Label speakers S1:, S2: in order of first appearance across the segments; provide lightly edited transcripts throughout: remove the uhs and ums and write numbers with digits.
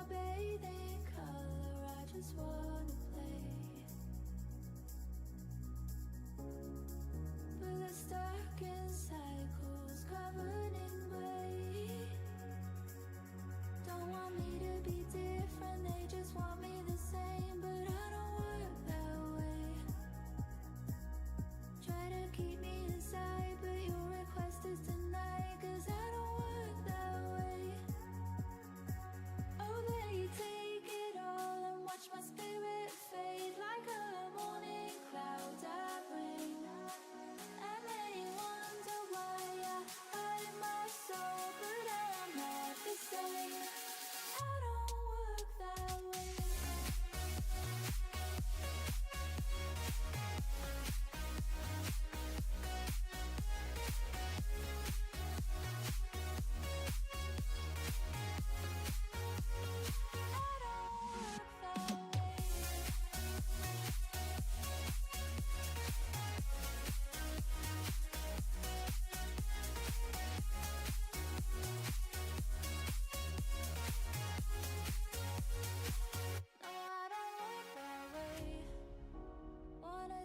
S1: bathe in color, I just wanna play. But they're stuck in cycles covered in gray. Don't want me to be different, they just want me the same. But I don't work that way. Try to keep me inside, but your request is denied. Cause I don't work that way. Oh, they take it all and watch my spirit fade like a morning cloud of rain. And they wonder why I hide my soul, but I'm not the same. I don't work that way.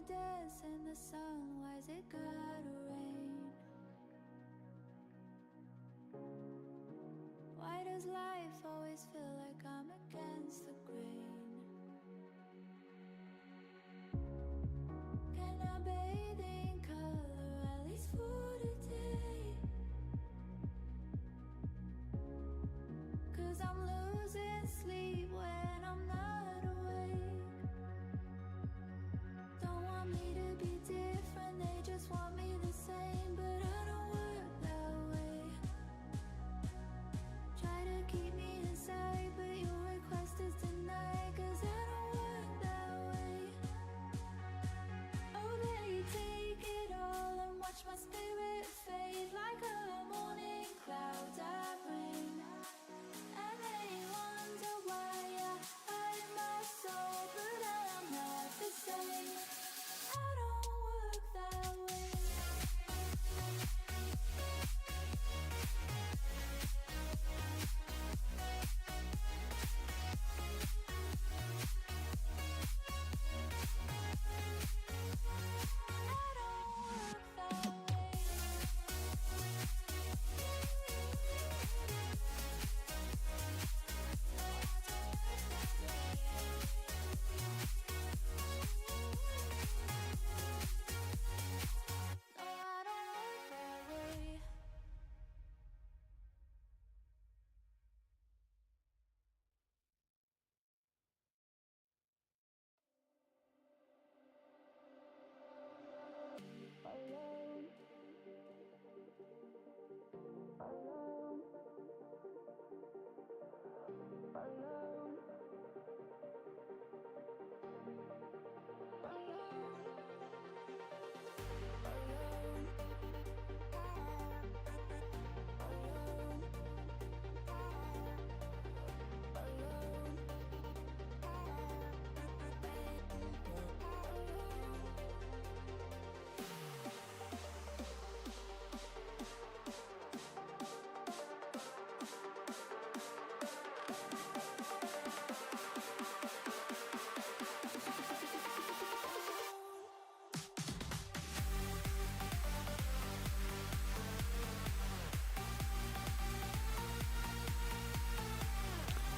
S1: Dance in the sun, why's it gotta rain? Why does life always feel like I'm against the grain? Can I bathe in color, at least for today? Cause I'm losing sleep when I'm not awake. Don't want me to be different, they just want me the same. But I don't work that way. Try to keep me inside, but your request is denied. Cause I don't work that way. Oh, they take it all and watch my spirit fade like a morning cloud of rain. And they wonder why I hide my soul, but I'm not the same. I don't work that way.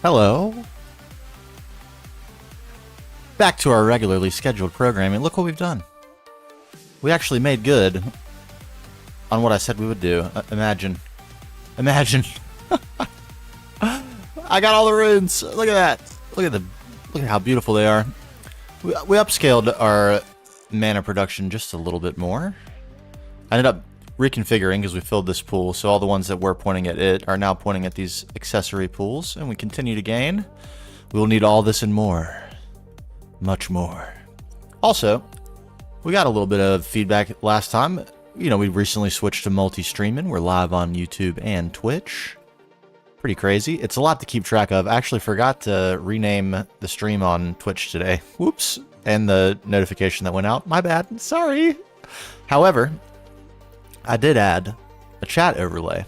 S2: Hello. Back to our regularly scheduled programming. Look what we've done. We actually made good on what I said we would do. Imagine. Imagine. I got all the runes. Look at that. Look at how beautiful they are. We upscaled our mana production just a little bit more. I ended up reconfiguring because we filled this pool, so all the ones that were pointing at it are now pointing at these accessory pools, and we continue to gain. We will need all this and more. Much more. Also, we got a little bit of feedback last time. You know, we recently switched to multi-streaming. We're live on YouTube and Twitch. Pretty crazy. It's a lot to keep track of. I actually forgot to rename the stream on Twitch today. Whoops. And the notification that went out. My bad. Sorry. However, I did add a chat overlay.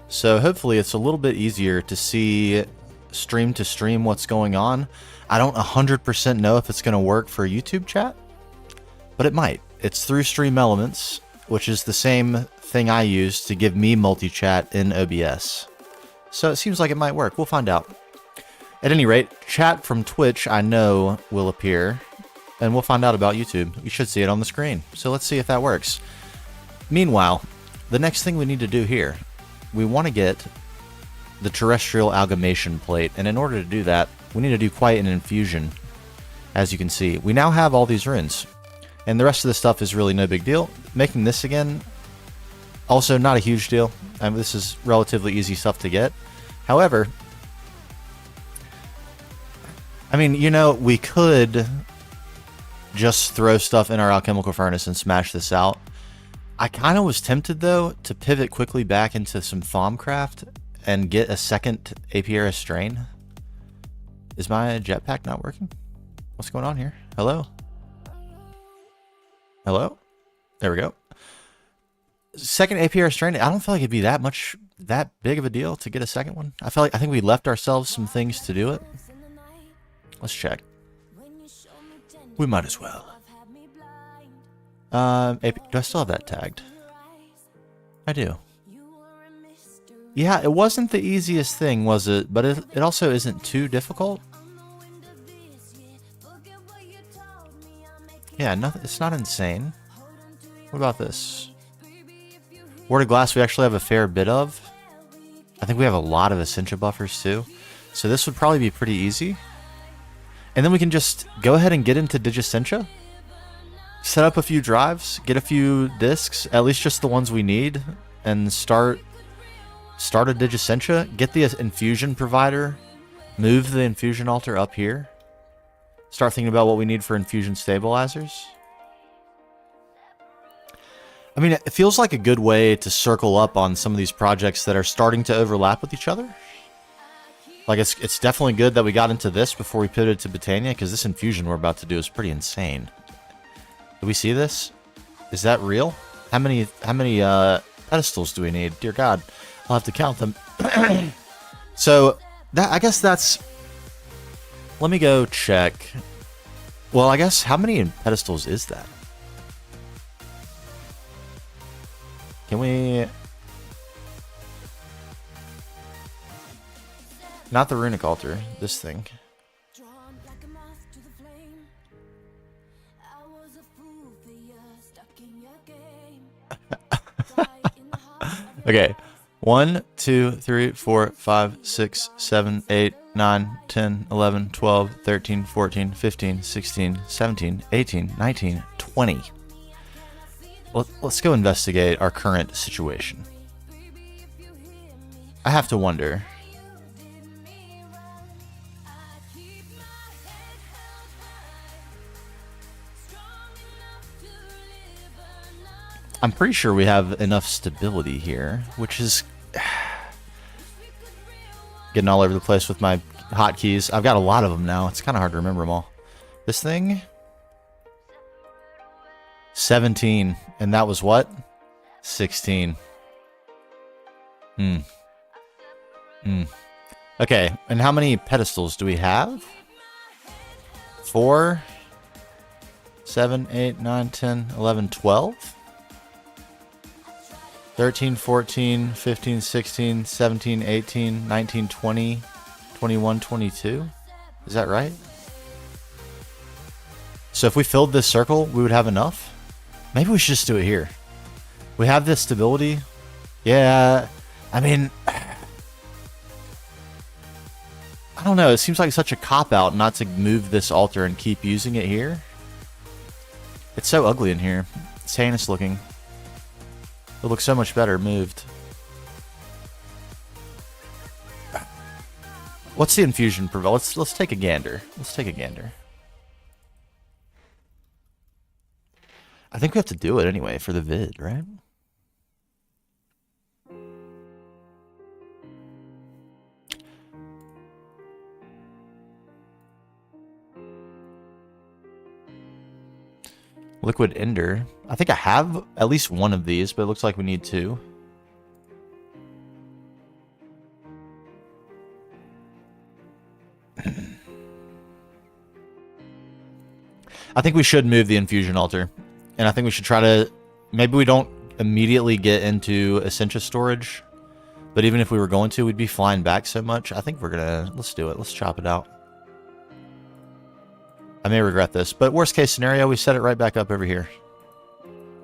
S2: So hopefully it's a little bit easier to see stream to stream what's going on. I don't 100% know if it's going to work for YouTube chat, but it might. It's through Stream Elements, which is the same thing I use to give me multi-chat in OBS. So it seems like it might work. We'll find out. At any rate, chat from Twitch I know will appear, and we'll find out about YouTube. You should see it on the screen. So let's see if that works. Meanwhile, the next thing we need to do here, we want to get the terrestrial amalgamation plate, and in order to do that, we need to do quite an infusion. As you can see, we now have all these runes, and the rest of the stuff is really no big deal. Making this again, also not a huge deal. I mean, this is relatively easy stuff to get. However, I mean, you know, we could just throw stuff in our alchemical furnace and smash this out. I kind of was tempted, though, to pivot quickly back into some Thaumcraft and get a second Apiarist strain. Is my jetpack not working? What's going on here? Hello? Hello? There we go. Second Apiarist strain. I don't feel like it'd be that big of a deal to get a second one. I think we left ourselves some things to do it. Let's check. We might as well. Do I still have that tagged? I do. Yeah, it wasn't the easiest thing, was it? But it also isn't too difficult. Yeah, it's not insane. What about this? Warded glass we actually have a fair bit of. I think we have a lot of Essentia buffers too. So this would probably be pretty easy. And then we can just go ahead and get into Digiscentia. Set up a few drives, get a few discs, at least just the ones we need, and start a Digiscentia, get the infusion provider, move the infusion altar up here, start thinking about what we need for infusion stabilizers. I mean, it feels like a good way to circle up on some of these projects that are starting to overlap with each other. Like, it's definitely good that we got into this before we pivoted to Botania, because this infusion we're about to do is pretty insane. Do we see this? Is that real? How many pedestals do we need? Dear God, I'll have to count them. So, I guess that's... Let me go check. Well, I guess, how many pedestals is that? Can we... Not the runic altar, this thing. Okay. 1, 2, 3, 4, 5, 6, 7, 8, 9, 10, 11, 12, 13, 14, 15, 16, 17, 18, 19, 20. Let's go investigate our current situation. I have to wonder. I'm pretty sure we have enough stability here, which is getting all over the place with my hotkeys. I've got a lot of them now. It's kind of hard to remember them all. This thing? 17. And that was what? 16. Okay, and how many pedestals do we have? 4, 7, 8, 9, 10, 11, 12? 13, 14, 15, 16, 17, 18, 19, 20, 21, 22? Is that right? So if we filled this circle, we would have enough? Maybe we should just do it here. We have this stability. Yeah, I mean... I don't know, it seems like such a cop-out not to move this altar and keep using it here. It's so ugly in here. It's heinous looking. It looks so much better moved. What's the infusion prevent? Let's take a gander. Let's take a gander. I think we have to do it anyway for the vid, right? Liquid Ender. I think I have at least one of these, but it looks like we need 2. I think we should move the infusion altar. And I think we should try to... Maybe we don't immediately get into Essentia storage. But even if we were going to, we'd be flying back so much. I think we're gonna... Let's do it. Let's chop it out. I may regret this, but worst case scenario, we set it right back up over here.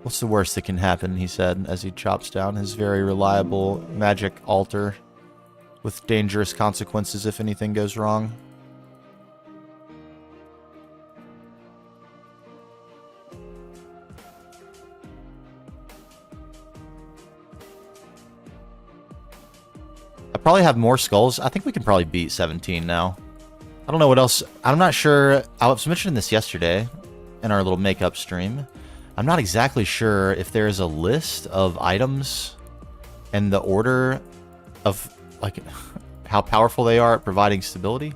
S2: What's the worst that can happen, he said, as he chops down his very reliable magic altar with dangerous consequences if anything goes wrong. I probably have more skulls. I think we can probably beat 17 now. I don't know what else. I'm not sure. I was mentioning this yesterday in our little makeup stream. I'm not exactly sure if there's a list of items and the order of like how powerful they are at providing stability.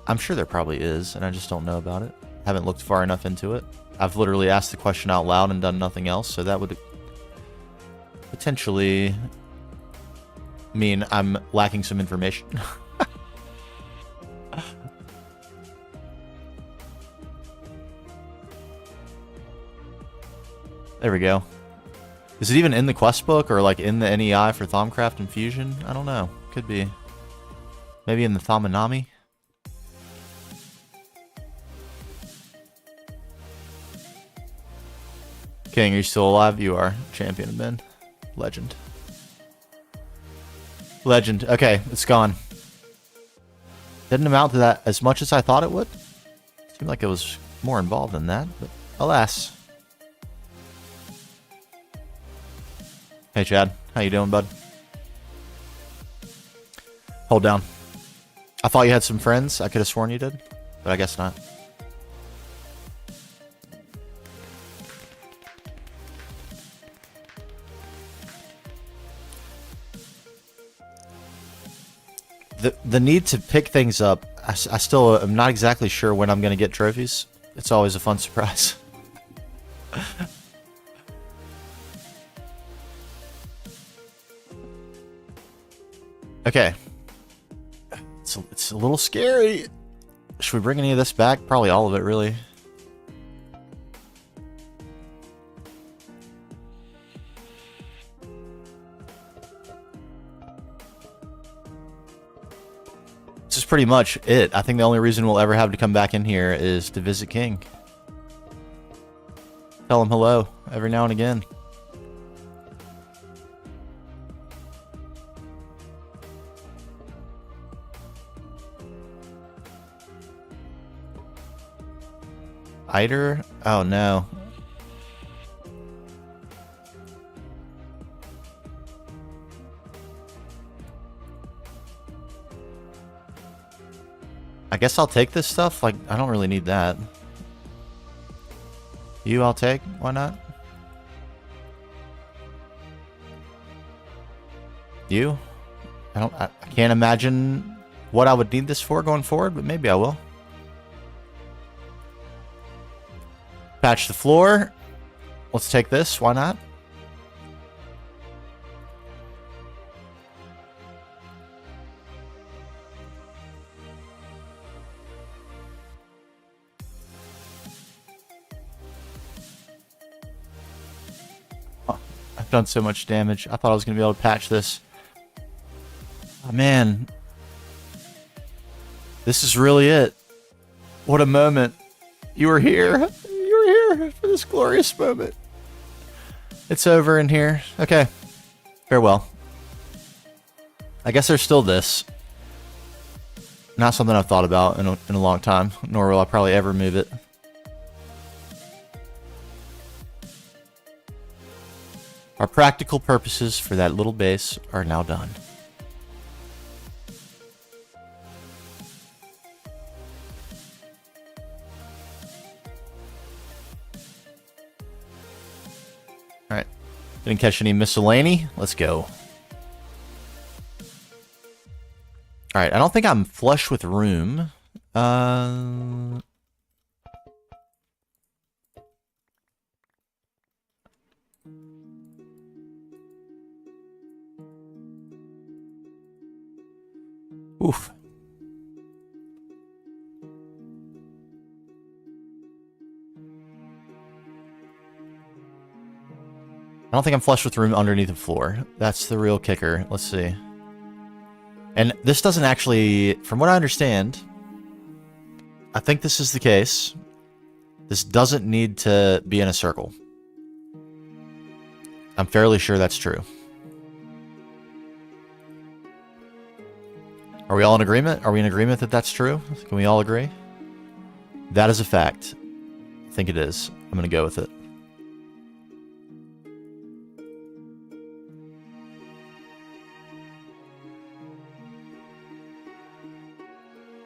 S2: I'm sure there probably is, and I just don't know about it. Haven't looked far enough into it. I've literally asked the question out loud and done nothing else, so that would potentially mean I'm lacking some information. There we go. Is it even in the quest book or like in the NEI for Thaumcraft Infusion? I don't know. Could be. Maybe in the Thaumanami? King, are you still alive? You are. Champion of men. Legend. Legend. Okay, it's gone. Didn't amount to that as much as I thought it would. Seemed like it was more involved than that, but alas. Hey Chad, how you doing, bud? Hold down. I thought you had some friends. I could have sworn you did, but I guess not. The need to pick things up, I still am not exactly sure when I'm going to get trophies. It's always a fun surprise. Okay. It's a little scary. Should we bring any of this back? Probably all of it, really. This is pretty much it. I think the only reason we'll ever have to come back in here is to visit King. Tell him hello every now and again. Eider? Oh no. I guess I'll take this stuff. Like, I don't really need that. You, I'll take. Why not? You? I can't imagine what I would need this for going forward, but maybe I will. Patch the floor. Let's take this. Why not? Oh, I've done so much damage. I thought I was going to be able to patch this. Oh, man. This is really it. What a moment. You were here. For this glorious moment. It's over in here. Okay. Farewell. I guess there's still this. Not something I've thought about in a long time, nor will I probably ever move it. Our practical purposes for that little base are now done. Alright. Didn't catch any miscellany. Let's go. Alright, I don't think I'm flush with room. Oof. don't think I'm flush with room underneath the floor. That's the real kicker. Let's see. And this doesn't actually, from what I understand, I think this is the case. This doesn't need to be in a circle. I'm fairly sure that's true. Are we all in agreement? Are we in agreement that that's true? Can we all agree? That is a fact. I think it is. I'm going to go with it.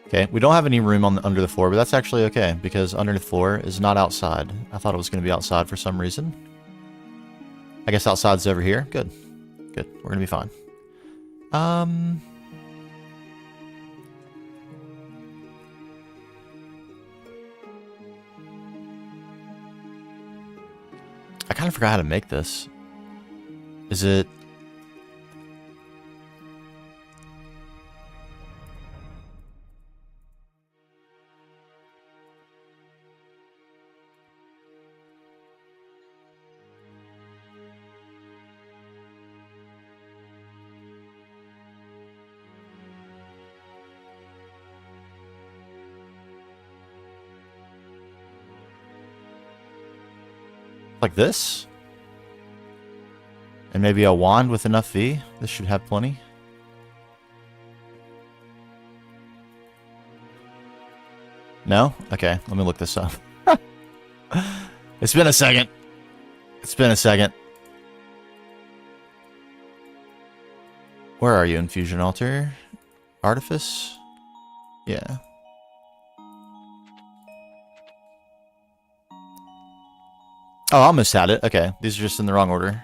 S2: Okay, we don't have any room on under the floor, but that's actually okay, because under the floor is not outside. I thought it was going to be outside for some reason. I guess outside's over here. Good. Good. We're going to be fine. I kind of forgot how to make this. Is it... like this? And maybe a wand with enough V? This should have plenty. No? Okay, let me look this up. It's been a second. It's been a second. Where are you, Infusion Altar? Artifice? Yeah. Oh, I almost had it. Okay, these are just in the wrong order.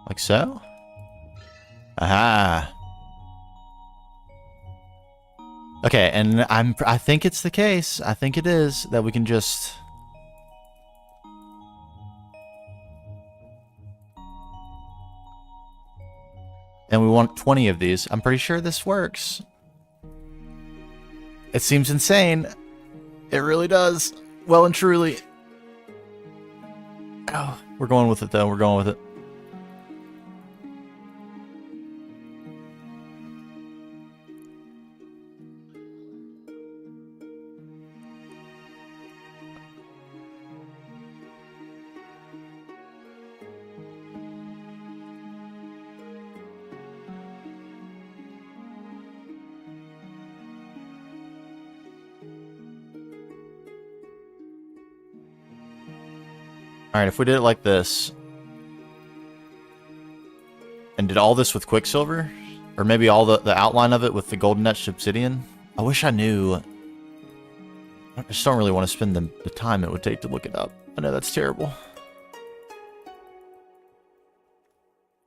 S2: Like so? Aha. Okay, and I think it's the case. I think it is that we can just... And we want 20 of these. I'm pretty sure this works. It seems insane. It really does. Well and truly. Oh, we're going with it though. We're going with it. Alright, if we did it like this, and did all this with Quicksilver, or maybe all the outline of it with the Golden Etched Obsidian, I wish I knew. I just don't really want to spend the time it would take to look it up. I know that's terrible.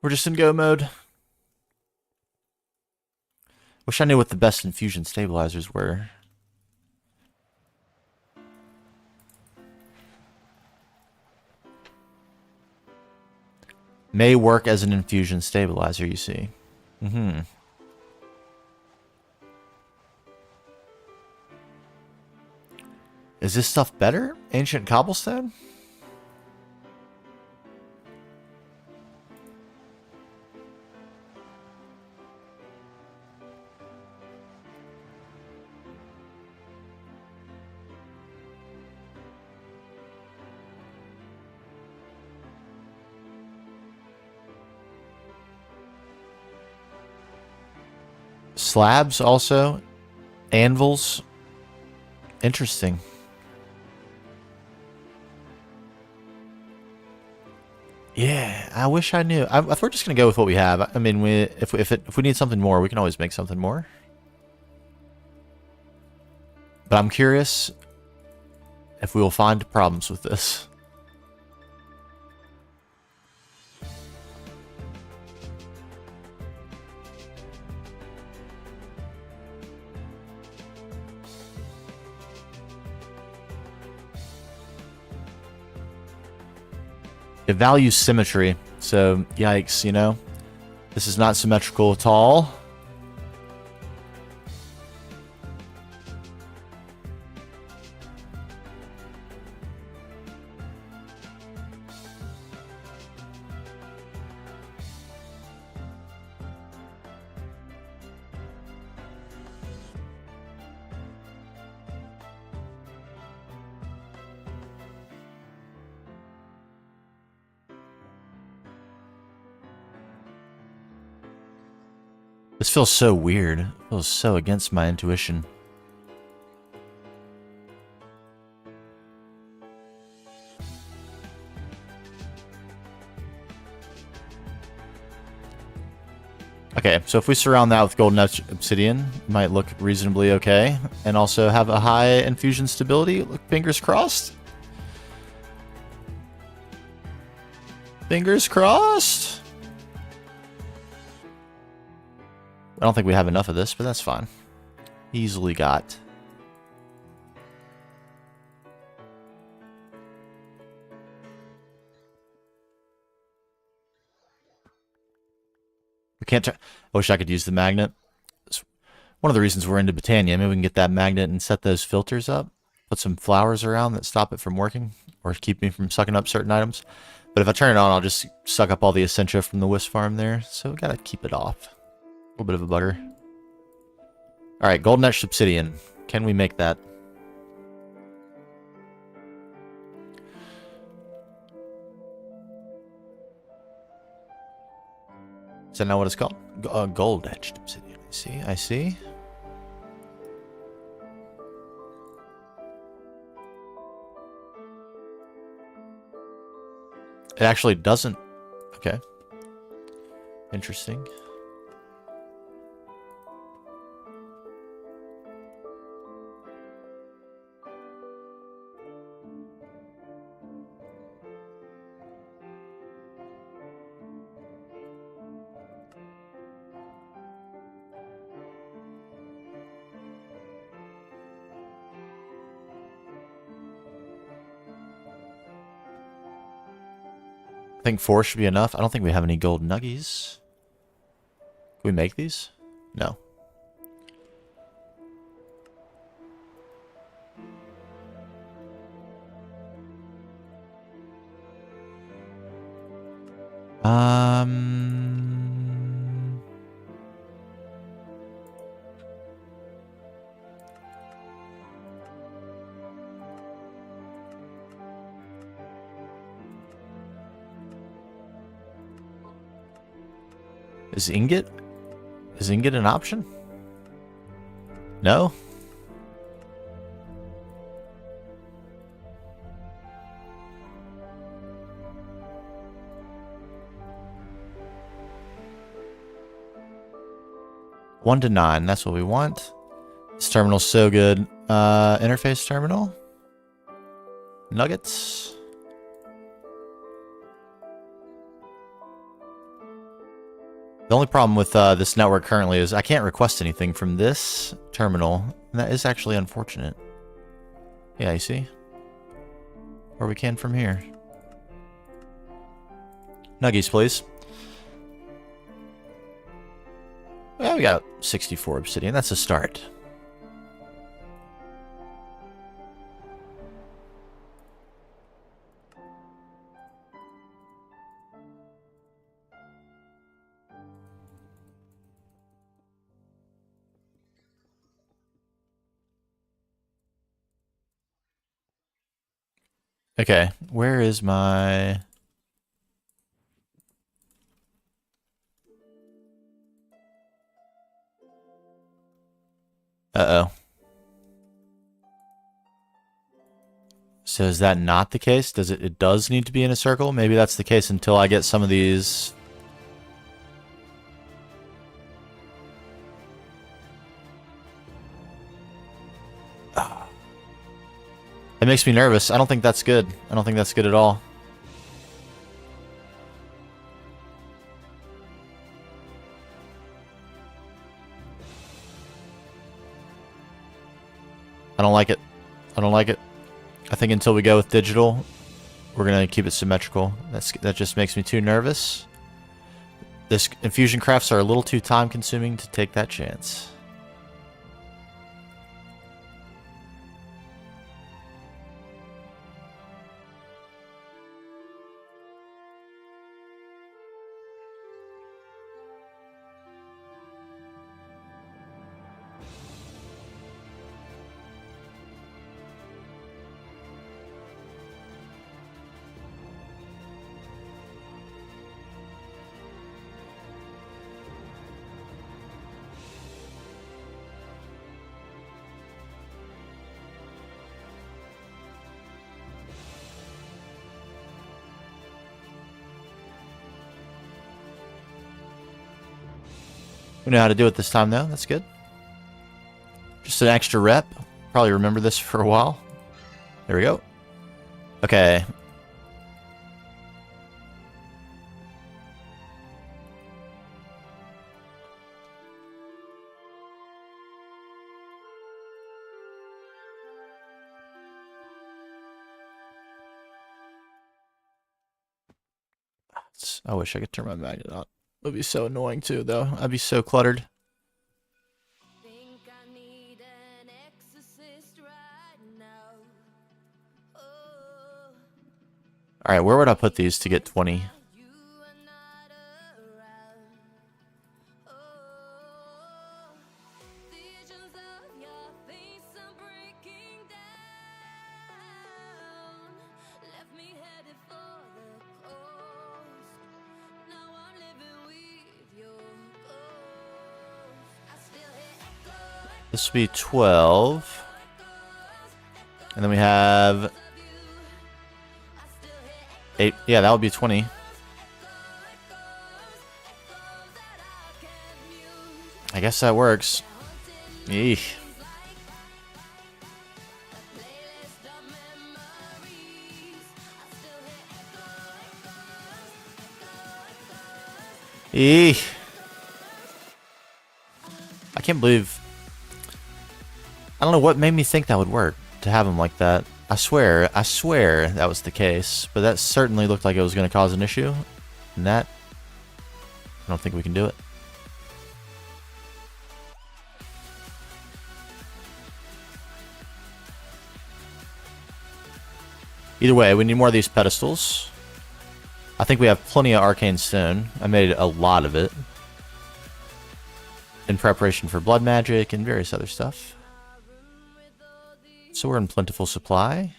S2: We're just in go mode. Wish I knew what the best infusion stabilizers were. May work as an infusion stabilizer, you see. Mm-hmm. Is this stuff better? Ancient cobblestone? Slabs also. Anvils. Interesting. Yeah, I wish I knew. If we're just gonna go with what we have, I mean, if we need something more, we can always make something more. But I'm curious if we will find problems with this. It values symmetry, so yikes, you know? This is not symmetrical at all. This feels so weird. It feels so against my intuition. Okay, so if we surround that with golden obsidian, it might look reasonably okay. And also have a high infusion stability. Look, fingers crossed. Fingers crossed. I don't think we have enough of this, but that's fine. Easily got. We can't. I wish I could use the magnet. It's one of the reasons we're into Botania. Maybe we can get that magnet and set those filters up. Put some flowers around that stop it from working or keep me from sucking up certain items. But if I turn it on, I'll just suck up all the essentia from the wisp farm there. So we gotta keep it off. A little bit of a bugger. Alright, golden etched obsidian. Can we make that? Is that not what it's called? Gold etched obsidian. I see, I see. It actually doesn't. Okay. Interesting. I think 4 should be enough. I don't think we have any gold nuggies. Can we make these? No. Is ingot an option? No? One to 9, that's what we want. This terminal's so good. Interface terminal. Nuggets. The only problem with this network currently is I can't request anything from this terminal, and that is actually unfortunate. Yeah, you see? Or we can from here. Nuggies, please. Well, we got 64 obsidian. That's a start. Okay, where is my... Uh-oh. So is that not the case? It does need to be in a circle? Maybe that's the case until I get some of these... It makes me nervous. I don't think that's good. I don't think that's good at all. I don't like it. I don't like it. I think until we go with digital, we're gonna keep it symmetrical. That just makes me too nervous. This infusion crafts are a little too time consuming to take that chance. We know how to do it this time, though. That's good. Just an extra rep. Probably remember this for a while. There we go. Okay. I wish I could turn my magnet on. It would be so annoying too, though. I'd be so cluttered. Alright, where would I put these to get 20? This would be 12. And then we have 8. Yeah, that would be 20. I guess that works. Eesh. Eesh. I can't believe... I don't know what made me think that would work, to have them like that. I swear that was the case, but that certainly looked like it was going to cause an issue, and that, I don't think we can do it. Either way, we need more of these pedestals. I think we have plenty of arcane stone. I made a lot of it in preparation for blood magic and various other stuff. So we're in plentiful supply.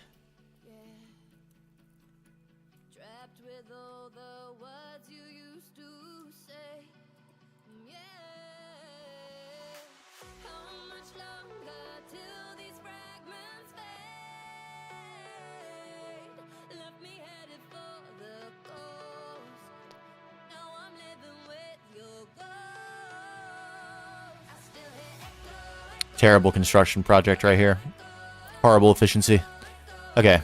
S2: Terrible construction project right here. Horrible efficiency. Okay.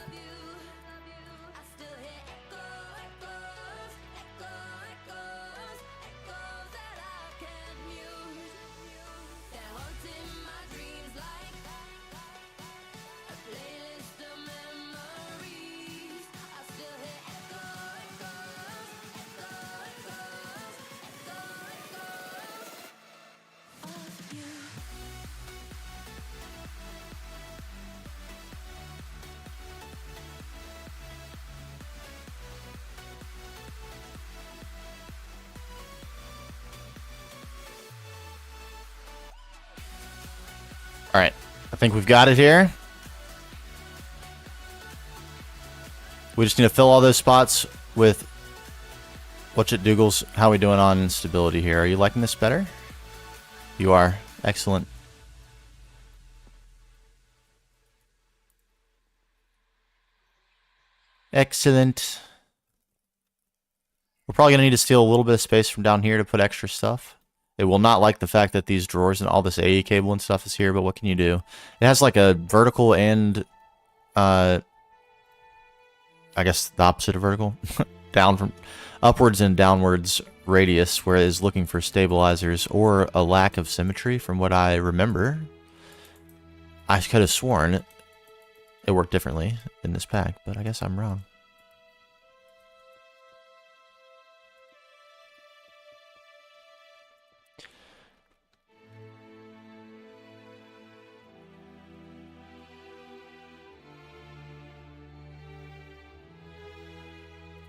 S2: Alright, I think we've got it here. We just need to fill all those spots with whatchadoogles. How are we doing on stability here? Are you liking this better? You are. Excellent. Excellent. We're probably going to need to steal a little bit of space from down here to put extra stuff. It will not like the fact that these drawers and all this AE cable and stuff is here, but what can you do? It has like a vertical and, I guess the opposite of vertical. Down from upwards and downwards radius, where it is looking for stabilizers or a lack of symmetry from what I remember. I could have sworn it worked differently in this pack, but I guess I'm wrong.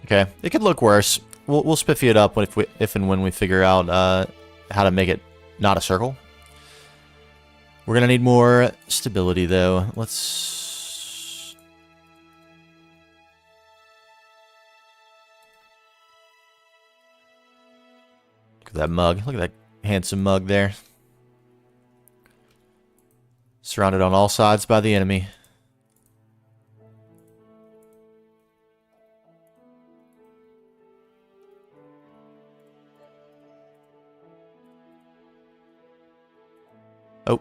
S2: Okay, it could look worse. We'll spiffy it up if and when we figure out how to make it not a circle. We're gonna need more stability though. Let's... Look at that mug. Look at that handsome mug there. Surrounded on all sides by the enemy. Oh.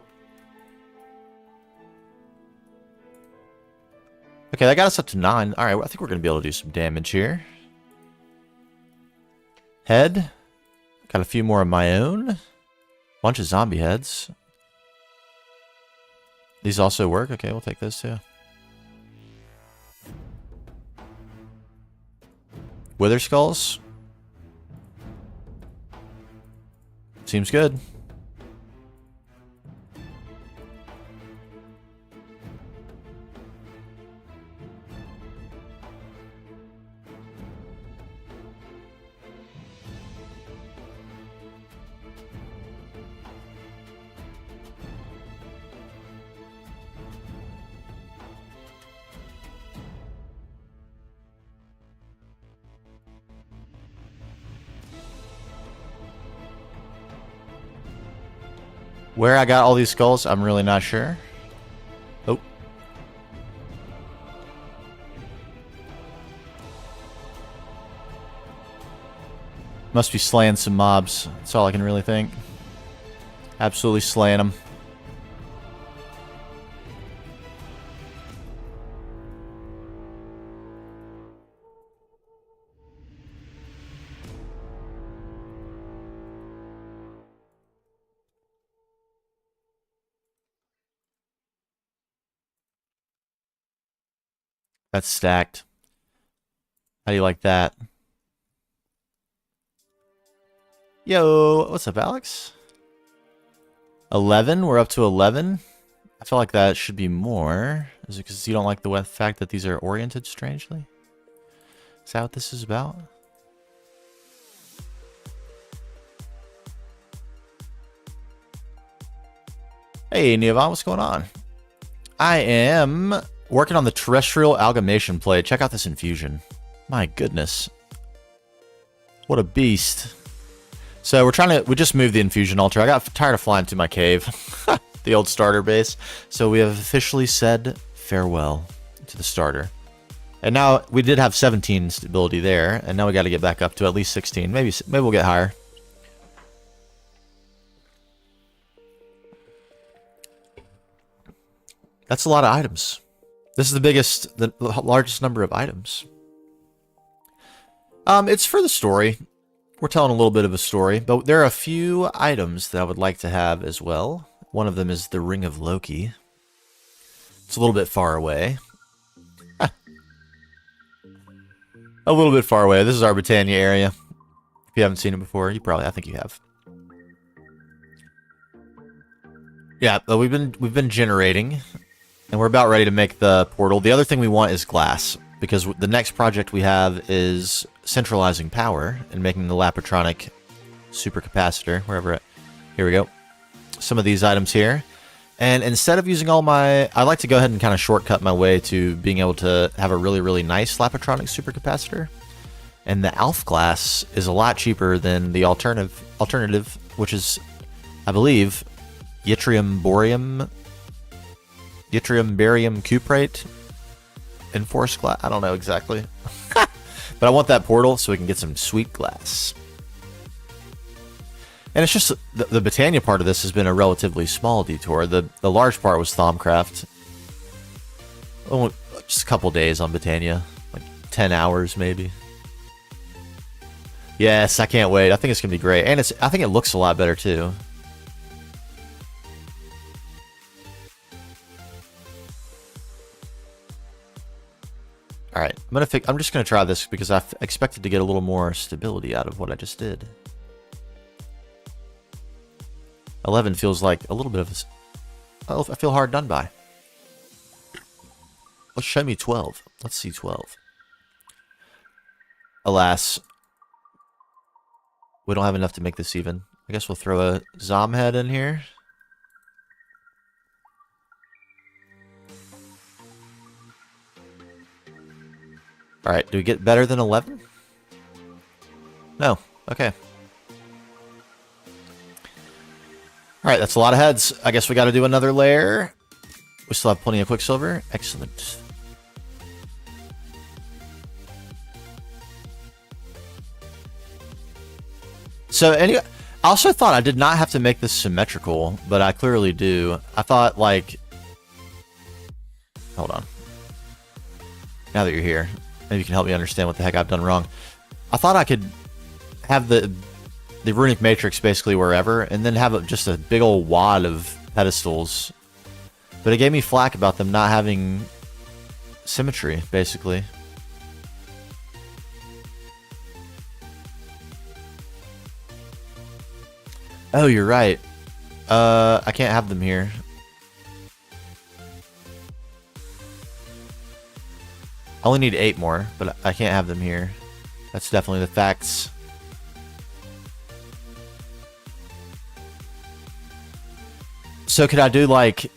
S2: Okay, that got us up to 9. Alright, I think we're going to be able to do some damage here. Head. Got a few more of my own. Bunch of zombie heads. These also work? Okay, we'll take those too. Wither skulls. Seems good. Where I got all these skulls, I'm really not sure. Oh. Must be slaying some mobs. That's all I can really think. Absolutely slaying them. That's stacked. How do you like that? Yo, what's up, Alex? 11? We're up to 11? I feel like that should be more. Is it because you don't like the fact that these are oriented strangely? Is that what this is about? Hey, Neovon, what's going on? I am working on the terrestrial amalgamation plate. Check out this infusion. My goodness. What a beast. So we just moved the infusion altar. I got tired of flying to my cave. The old starter base. So we have officially said farewell to the starter. And now we did have 17 stability there. And now we got to get back up to at least 16. Maybe we'll get higher. That's a lot of items. This is the largest number of items. It's for the story. We're telling a little bit of a story, but there are a few items that I would like to have as well. One of them is the Ring of Loki. It's a little bit far away. A little bit far away. This is our Britannia area. If you haven't seen it before, I think you have. Yeah, we've been generating, and we're about ready to make the portal. The other thing we want is glass, because the next project we have is centralizing power and making the Lapatronic supercapacitor, wherever here we go. Some of these items here. And instead of using all my... I like to go ahead and kind of shortcut my way to being able to have a really, really nice Lapatronic supercapacitor. And the Alf glass is a lot cheaper than the alternative, which is, I believe, yttrium barium cuprate. Enforced glass. I don't know exactly. But I want that portal so we can get some sweet glass. And it's just the Britannia part of this has been a relatively small detour. The large part was Thaumcraft. Oh, just a couple days on Britannia. Like 10 hours maybe. Yes, I can't wait. I think it's going to be great. And I think it looks a lot better too. Alright, I'm just gonna try this because I expected to get a little more stability out of what I just did. 11 feels like a little bit of a... I feel hard done by. Let's show me 12. Let's see 12. Alas, we don't have enough to make this even. I guess we'll throw a Zom head in here. Alright, do we get better than 11? No. Okay. Alright, that's a lot of heads. I guess we gotta do another layer. We still have plenty of Quicksilver. Excellent. So, I also thought I did not have to make this symmetrical, but I clearly do. I thought, like... Hold on. Now that you're here, maybe you can help me understand what the heck I've done wrong. I thought I could have the runic matrix basically wherever, and then have just a big old wad of pedestals. But it gave me flack about them not having symmetry, basically. Oh, you're right. I can't have them here. I only need 8 more, but I can't have them here. That's definitely the facts. So could I do, like...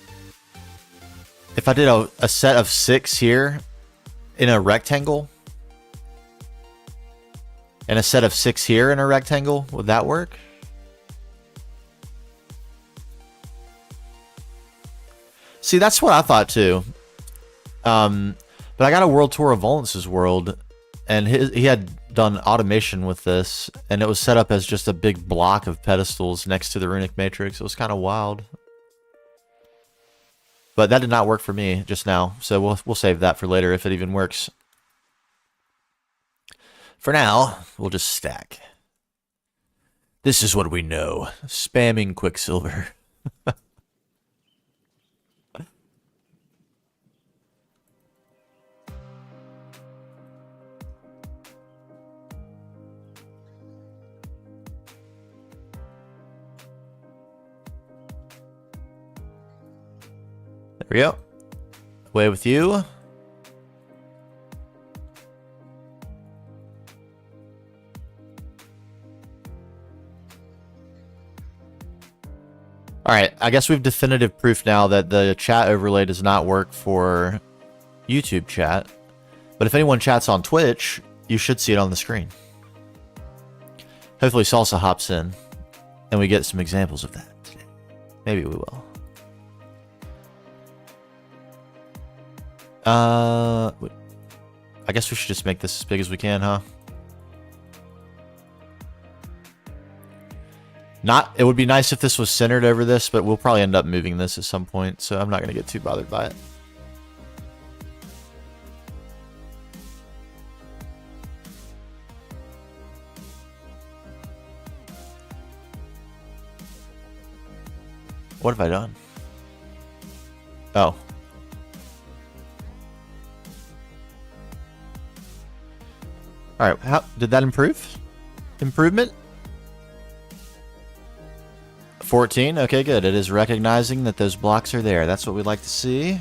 S2: If I did a set of 6 here in a rectangle, and a set of 6 here in a rectangle, would that work? See, that's what I thought too. But I got a world tour of Valence's world, and he had done automation with this, and it was set up as just a big block of pedestals next to the runic matrix. It was kind of wild. But that did not work for me just now, so we'll save that for later if it even works. For now, we'll just stack. This is what we know. Spamming Quicksilver. There we go. Away with you. Alright, I guess we have definitive proof now that the chat overlay does not work for YouTube chat. But if anyone chats on Twitch, you should see it on the screen. Hopefully Salsa hops in and we get some examples of that. Maybe we will. I guess we should just make this as big as we can, huh? It would be nice if this was centered over this, but we'll probably end up moving this at some point, so I'm not going to get too bothered by it. What have I done? Oh. Alright, how did that improve? Improvement? 14? Okay, good. It is recognizing that those blocks are there. That's what we'd like to see.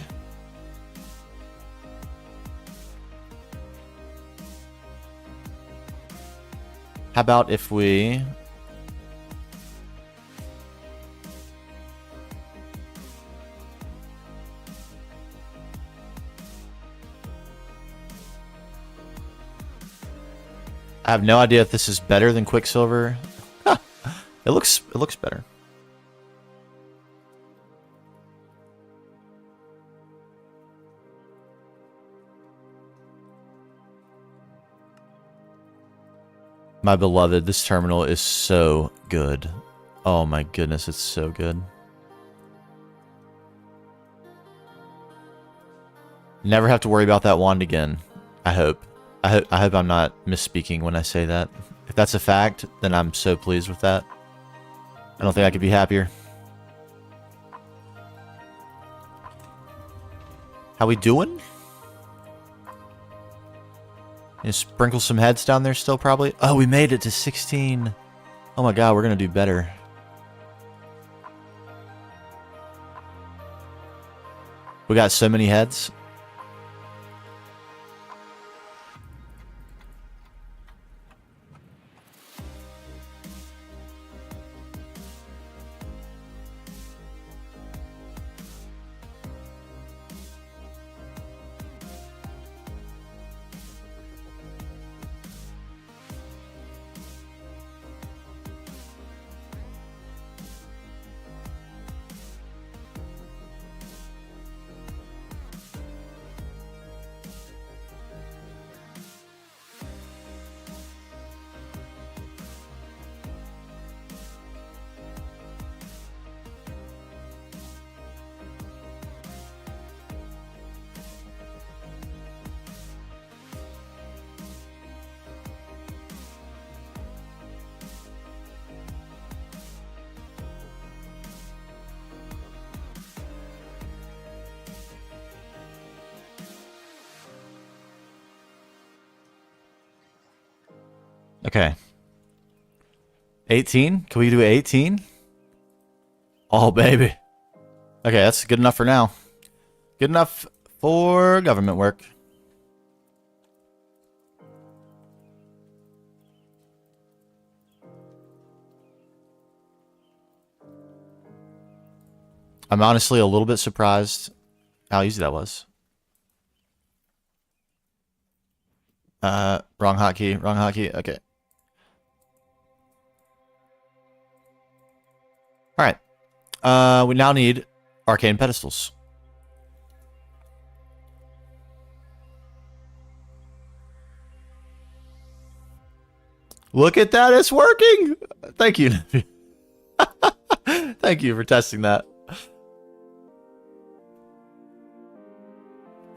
S2: How about if we... I have no idea if this is better than Quicksilver. It looks better. My beloved, this terminal is so good. Oh my goodness, it's so good. Never have to worry about that wand again. I hope. I hope I'm not misspeaking when I say that. If that's a fact, then I'm so pleased with that. I don't think I could be happier. How we doing? You sprinkle some heads down there still, probably. Oh, we made it to 16. Oh my god, we're gonna do better. We got so many heads. Okay. 18? Can we do 18? Oh, baby. Okay, that's good enough for now. Good enough for government work. I'm honestly a little bit surprised how easy that was. Wrong hotkey, wrong hotkey. Okay. Alright. We now need arcane pedestals. Look at that, it's working! Thank you. Thank you for testing that.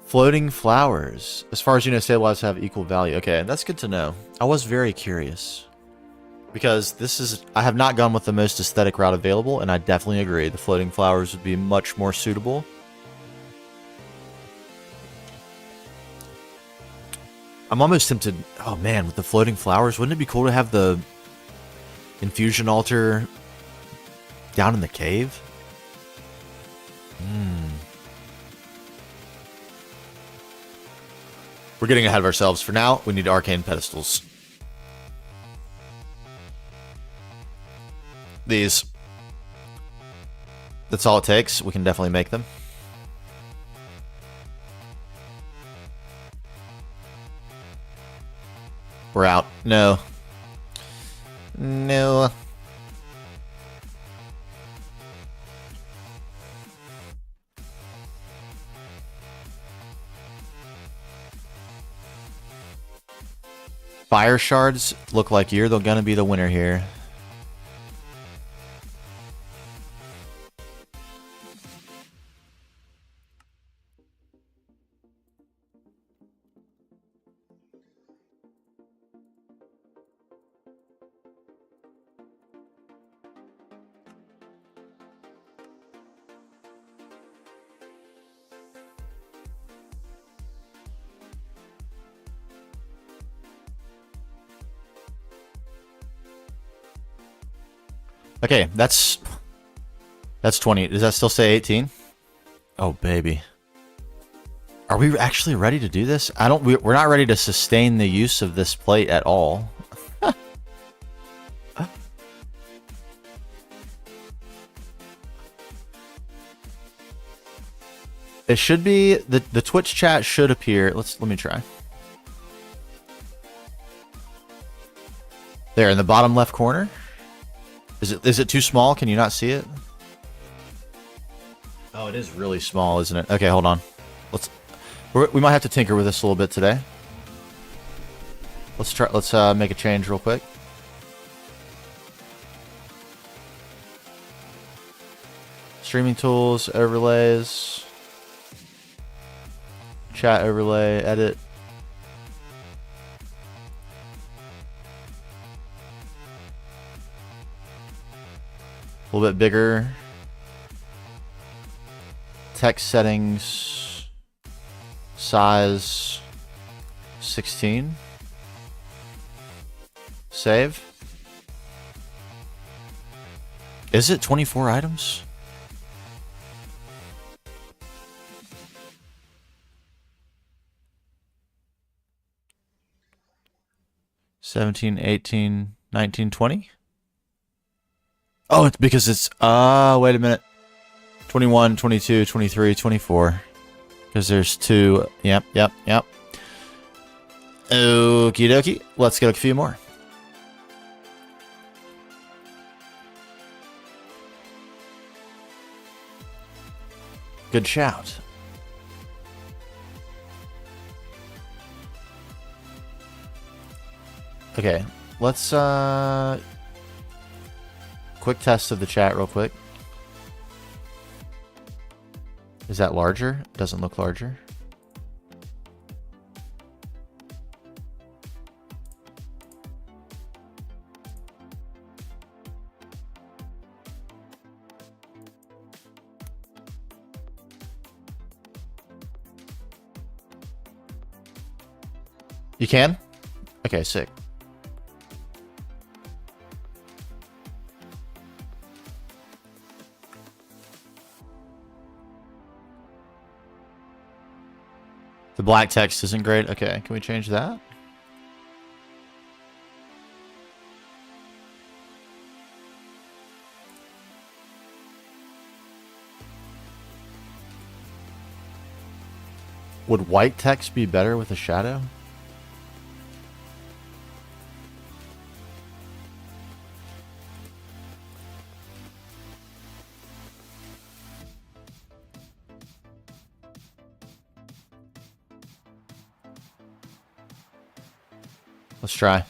S2: Floating flowers. As far as you know, stabilized have equal value. Okay, that's good to know. I was very curious. Because this is... I have not gone with the most aesthetic route available, and I definitely agree. The floating flowers would be much more suitable. I'm almost tempted... Oh man, with the floating flowers, wouldn't it be cool to have the infusion altar down in the cave? We're getting ahead of ourselves. For now, we need arcane pedestals. These. That's all it takes. We can definitely make them. We're out. No. No. Fire shards look like you're gonna be the winner here. Okay, that's 20. Does that still say 18? Oh, baby. Are we actually ready to do this? We're not ready to sustain the use of this plate at all. It should be the Twitch chat should appear. Let me try. There in the bottom left corner. Is it too small? Can you not see it? Oh, it is really small, isn't it? Okay, hold on. We might have to tinker with this a little bit today. Let's make a change real quick. Streaming tools, overlays, chat overlay, edit. A little bit bigger. Text settings. Size 16. Save. Is it 24 items? $17, $18, $19, $20? Oh, it's because it's... wait a minute. 21, 22, 23, 24. Because there's two... Yep. Okie dokie. Let's get a few more. Good shout. Okay, let's quick test of the chat real quick. Is that larger? Doesn't look larger. You can? Okay, sick. black text isn't great. Okay, can we change that? Would white text be better with a shadow? Let's try.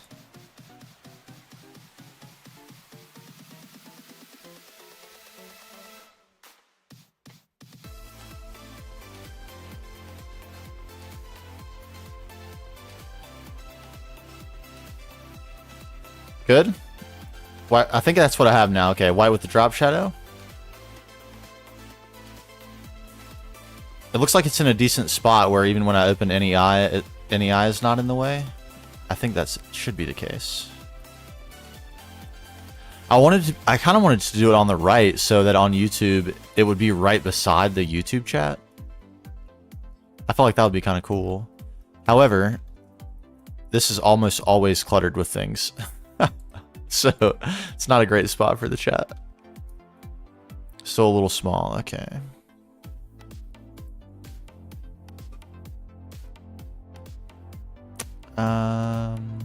S2: Good? White, I think that's what I have now. Okay, white with the drop shadow. It looks like it's in a decent spot where even when I open any eye is not in the way. I think that should be the case. I kind of wanted to do it on the right so that on YouTube it would be right beside the YouTube chat. I felt like that would be kind of cool. However, this is almost always cluttered with things. So it's not a great spot for the chat. Still a little small. Okay. Um,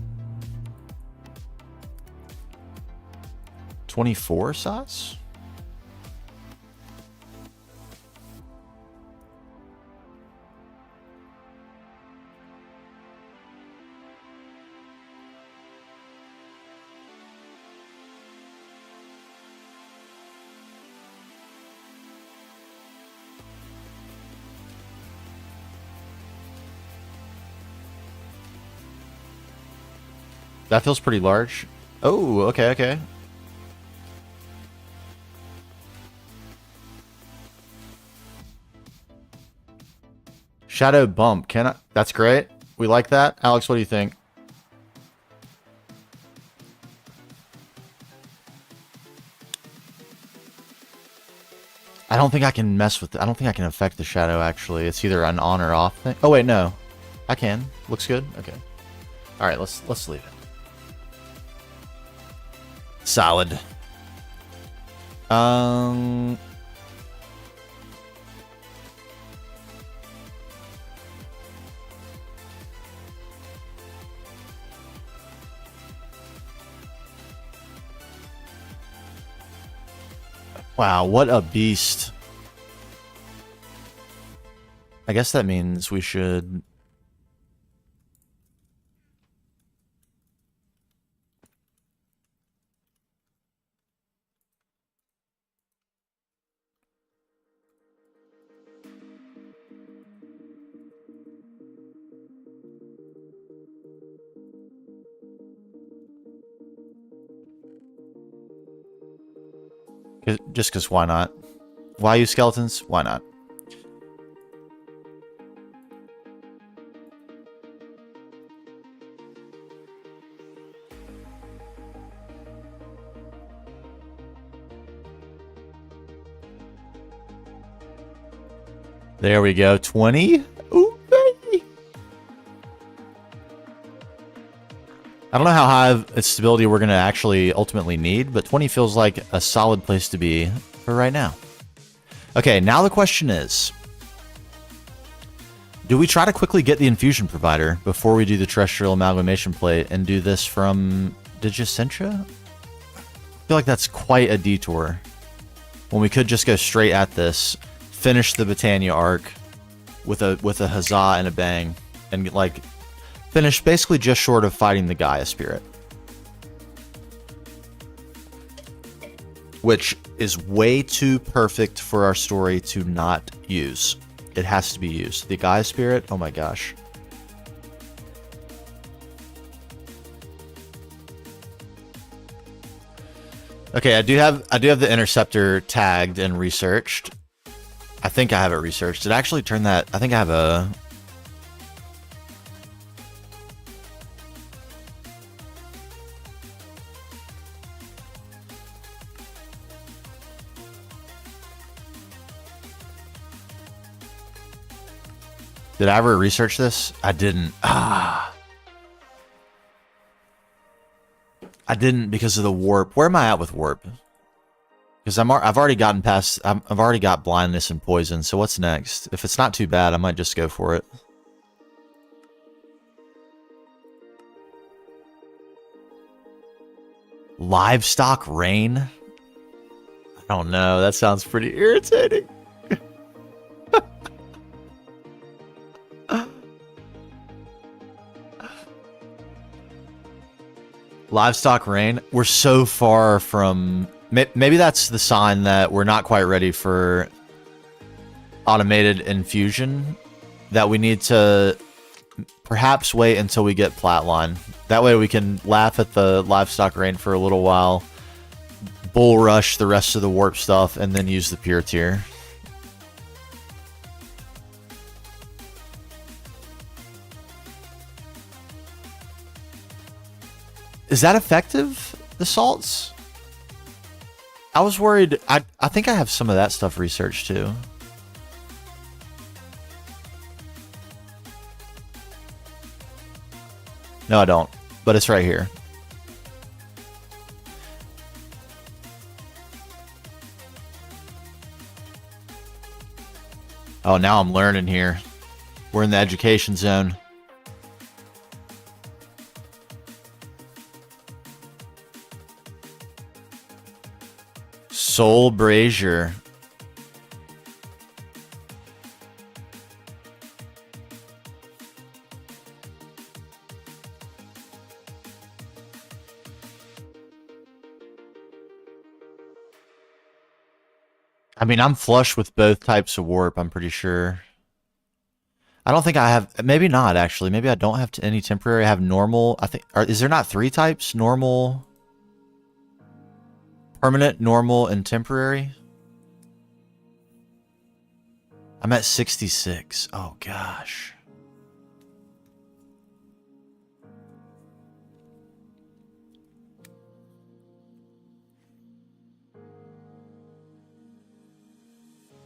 S2: 24 size? That feels pretty large. Oh, okay, okay. Shadow bump. Can I? That's great. We like that. Alex, what do you think? I don't think I can mess with it. I don't think I can affect the shadow, actually. It's either an on or off thing. Oh, wait, no. I can. Looks good. Okay. All right, let's leave it. Solid. Wow, what a beast. I guess that means we should... Just because why not? Why use skeletons? Why not? There we go. 20? Ooh, baby. I don't know how high of its stability we're going to actually ultimately need, but 20 feels like a solid place to be for right now. Okay, now the question is, do we try to quickly get the infusion provider before we do the terrestrial amalgamation plate and do this from Gtnh? I feel like that's quite a detour when we could just go straight at this, finish the Britannia arc with a huzzah and a bang, and like finish basically just short of fighting the Gaia spirit, which is way too perfect for our story to not use. It has to be used. The Gaia spirit, oh my gosh. Okay, I do have the interceptor tagged and researched. I think I have it researched. It actually turned that. I think I have a. Did I ever research this? I didn't. I didn't because of the warp. Where am I at with warp? Because I've already gotten past. I've already got blindness and poison. So what's next? If it's not too bad, I might just go for it. Livestock rain? I don't know. That sounds pretty irritating. Livestock rain? We're so far from... Maybe that's the sign that we're not quite ready for automated infusion. That we need to perhaps wait until we get Flatline. That way we can laugh at the livestock rain for a little while, bull rush the rest of the warp stuff, and then use the pure tier. Is that effective, the salts? I was worried. I think I have some of that stuff researched too. No, I don't. But it's right here. Oh, now I'm learning here. We're in the education zone. Soul Brazier. I mean, I'm flush with both types of warp, I'm pretty sure. I don't think I have... Maybe not, actually. Maybe I don't have any temporary. I have normal. I think... Is there not 3 types? Normal... Permanent, normal, and temporary? I'm at 66. Oh, gosh.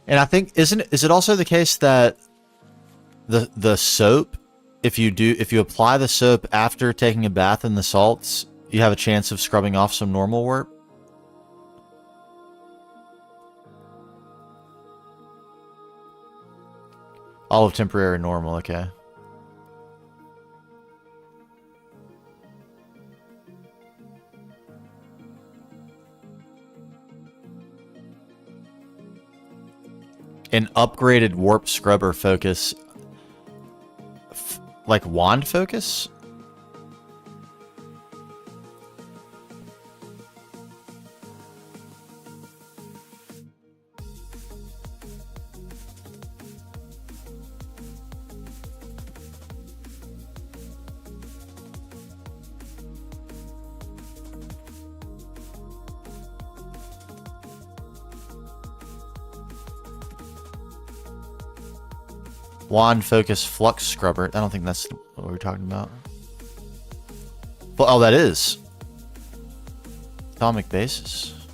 S2: And I think is it also the case that the soap, if you apply the soap after taking a bath in the salts, you have a chance of scrubbing off some normal warp? All of temporary and normal, okay. An upgraded warp scrubber focus. Like wand focus? Wand focus flux scrubber. I don't think that's what we're talking about. Well, oh, that is. Atomic basis.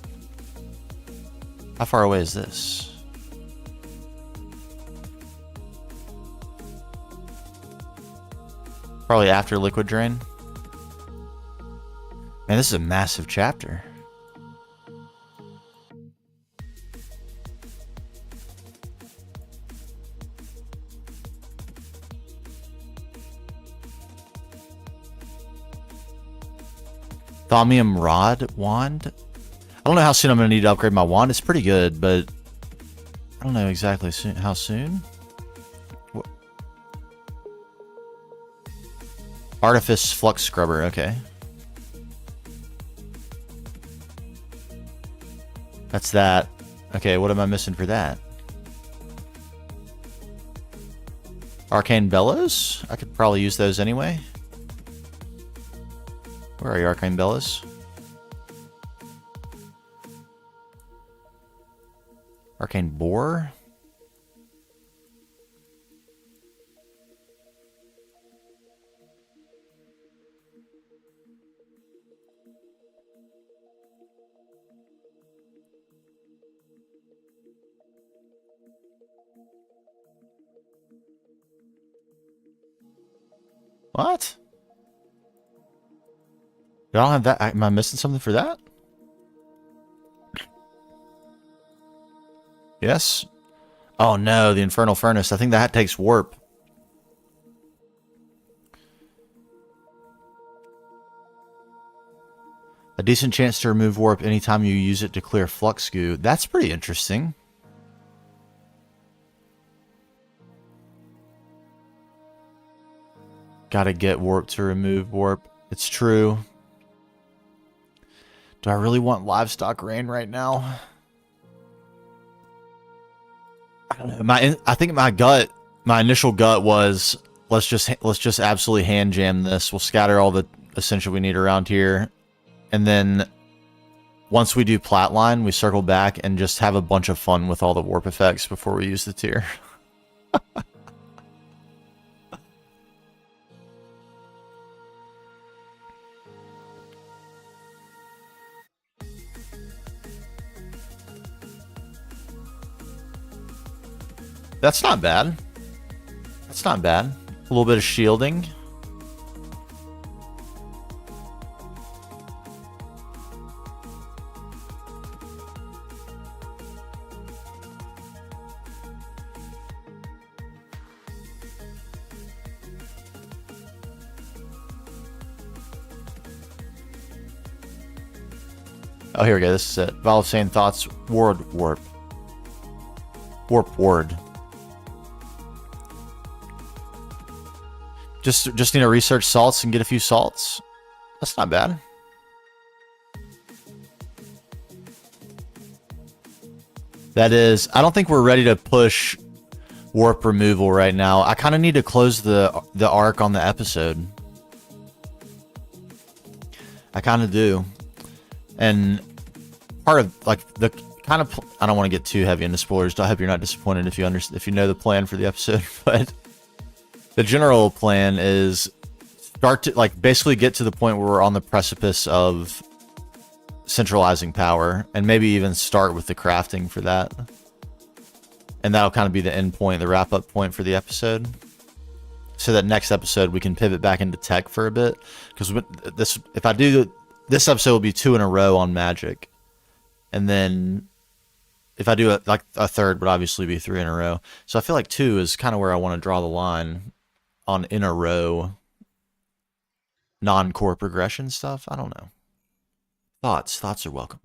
S2: How far away is this? Probably after liquid drain. Man, this is a massive chapter. Thaumium Rod Wand? I don't know how soon I'm going to need to upgrade my wand. It's pretty good, but I don't know exactly how soon. What? Artifice Flux Scrubber, okay. That's that. Okay, what am I missing for that? Arcane Bellows? I could probably use those anyway. Where are you, Arcane Bellows? Arcane Boar? What? I don't have that. Am I missing something for that? Yes. Oh no, the Infernal Furnace. I think that takes warp. A decent chance to remove warp anytime you use it to clear flux goo. That's pretty interesting. Gotta get warp to remove warp. It's true. Do I really want livestock rain right now? I don't know. I think my initial gut was let's just absolutely hand jam this. We'll scatter all the essential we need around here, and then once we do Platline, we circle back and just have a bunch of fun with all the warp effects before we use the tier. That's not bad. That's not bad. A little bit of shielding. Oh, here we go. This is it. Valve saying thoughts. Ward warp. Warp ward. Just need to research salts and get a few salts. That's not bad. That is, I don't think we're ready to push warp removal right now. I kind of need to close the arc on the episode. I kind of do. And part of like the kind of, I don't want to get too heavy into spoilers. I hope you're not disappointed if you know the plan for the episode, but the general plan is start to like basically get to the point where we're on the precipice of centralizing power, and maybe even start with the crafting for that. And that'll kind of be the end point, the wrap up point for the episode. So that next episode we can pivot back into tech for a bit, because if I do this episode will be 2 in a row on magic, and then if I do a third would obviously be 3 in a row. So I feel like 2 is kind of where I want to draw the line on in a row non-core progression stuff. I don't know. Thoughts are welcome.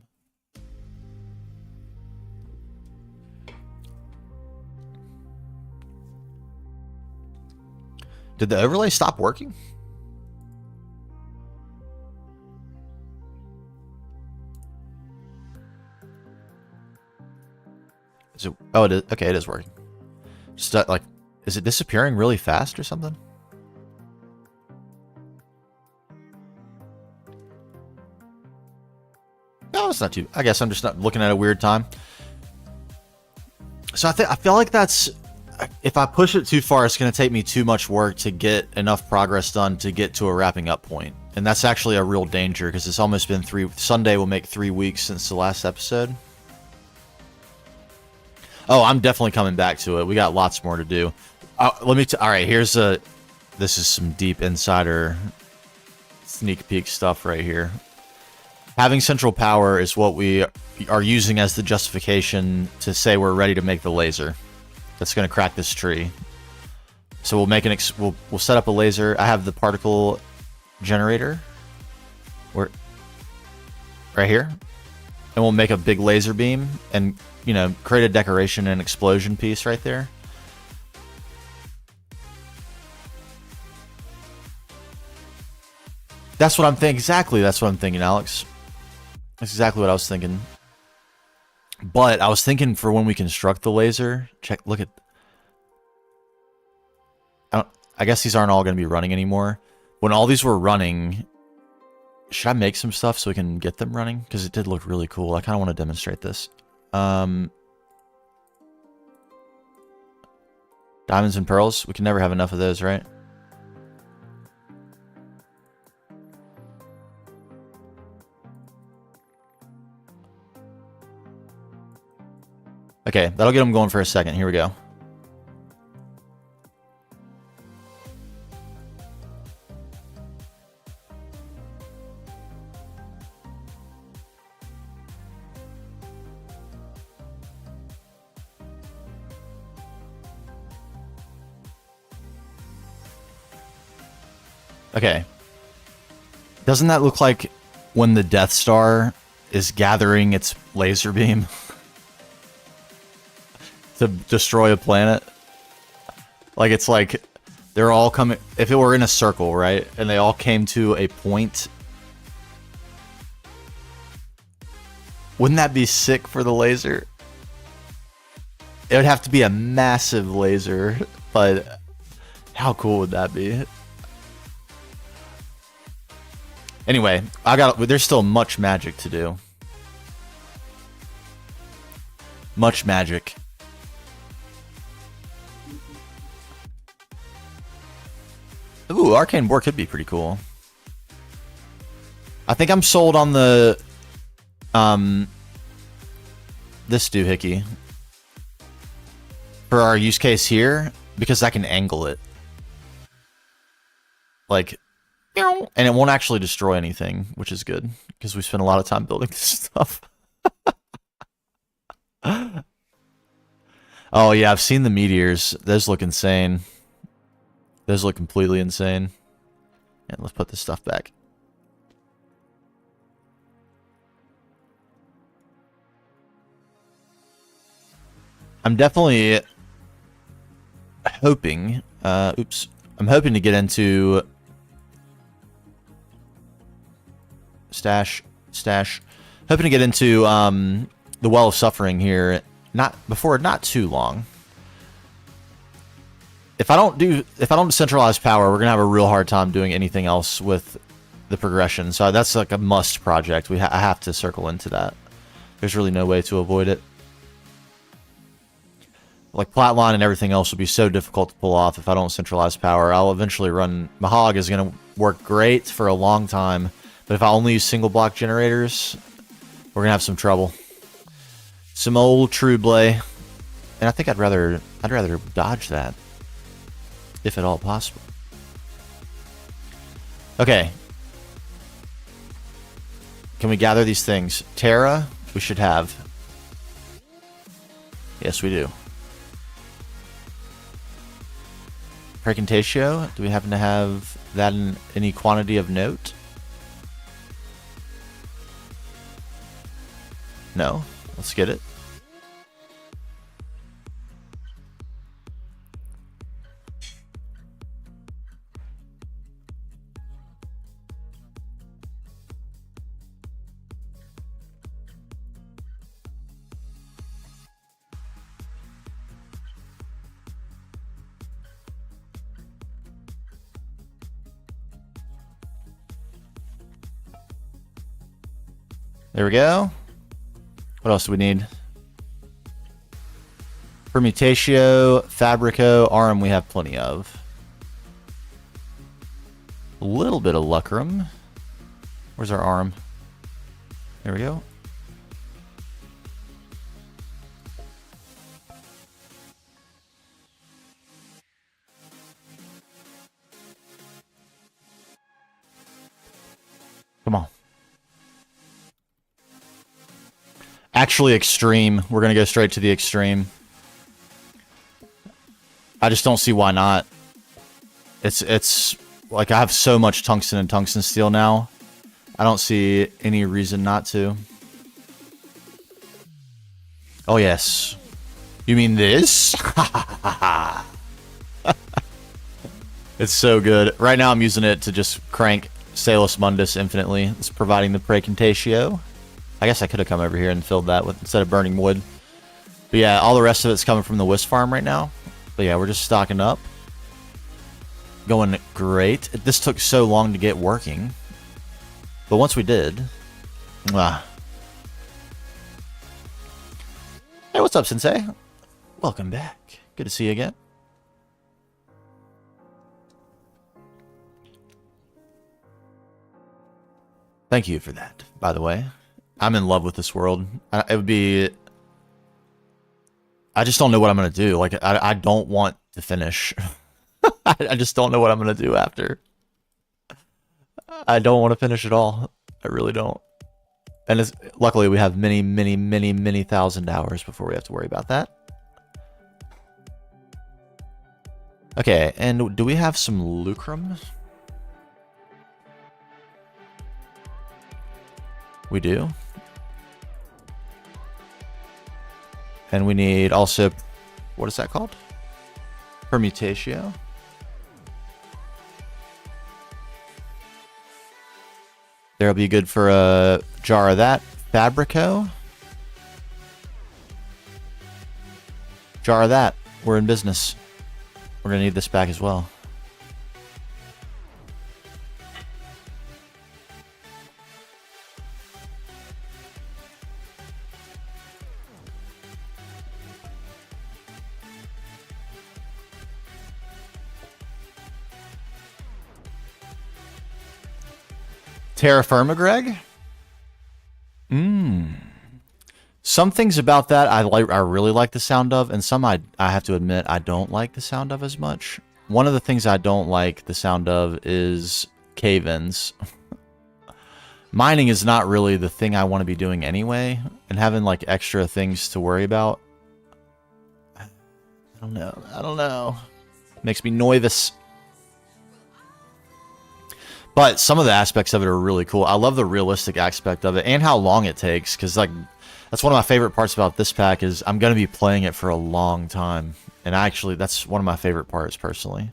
S2: Did the overlay stop working? Is it, oh, it is. Okay, it is working. Just like, is it disappearing really fast or something? No, it's not too. I guess I'm just not looking at a weird time. So I feel like that's, if I push it too far, it's going to take me too much work to get enough progress done to get to a wrapping up point. And that's actually a real danger, because it's almost been Sunday will make 3 weeks since the last episode. Oh, I'm definitely coming back to it. We got lots more to do. All right, this is some deep insider sneak peek stuff right here. Having central power is what we are using as the justification to say we're ready to make the laser that's going to crack this tree. So we'll make we'll set up a laser. I have the particle generator right here, and we'll make a big laser beam and, you know, create a decoration and explosion piece right there. That's what I'm thinking. Exactly, that's what I'm thinking, Alex. That's exactly what I was thinking. But I was thinking for when we construct the laser, look at... I guess these aren't all going to be running anymore. When all these were running, should I make some stuff so we can get them running? Because it did look really cool. I kind of want to demonstrate this. Diamonds and pearls. We can never have enough of those, right? Okay, that'll get them going for a second. Here we go. Okay. Doesn't that look like when the Death Star is gathering its laser beam to destroy a planet? Like, it's like they're all coming... If it were in a circle, right? And they all came to a point... Wouldn't that be sick for the laser? It would have to be a massive laser, but how cool would that be? Anyway, there's still much magic to do. Much magic. Ooh, Arcane Boar could be pretty cool. I think I'm sold on the this doohickey for our use case here, because I can angle it. Like, and it won't actually destroy anything, which is good, because we spent a lot of time building this stuff. Oh yeah, I've seen the meteors. Those look insane. Those look completely insane. And let's put this stuff back. I'm definitely hoping, I'm hoping to get into hoping to get into the Well of Suffering here not too long. If I don't decentralize power, we're gonna have a real hard time doing anything else with the progression. So that's like a must project. I have to circle into that. There's really no way to avoid it. Like, Flatline and everything else will be so difficult to pull off if I don't centralize power. I'll eventually run... Mahog is going to work great for a long time, but if I only use single block generators, we're going to have some trouble. Some old Trueblay. And I think I'd rather dodge that, if at all possible. Okay. Can we gather these things? Terra, we should have. Yes, we do. Precantatio, do we happen to have that in any quantity of note? No. Let's get it. There we go. What else do we need? Permutatio, Fabrico, Arm we have plenty of. A little bit of Lucrum. Where's our Arm? There we go. Come on. Actually, extreme. We're going to go straight to the extreme. I just don't see why not. It's like I have so much tungsten and tungsten steel now. I don't see any reason not to. Oh, yes. You mean this? It's so good. Right now I'm using it to just crank Salus Mundus infinitely. It's providing the Precantatio. I guess I could have come over here and filled that with instead of burning wood. But yeah, all the rest of it's coming from the Wisp farm right now. But yeah, we're just stocking up. Going great. This took so long to get working. But once we did... Hey, what's up, Sensei? Welcome back. Good to see you again. Thank you for that, by the way. I'm in love with this world. It would be... I just don't know what I'm going to do. Like, I don't want to finish. I just don't know what I'm going to do after. I don't want to finish at all. I really don't. And luckily we have many thousand hours before we have to worry about that. Okay, and do we have some lucrum? We do. And we need also, what is that called? Permutatio. There'll be good for a jar of that. Fabrico. Jar of that. We're in business. We're going to need this back as well. Terra Firma, Greg? Some things about that I really like the sound of, and some I have to admit I don't like the sound of as much. One of the things I don't like the sound of is cave-ins. Mining is not really the thing I want to be doing anyway, and having like extra things to worry about. I don't know. Makes me nervous. But some of the aspects of it are really cool. I love the realistic aspect of it and how long it takes, because like that's one of my favorite parts about this pack is I'm going to be playing it for a long time. And actually, that's one of my favorite parts personally.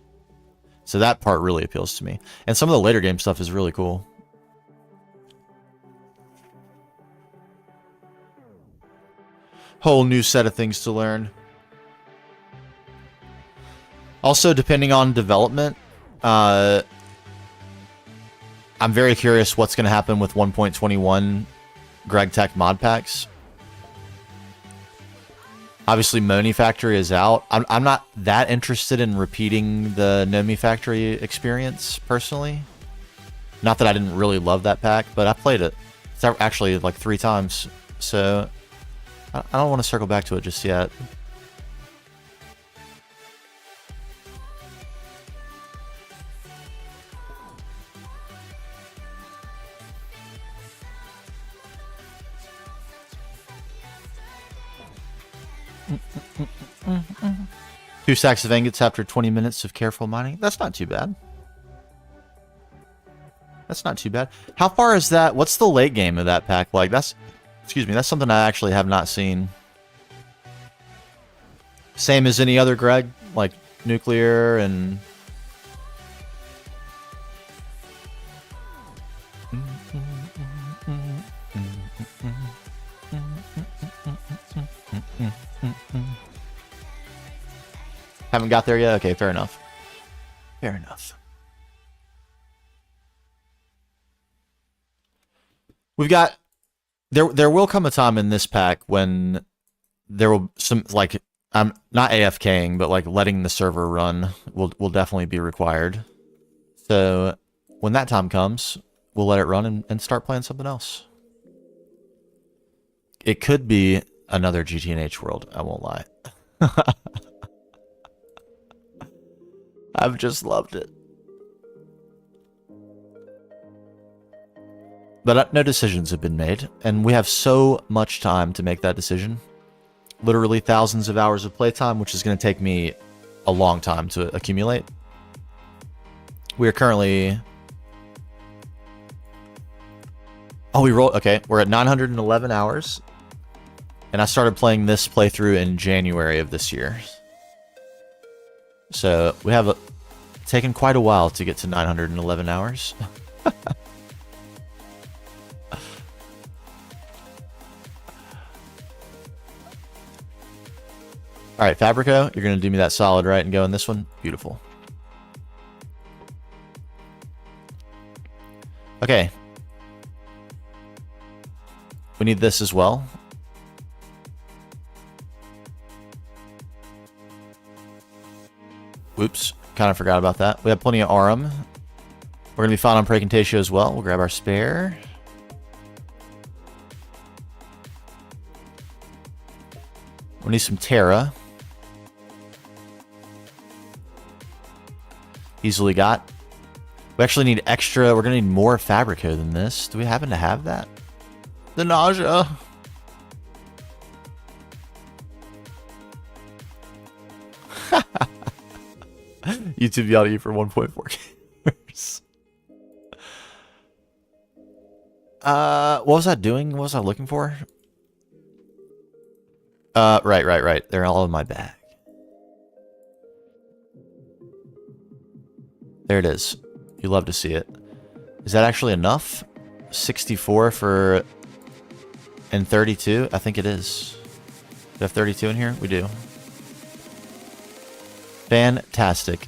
S2: So that part really appeals to me. And some of the later game stuff is really cool. Whole new set of things to learn. Also, depending on development, I'm very curious what's going to happen with 1.21 Gtech mod packs. Obviously, Moni Factory is out. I'm not that interested in repeating the Nomi Factory experience, personally. Not that I didn't really love that pack, but I played it. It's actually like 3 times. So, I don't want to circle back to it just yet. Two stacks of ingots after 20 minutes of careful mining. That's not too bad. That's not too bad. How far is that? What's the late game of that pack like? That's something I actually have not seen. Same as any other, Greg? Like nuclear and... Haven't got there yet? Okay, fair enough. Fair enough. We've got... There will come a time in this pack when there will some, like, I'm not AFKing, but like letting the server run will definitely be required. So when that time comes, we'll let it run and start playing something else. It could be another Gtnh world, I won't lie. I've just loved it. But no decisions have been made, and we have so much time to make that decision. Literally thousands of hours of playtime, which is going to take me a long time to accumulate. We are currently... Oh, we rolled... Okay, we're at 911 hours. And I started playing this playthrough in January of this year. So we have taken quite a while to get to 911 hours. Alright, Fabrico, you're going to do me that solid, right, and go in this one? Beautiful. Okay. We need this as well. Whoops, kind of forgot about that. We have plenty of Aurum. We're going to be fine on Precantatio as well. We'll grab our spare. We need some Terra. Easily got. We actually need extra. We're going to need more Fabrico than this. Do we happen to have that? The nausea. YouTube yelled at you for 1.4 gamers. What was I doing? What was I looking for? Right. They're all in my bag. There it is. You love to see it. Is that actually enough? 64 for... and 32? I think it is. Do we have 32 in here? We do. Fantastic.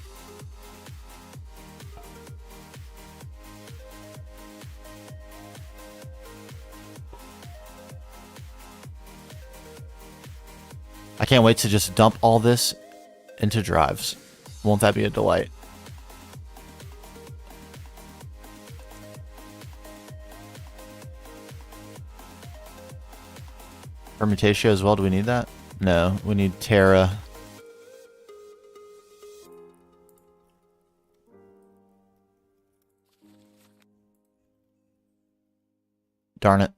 S2: I can't wait to just dump all this into drives. Won't that be a delight? Permutatio as well. Do we need that? No, we need Terra. Darn it.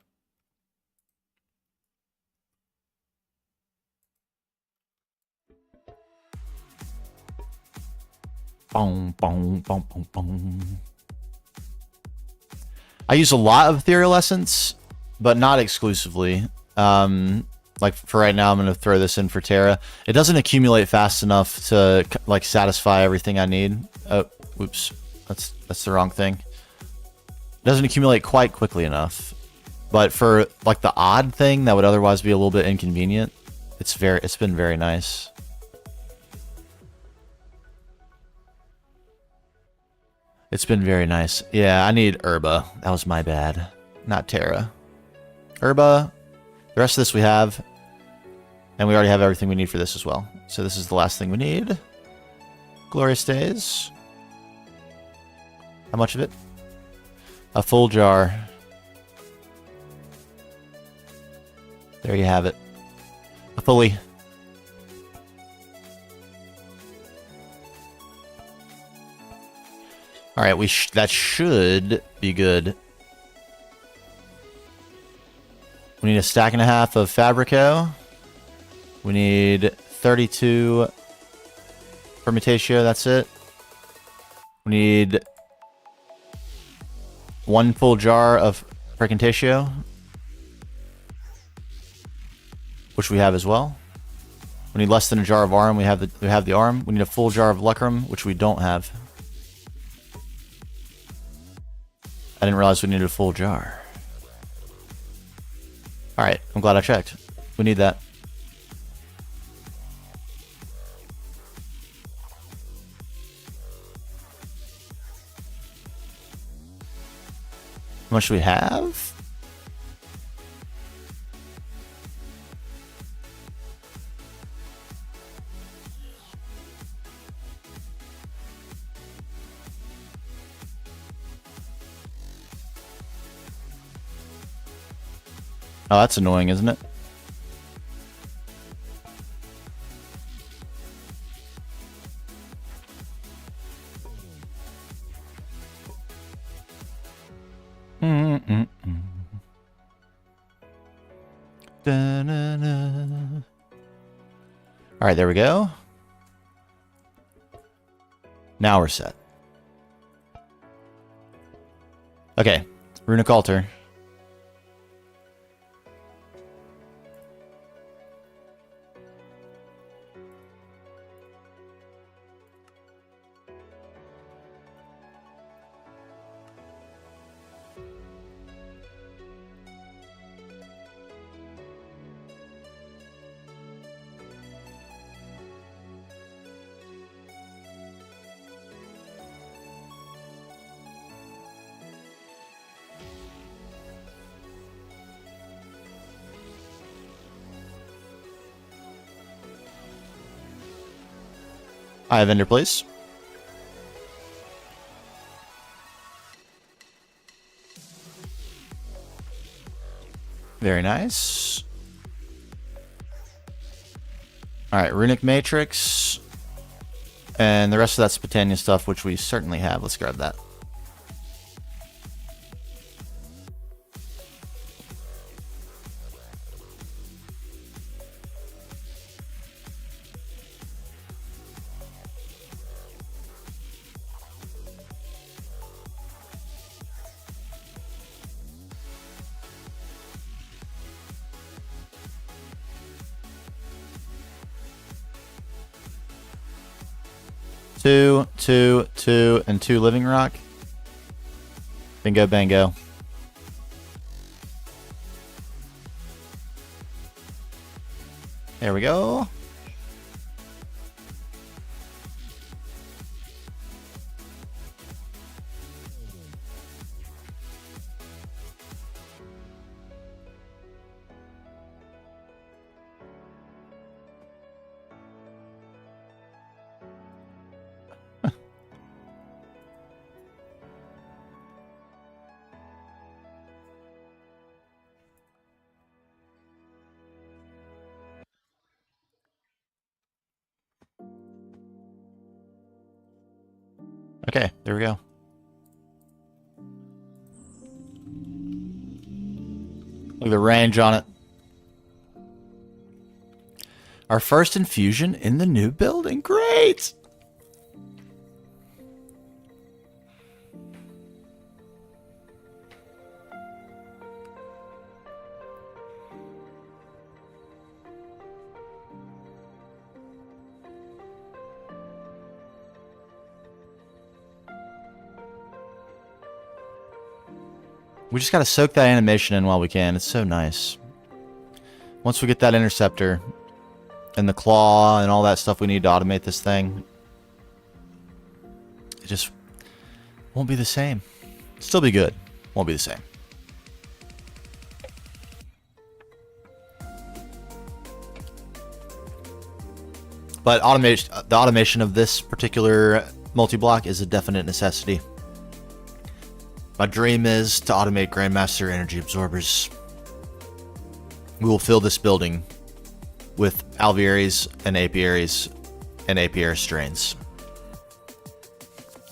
S2: Boom, boom, boom, boom, boom. I use a lot of Ethereal Essence, but not exclusively. Like for right now, I'm going to throw this in for Terra. It doesn't accumulate fast enough to like satisfy everything I need. Oh, whoops. That's the wrong thing. It doesn't accumulate quite quickly enough. But for like the odd thing that would otherwise be a little bit inconvenient, it's been very nice. It's been very nice. Yeah, I need Herba. That was my bad. Not Terra. Herba. The rest of this we have. And we already have everything we need for this as well. So this is the last thing we need. Glorious Days. How much of it? A full jar. There you have it. A fully. Alright, that should be good. We need a stack and a half of Fabrico. We need 32 Permutatio, that's it. We need 1 full jar of Precantatio, which we have as well. We need less than a jar of Arm. We have the Arm. We need a full jar of Lucrum, which we don't have. I didn't realize we needed a full jar. Alright, I'm glad I checked. We need that. How much do we have? Oh, that's annoying, isn't it? All right, there we go. Now we're set. Okay, Runic Altar. Hi, vendor, please. Very nice. Alright, Runic Matrix. And the rest of that's Spitania stuff, which we certainly have. Let's grab that. 2, 2, 2, and 2 living rock. Bingo, bango. There we go. Okay, there we go. Look at the range on it. Our first infusion in the new building. Great! We just gotta soak that animation in while we can. It's so nice. Once we get that interceptor and the claw and all that stuff we need to automate this thing, it just won't be the same. Still be good. Won't be the same. But the automation of this particular multi-block is a definite necessity. My dream is to automate Grandmaster energy absorbers. We will fill this building with alvearies and apiaries and apiary strains.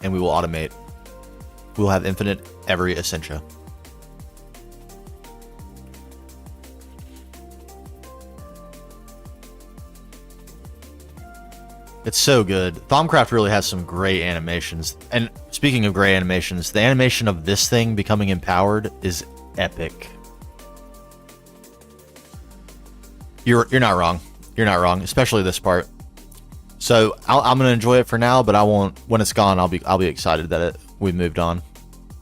S2: And we will automate. We will have infinite every essentia. It's so good. Thaumcraft really has some great animations. And speaking of great animations, the animation of this thing becoming empowered is epic. You're not wrong. You're not wrong, especially this part. So I'm gonna enjoy it for now, but I won't. When it's gone, I'll be excited that we moved on.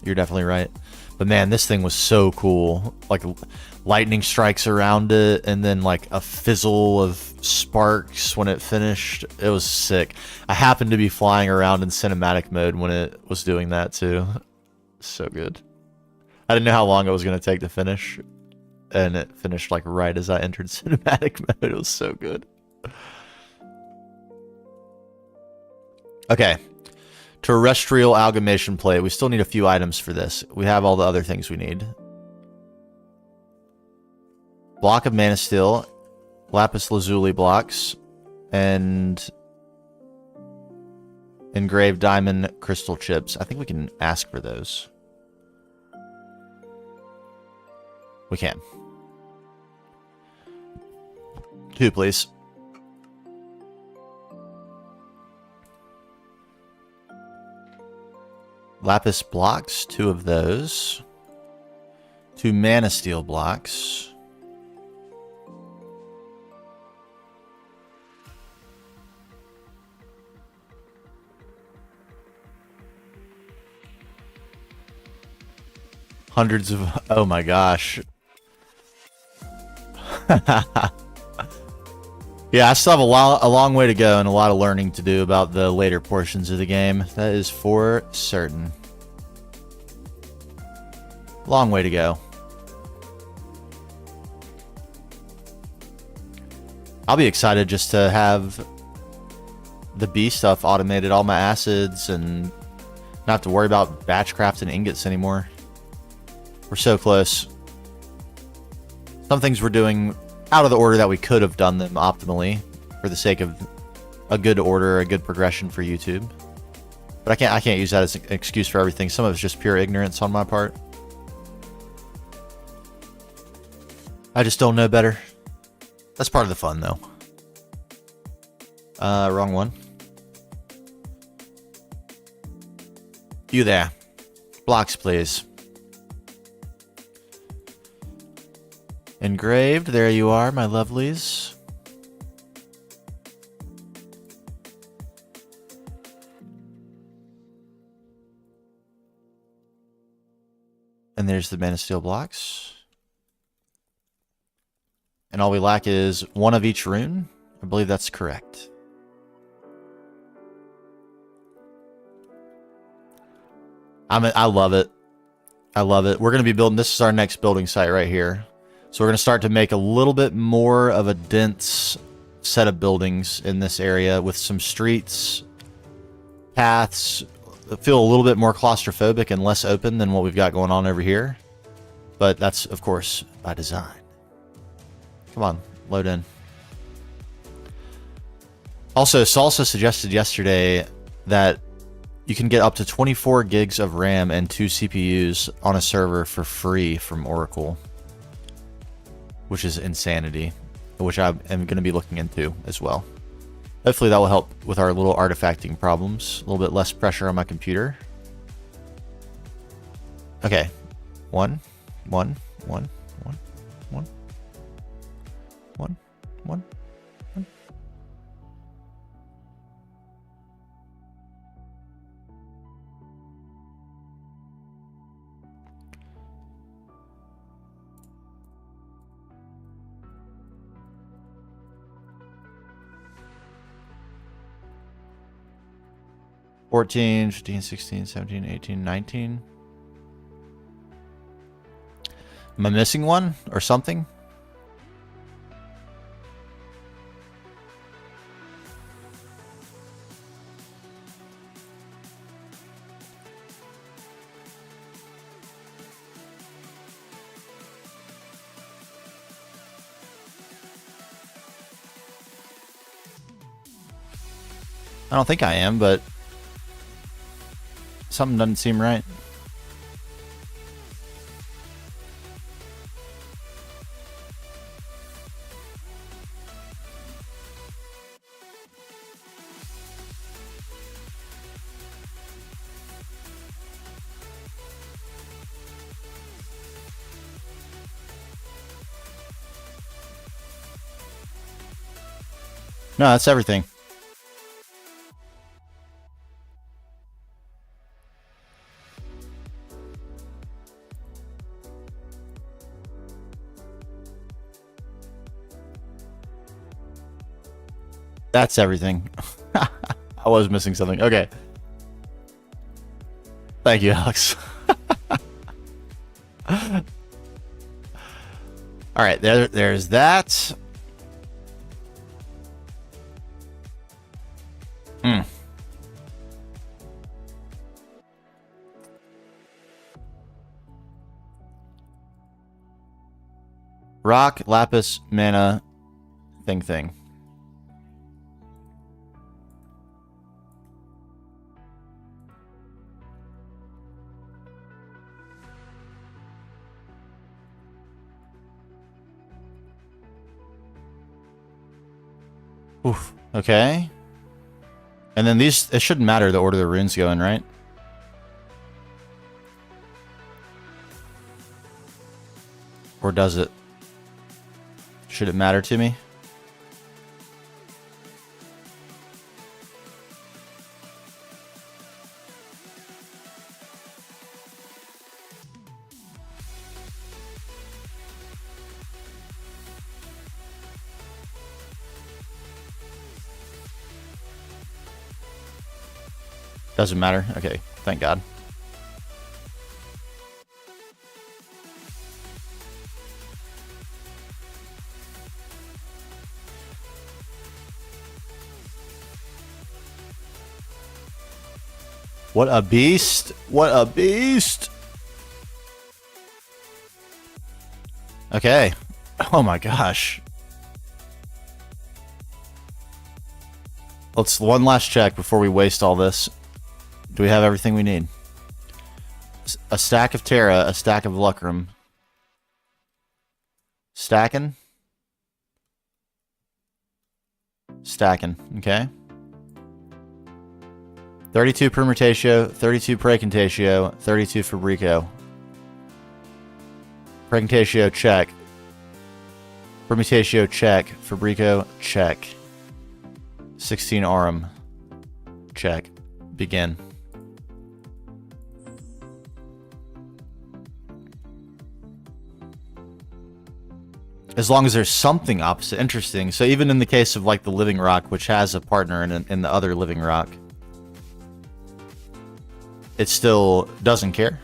S2: You're definitely right. But man, this thing was so cool. Like lightning strikes around it, and then like a fizzle of sparks when it finished. It was sick. I happened to be flying around in cinematic mode when it was doing that too. So good. I didn't know how long it was gonna take to finish, and it finished like right as I entered cinematic mode. It was so good. Okay. Terrestrial amalgamation plate. We still need a few items for this. We have all the other things we need. Block of mana steel, lapis lazuli blocks, and engraved diamond crystal chips. I think we can ask for those. We can. 2, please. Lapis blocks, 2 of those. 2 mana steel blocks. Hundreds of... Oh my gosh. Yeah, I still have a long way to go and a lot of learning to do about the later portions of the game. That is for certain. Long way to go. I'll be excited just to have the B stuff automated, all my acids, and not have to worry about batch crafting ingots anymore. We're so close. Some things we're doing out of the order that we could have done them optimally for the sake of a good order, a good progression for YouTube. But I can't use that as an excuse for everything. Some of it's just pure ignorance on my part. I just don't know better. That's part of the fun, though. Wrong one. You there. Blocks, please. Engraved, there you are, my lovelies. And there's the mana steel blocks. And all we lack is one of each rune. I believe that's correct. I love it. I love it. We're going to be building, this is our next building site right here. So we're going to start to make a little bit more of a dense set of buildings in this area with some streets, paths, that feel a little bit more claustrophobic and less open than what we've got going on over here. But that's, of course, by design. Come on, load in. Also, Salsa suggested yesterday that you can get up to 24 gigs of RAM and 2 CPUs on a server for free from Oracle, which is insanity, which I am going to be looking into as well. Hopefully that will help with our little artifacting problems. A little bit less pressure on my computer. Okay. 1, 1, 1, 1, 1, 1, 1, 1. $14, $15, $16, $17, $18, $19. Am I missing one or something? I don't think I am, but something doesn't seem right. No, that's everything. That's everything. I was missing something. Okay. Thank you, Alex. All right, there's that. Rock, lapis, mana, thing. Oof. Okay. And then these, it shouldn't matter the order the runes go in, right? Or does it? Should it matter to me? Doesn't matter? Okay, thank God. What a beast! What a beast! Okay. Oh my gosh. Let's one last check before we waste all this. Do we have everything we need? A stack of Terra, a stack of Lucrum. Stacking? Stacking, okay. 32 Permutatio, 32 Praecontatio, 32 Fabrico. Praecontatio, check. Permutatio, check. Fabrico, check. 16 Aurum, check. Begin. As long as there's something opposite. Interesting. So even in the case of like the living rock, which has a partner in the other living rock, it still doesn't care.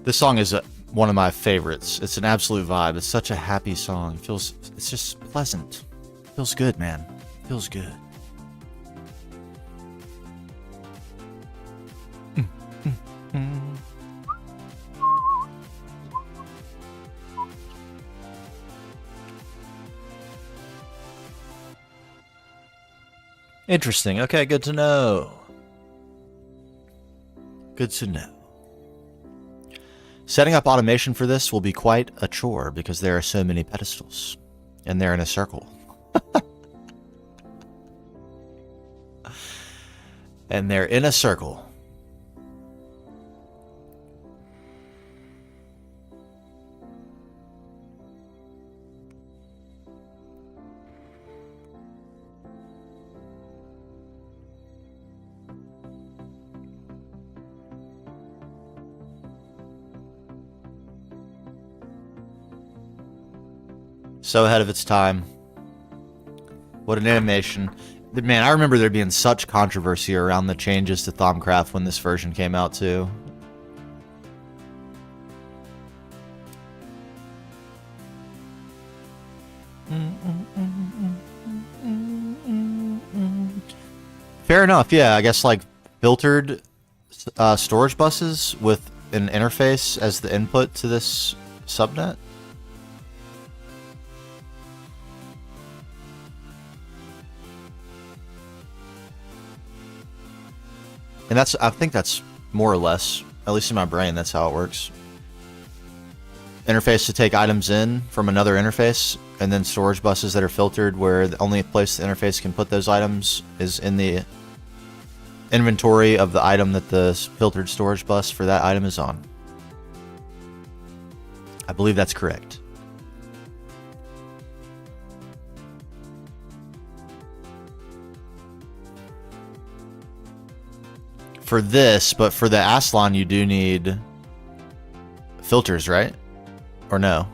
S2: This song is one of my favorites. It's an absolute vibe. It's such a happy song. It's just pleasant. Feels good, man. Feels good. Interesting. Okay, good to know. Good to know. Setting up automation for this will be quite a chore because there are so many pedestals. And they're in a circle. And they're in a circle. So ahead of its time. What an animation. Man, I remember there being such controversy around the changes to Thaumcraft when this version came out too. Fair enough, yeah. I guess like filtered storage buses with an interface as the input to this subnet. And I think that's more or less, at least in my brain, that's how it works. Interface to take items in from another interface, and then storage buses that are filtered where the only place the interface can put those items is in the inventory of the item that the filtered storage bus for that item is on. I believe that's correct. For this, but for the Aslan you do need filters, right? Or no?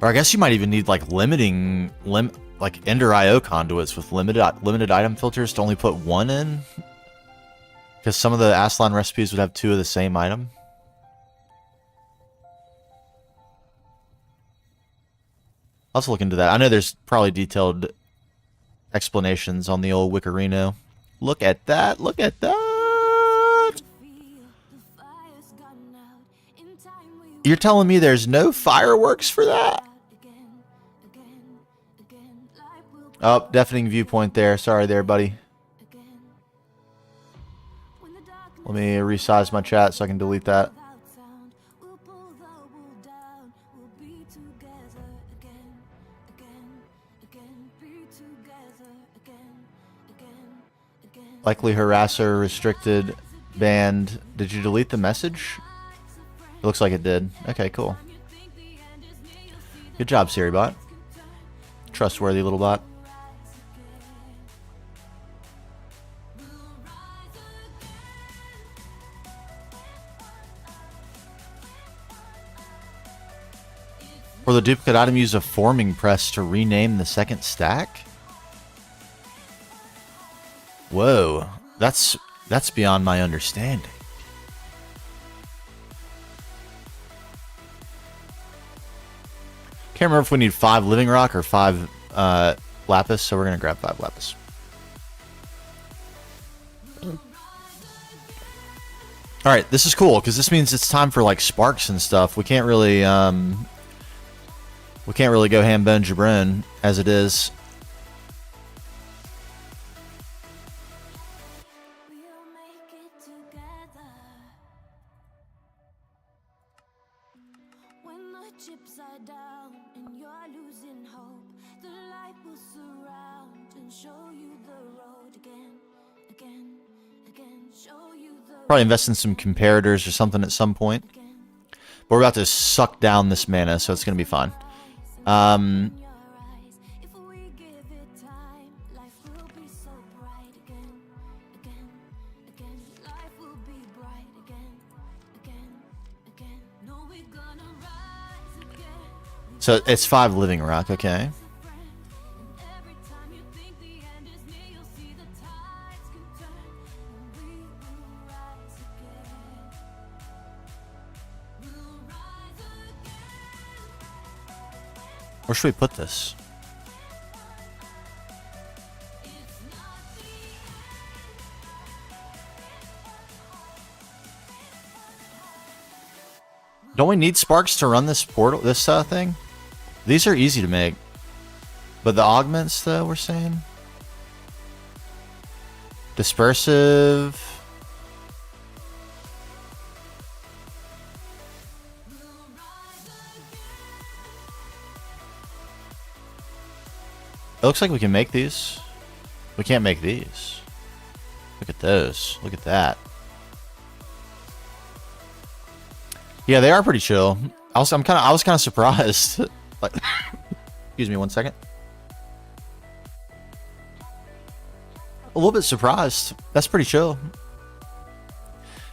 S2: Or I guess you might even need like like Ender IO conduits with limited item filters to only put one in, because some of the Aslan recipes would have two of the same item. I'll have to look into that. I know there's probably detailed explanations on the old Wickerino. Look at that! Look at that! You're telling me there's no fireworks for that? Oh, deafening viewpoint there. Sorry there, buddy. Let me resize my chat so I can delete that. Likely harasser, restricted, banned. Did you delete the message? It looks like it did. Okay, cool. Good job, SiriBot. Trustworthy little bot. For the duplicate item, use a forming press to rename the second stack? Whoa, that's beyond my understanding. Can't remember if we need 5 living rock or 5 lapis, so we're gonna grab 5 lapis. All right, this is cool because this means it's time for like sparks and stuff. We can't really go ham bone jabron as it is. Probably invest in some comparators or something at some point. But we're about to suck down this mana, so it's going to be fine. So it's 5 living rock, okay. Where should we put this? Don't we need sparks to run this portal, this thing? These are easy to make. But the augments, though, we're saying? Dispersive. It looks like we can make these. We can't make these. Look at those. Look at that. Yeah, they are pretty chill. I was kind of surprised. Like, excuse me 1 second. A little bit surprised. That's pretty chill.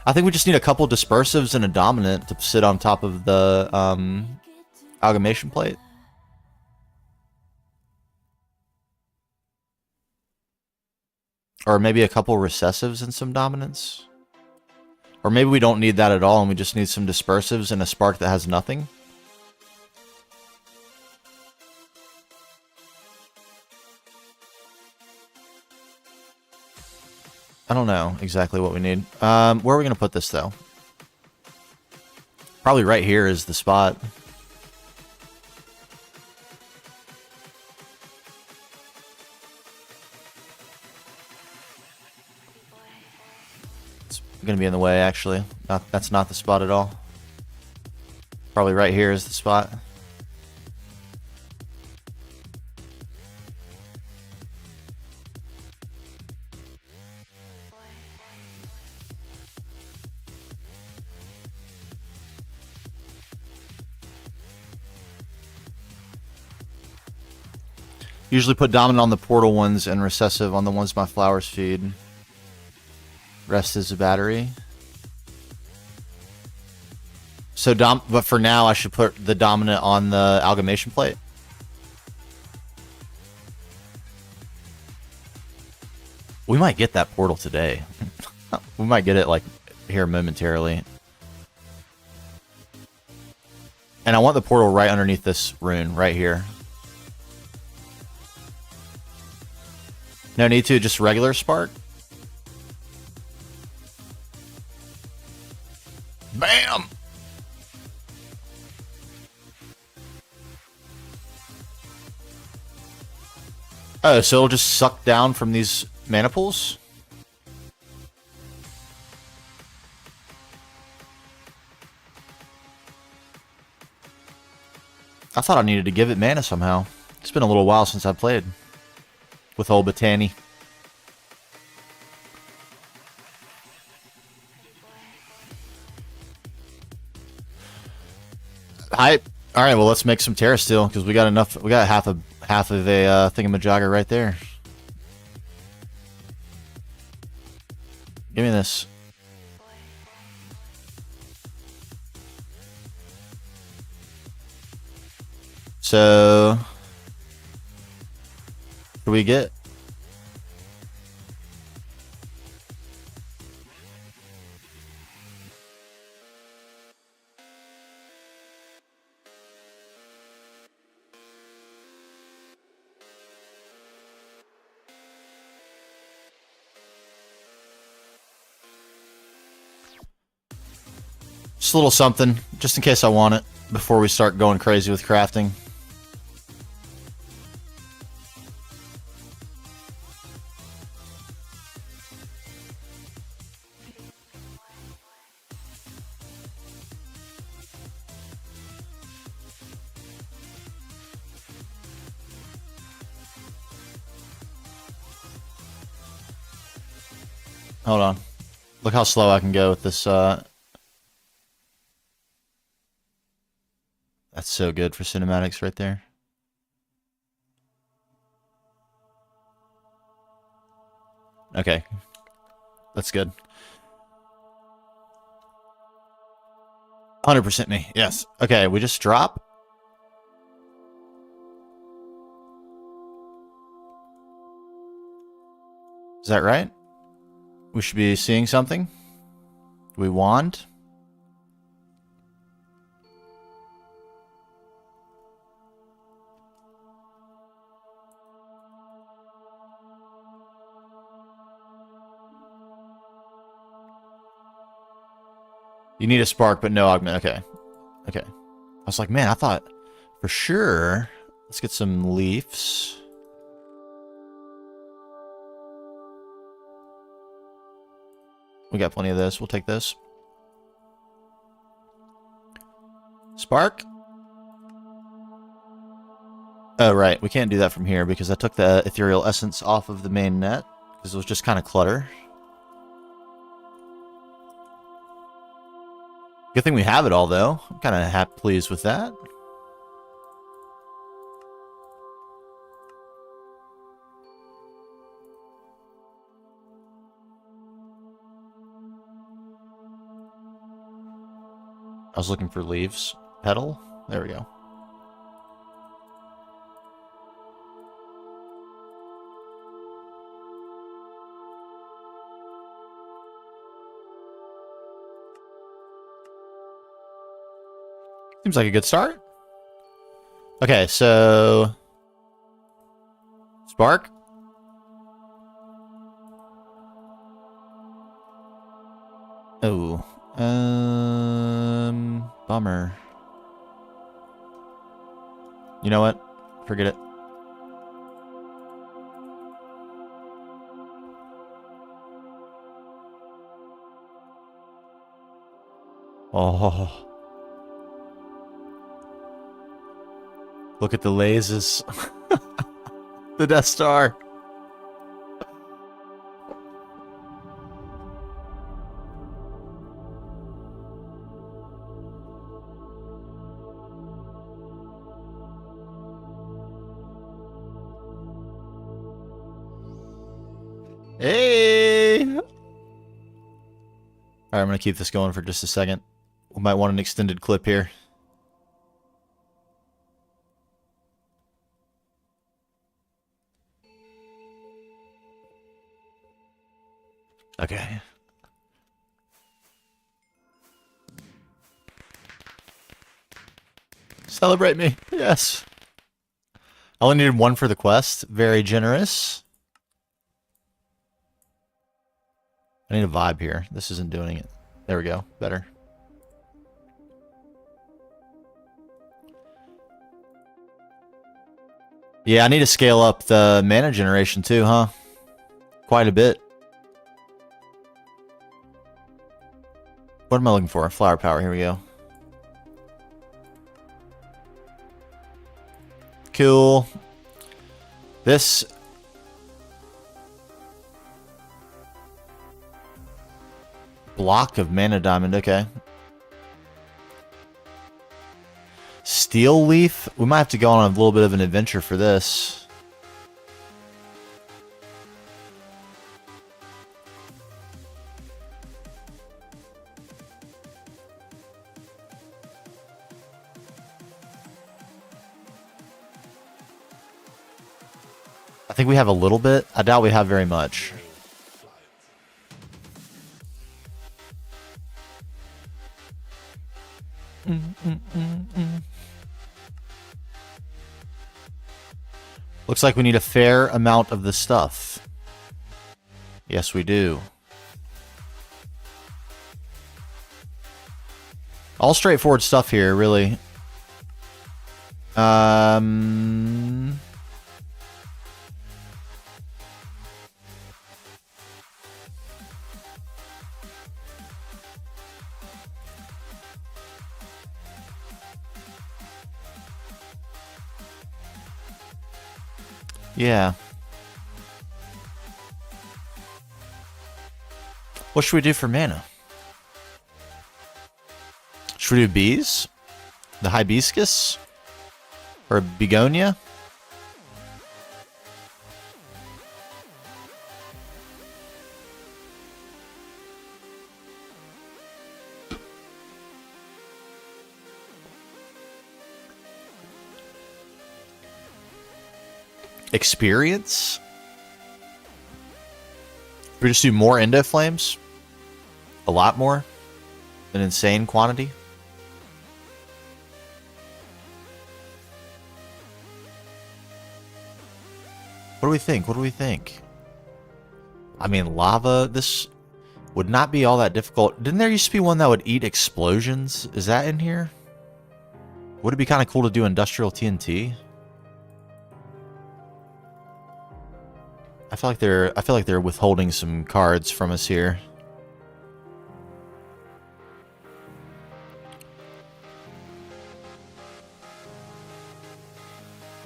S2: I think we just need a couple dispersives and a dominant to sit on top of the amalgamation plate. Or maybe a couple recessives and some dominants. Or maybe we don't need that at all and we just need some dispersives and a spark that has nothing. I don't know exactly what we need. Where are we going to put this, though? Probably right here is the spot. It's going to be in the way, actually. That's not the spot at all. Probably right here is the spot. Usually put dominant on the portal ones and recessive on the ones my flowers feed. Rest is a battery. So but for now I should put the dominant on the amalgamation plate. We might get that portal today. We might get it like here momentarily. And I want the portal right underneath this rune right here. No need to, just regular spark. Bam! Oh, so it'll just suck down from these mana pools? I thought I needed to give it mana somehow. It's been a little while since I played with old Gtnh. Alright, well let's make some Terra Steel because we got enough. We got half of a thingamajigger right there. Give me this. So what do we get? Just a little something, just in case I want it, before we start going crazy with crafting. Hold on. Look how slow I can go with this, That's so good for cinematics right there. Okay. That's good. 100% me. Yes. Okay, we just drop. Is that right? We should be seeing something. Do we wand? You need a spark, but no augment. Okay. Okay. I was like, man, I thought for sure. Let's get some leaves. We got plenty of this. We'll take this. Spark? Oh, right. We can't do that from here because I took the ethereal essence off of the main net because it was just kind of clutter. Good thing we have it all, though. I'm kind of pleased with that. I was looking for leaves. Petal? There we go. Seems like a good start. Okay, so... Spark? Oh. Bummer. You know what? Forget it. Oh. Look at the lasers. The Death Star. Hey! Alright, I'm going to keep this going for just a second. We might want an extended clip here. Okay. Celebrate me. Yes. I only needed one for the quest. Very generous. I need a vibe here. This isn't doing it. There we go. Better. Yeah, I need to scale up the mana generation too, huh? Quite a bit. What am I looking for? Flower power. Here we go. Cool. This... block of mana diamond. Okay. Steel leaf? We might have to go on a little bit of an adventure for this. I think we have a little bit. I doubt we have very much. Looks like we need a fair amount of the stuff. Yes, we do. All straightforward stuff here, really. Yeah. What should we do for mana? Should we do bees? The hibiscus? Or begonia? Experience? We just do more endo flames? A lot more? An insane quantity? What do we think? What do we think? I mean, lava, this would not be all that difficult. Didn't there used to be one that would eat explosions? Is that in here? Would it be kind of cool to do industrial TNT? I feel like they're withholding some cards from us here.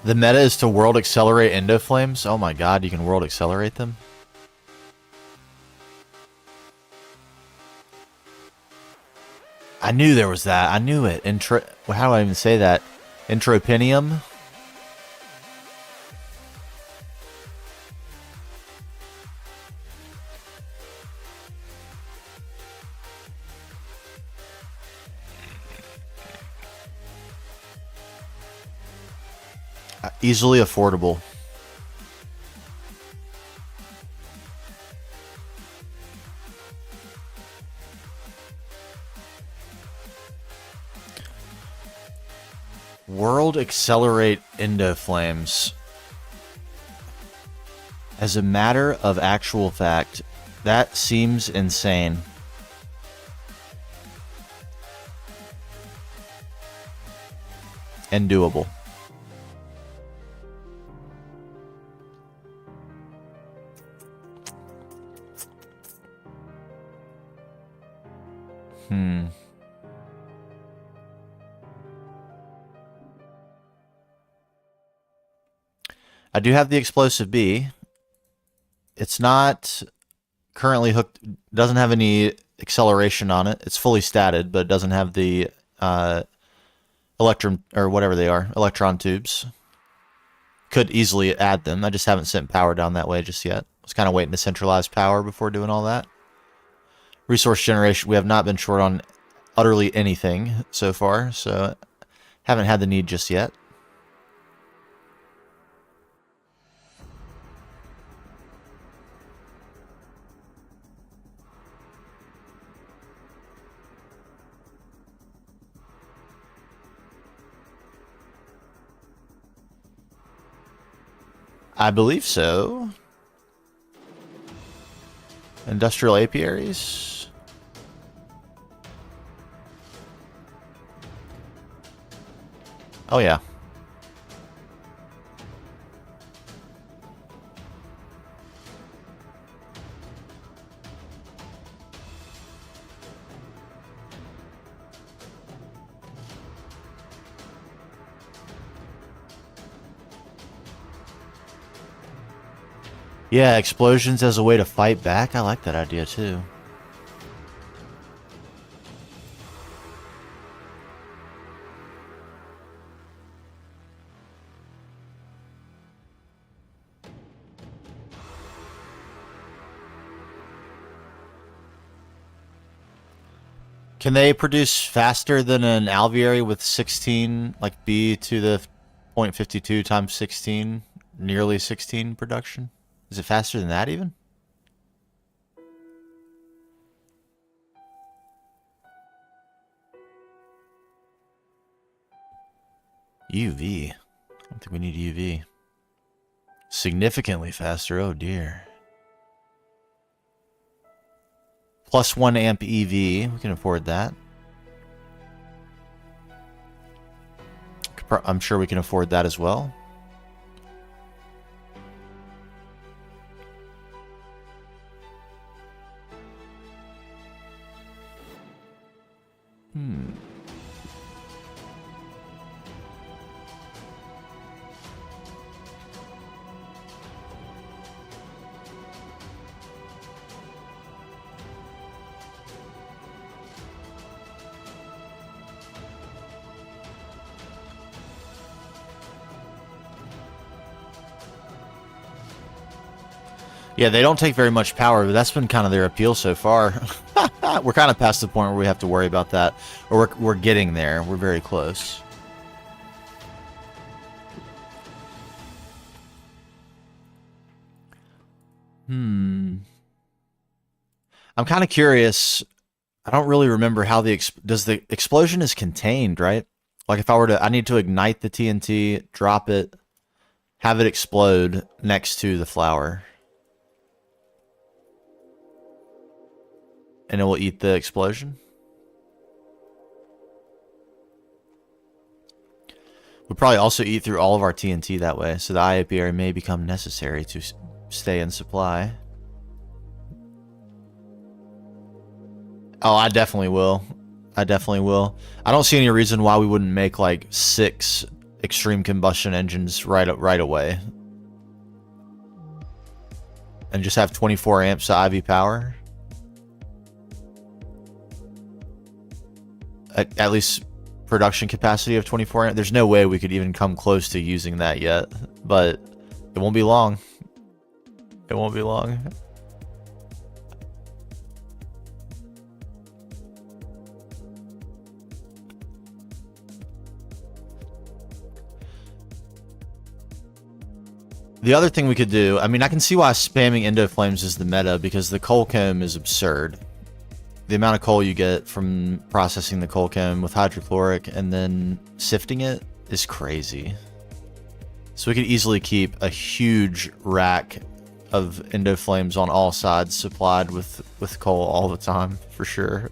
S2: The meta is to world accelerate endo flames. Oh my god, you can world accelerate them? I knew there was that. I knew it. How do I even say that? Entropinium? Easily affordable. World accelerate endo flames. As a matter of actual fact, that seems insane. And doable. I do have the explosive B. It's not currently hooked, doesn't have any acceleration on it. It's fully statted, but it doesn't have the electron, or whatever they are, electron tubes. Could easily add them. I just haven't sent power down that way just yet. I was kind of waiting to centralize power before doing all that. Resource generation, we have not been short on utterly anything so far, so haven't had the need just yet. I believe so. Industrial apiaries. Oh yeah. Yeah, explosions as a way to fight back. I like that idea too. Can they produce faster than an alveary with 16, like B to the 0.52 times 16, nearly 16 production? Is it faster than that even? UV. I don't think we need UV. Significantly faster, oh dear. Plus 1 amp EV, we can afford that. I'm sure we can afford that as well. Yeah, they don't take very much power, but that's been kind of their appeal so far. We're kind of past the point where we have to worry about that. Or we're getting there. We're very close. I'm kind of curious. I don't really remember how does the explosion is contained, right? Like if I were to, I need to ignite the TNT, drop it, have it explode next to the flower. And it will eat the explosion. We'll probably also eat through all of our TNT that way, so the IAP area may become necessary to stay in supply. Oh, I definitely will. I definitely will. I don't see any reason why we wouldn't make like 6 extreme combustion engines right away. And just have 24 amps of IV power. At least production capacity of 24 amps. There's no way we could even come close to using that yet. But it won't be long. It won't be long. The other thing we could do, I mean, I can see why spamming Endo Flames is the meta, because the coal comb is absurd. The amount of coal you get from processing the coal comb with hydrochloric and then sifting it is crazy. So we could easily keep a huge rack of Endo Flames on all sides supplied with coal all the time, for sure.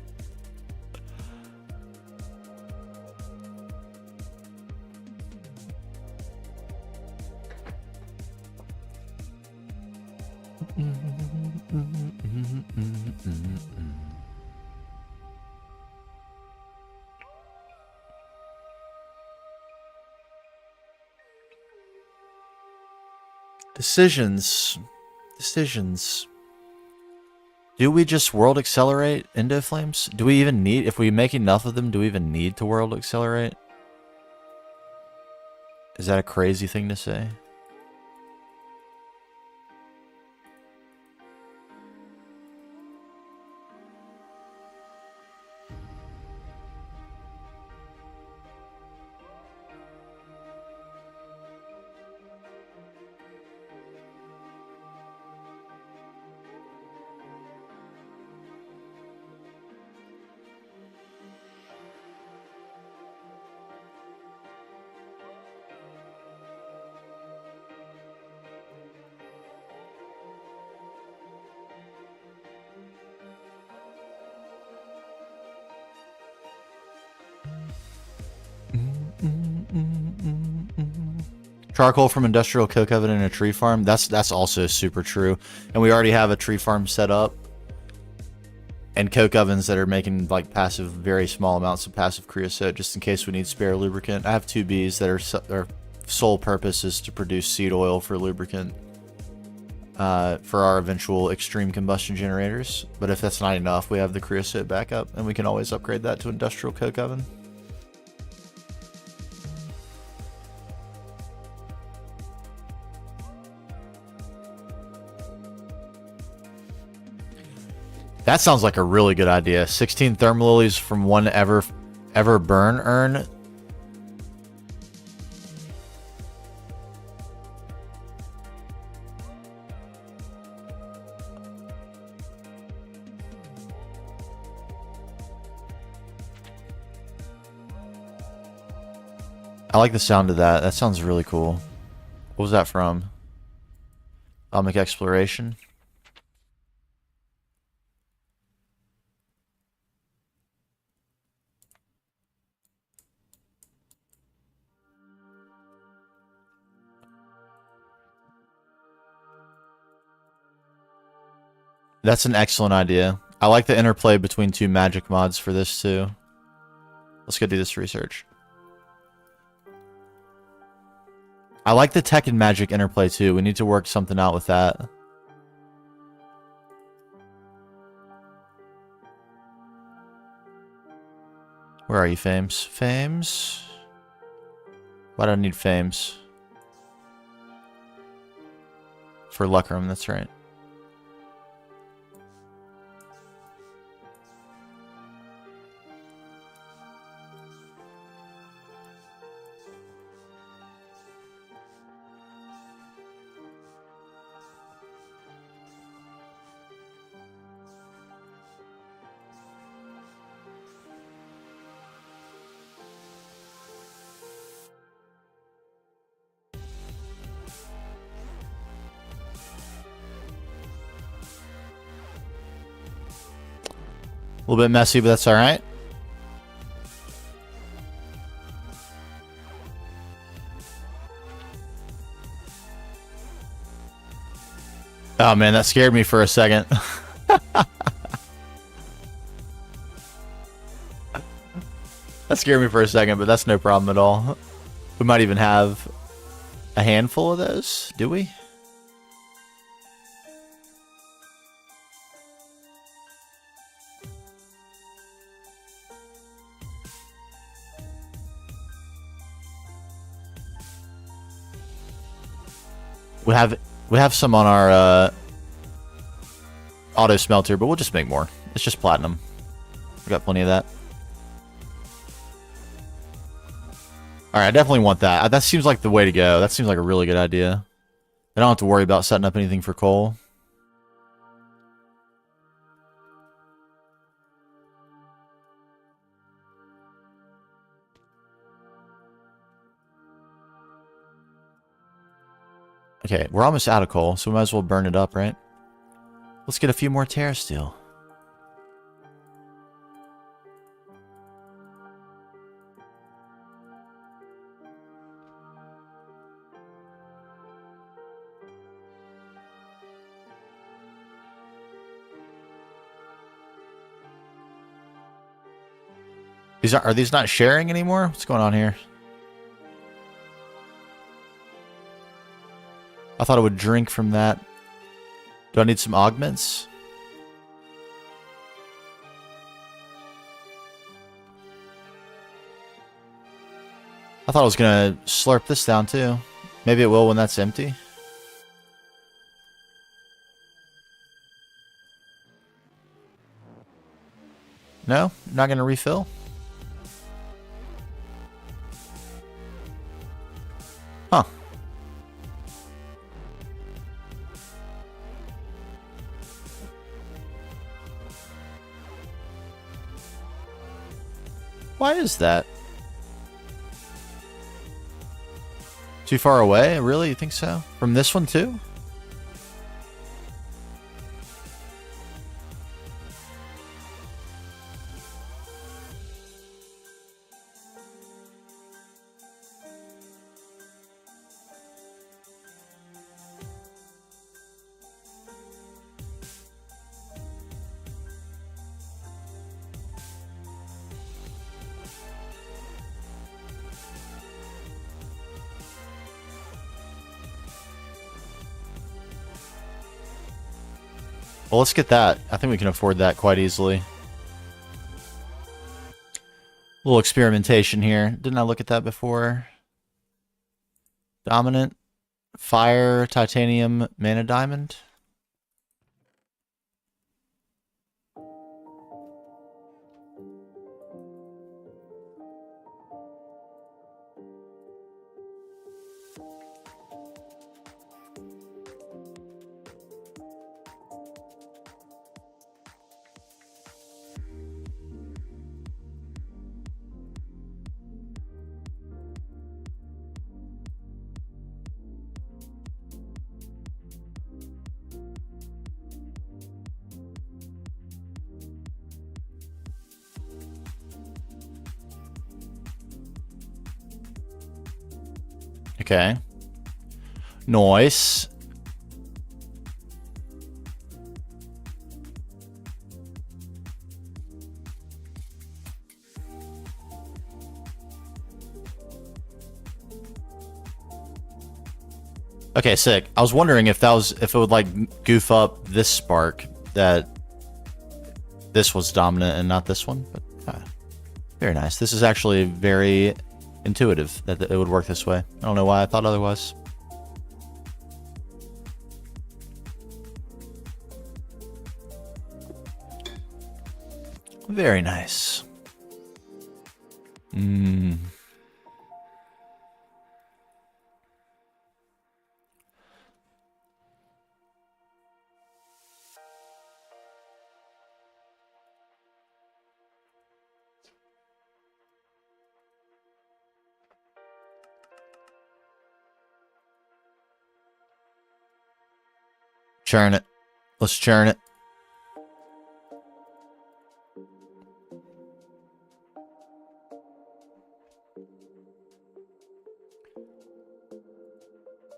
S2: Decisions. Do we just world accelerate Endo Flames? Do we even need, if we make enough of them, do we even need to world accelerate? Is that a crazy thing to say? Charcoal from industrial coke oven in a tree farm. That's also super true. And we already have a tree farm set up. And coke ovens that are making like passive, very small amounts of passive creosote just in case we need spare lubricant. I have 2 bees that are their sole purpose is to produce seed oil for lubricant for our eventual extreme combustion generators. But if that's not enough, we have the creosote backup and we can always upgrade that to industrial coke oven. That sounds like a really good idea. 16 thermal lilies from one ever burn urn. I like the sound of that. That sounds really cool. What was that from? Atomic Exploration. That's an excellent idea. I like the interplay between 2 magic mods for this too. Let's go do this research. I like the tech and magic interplay too. We need to work something out with that. Where are you, Fames? Fames? Why do I need Fames? For Luckrum, that's right. little bit messy, but that's alright. Oh man, that scared me for a second. That scared me for a second, but that's no problem at all. We might even have a handful of those, do we? We have some on our auto smelter, but we'll just make more. It's just platinum. We got plenty of that. Alright, I definitely want that. That seems like the way to go. That seems like a really good idea. I don't have to worry about setting up anything for coal. Okay, we're almost out of coal, so we might as well burn it up, right? Let's get a few more terra steel. Are these not sharing anymore? What's going on here? I thought I would drink from that. Do I need some augments? I thought I was gonna slurp this down too. Maybe it will when that's empty. No? Not gonna refill? Huh. Why is that? Too far away? Really? You think so? From this one too? Well, let's get that. I think we can afford that quite easily. A little experimentation here. Didn't I look at that before? Dominant. Fire, titanium, mana diamond. Okay. Nice. Okay, sick. I was wondering if it would like goof up this spark that this was dominant and not this one, but very nice. This is actually very intuitive that it would work this way. I don't know why I thought otherwise. Very nice. Churn it. Let's churn it.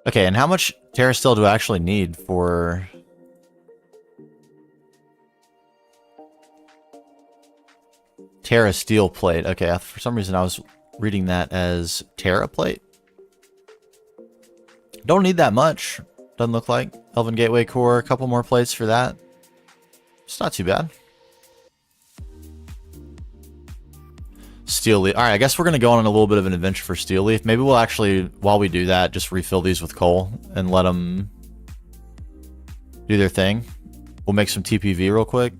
S2: Okay, and how much Terra Steel do I actually need for... Terra Steel Plate. Okay, for some reason I was reading that as Terra Plate. Don't need that much. Doesn't look like. Elven Gateway Core, a couple more plates for that. It's not too bad. Steel Leaf. Alright, I guess we're going to go on a little bit of an adventure for Steel Leaf. Maybe we'll actually, while we do that, just refill these with coal and let them do their thing. We'll make some TPV real quick.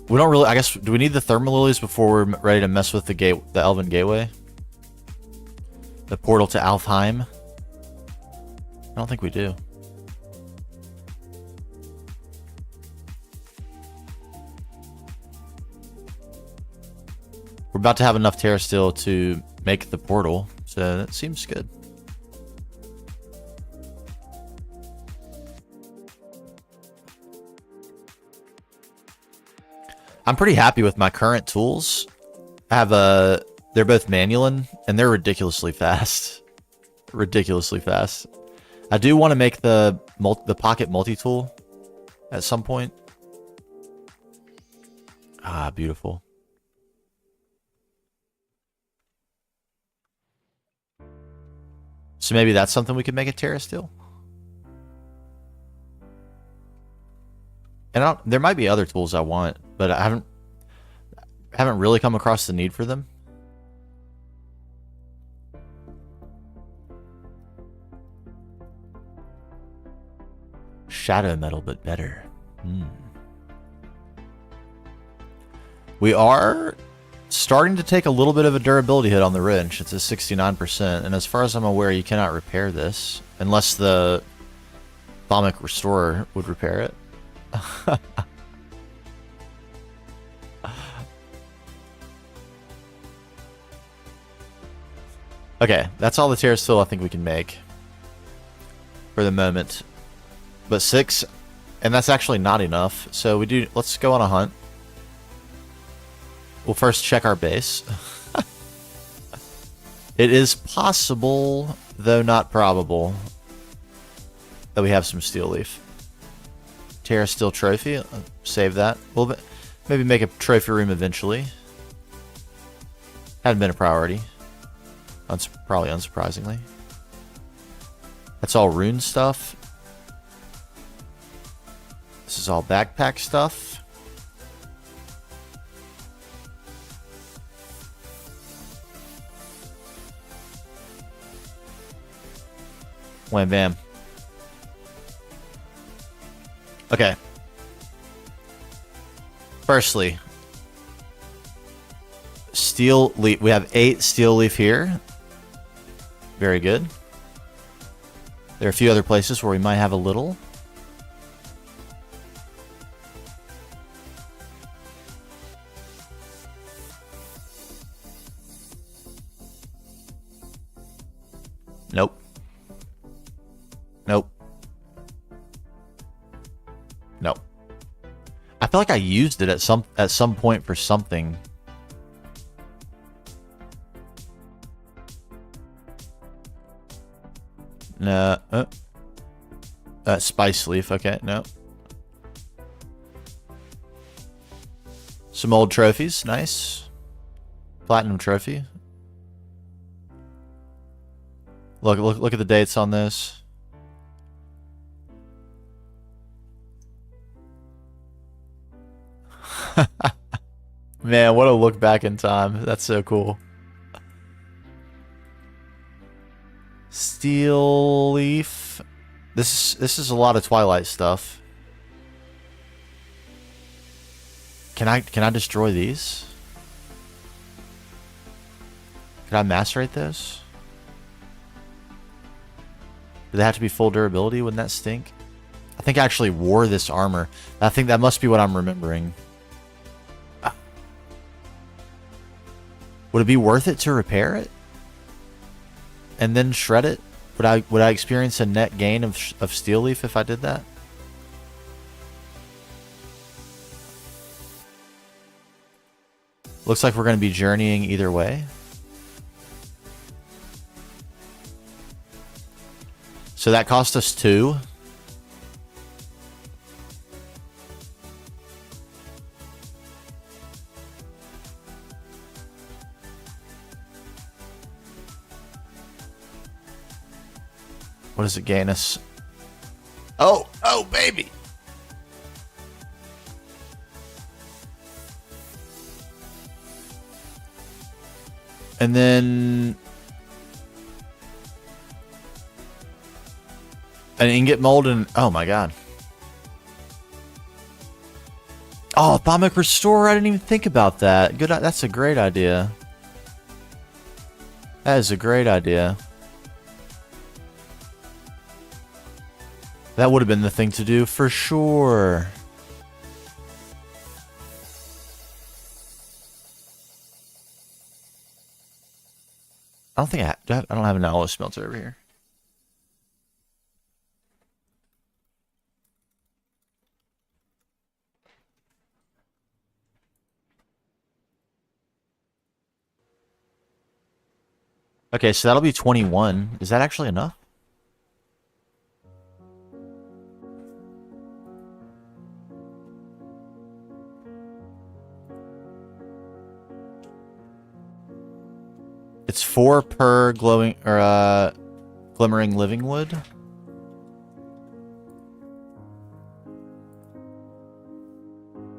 S2: We don't really, I guess, do we need the Thermal Lilies before we're ready to mess with the Elven Gateway? The portal to Alfheim? I don't think we do. We're about to have enough Terra Steel to make the portal, so that seems good. I'm pretty happy with my current tools. I have they're both Manulin, and they're ridiculously fast. Ridiculously fast. I do want to make the pocket multi-tool at some point. Ah, beautiful. So maybe that's something we could make a Terra Steel. And there might be other tools I want, but I haven't really come across the need for them. Shadow metal, but better. We are starting to take a little bit of a durability hit on the wrench. It's a 69%, and as far as I'm aware, you cannot repair this unless the Thaumic Restorer would repair it. Okay, that's all the Terra Steel I think we can make for the moment. But 6, and that's actually not enough. So let's go on a hunt. We'll first check our base. It is possible, though not probable, that we have some Steel Leaf. Terra Steel Trophy. Save that. We'll maybe make a trophy room eventually. Hadn't been a priority. Probably unsurprisingly. That's all rune stuff. This is all backpack stuff. Wham bam. Okay. Firstly, Steel Leaf. We have 8 Steel Leaf here. Very good. There are a few other places where we might have a little. Nope. Nope. Nope. I feel like I used it at some point for something. No. Spice Leaf. Okay, no. Some old trophies. Nice. Platinum trophy. Look at the dates on this. Man, what a look back in time. That's so cool. Steel Leaf. This is a lot of Twilight stuff. Can I destroy these? Can I macerate this? Do they have to be full durability? Wouldn't that stink? I think I actually wore this armor. I think that must be what I'm remembering. Would it be worth it to repair it? And then shred it? Would I experience a net gain of Steel Leaf if I did that? Looks like we're going to be journeying either way. So that cost us 2. What does it gain us? Oh, baby. And then an ingot mold and oh my god. Oh, Atomic Restore, I didn't even think about that. Good, that's a great idea. That is a great idea. That would have been the thing to do for sure. I don't think I don't have an alloy smelter over here. Okay, so that'll be 21. Is that actually enough? It's 4 per glowing or glimmering living wood.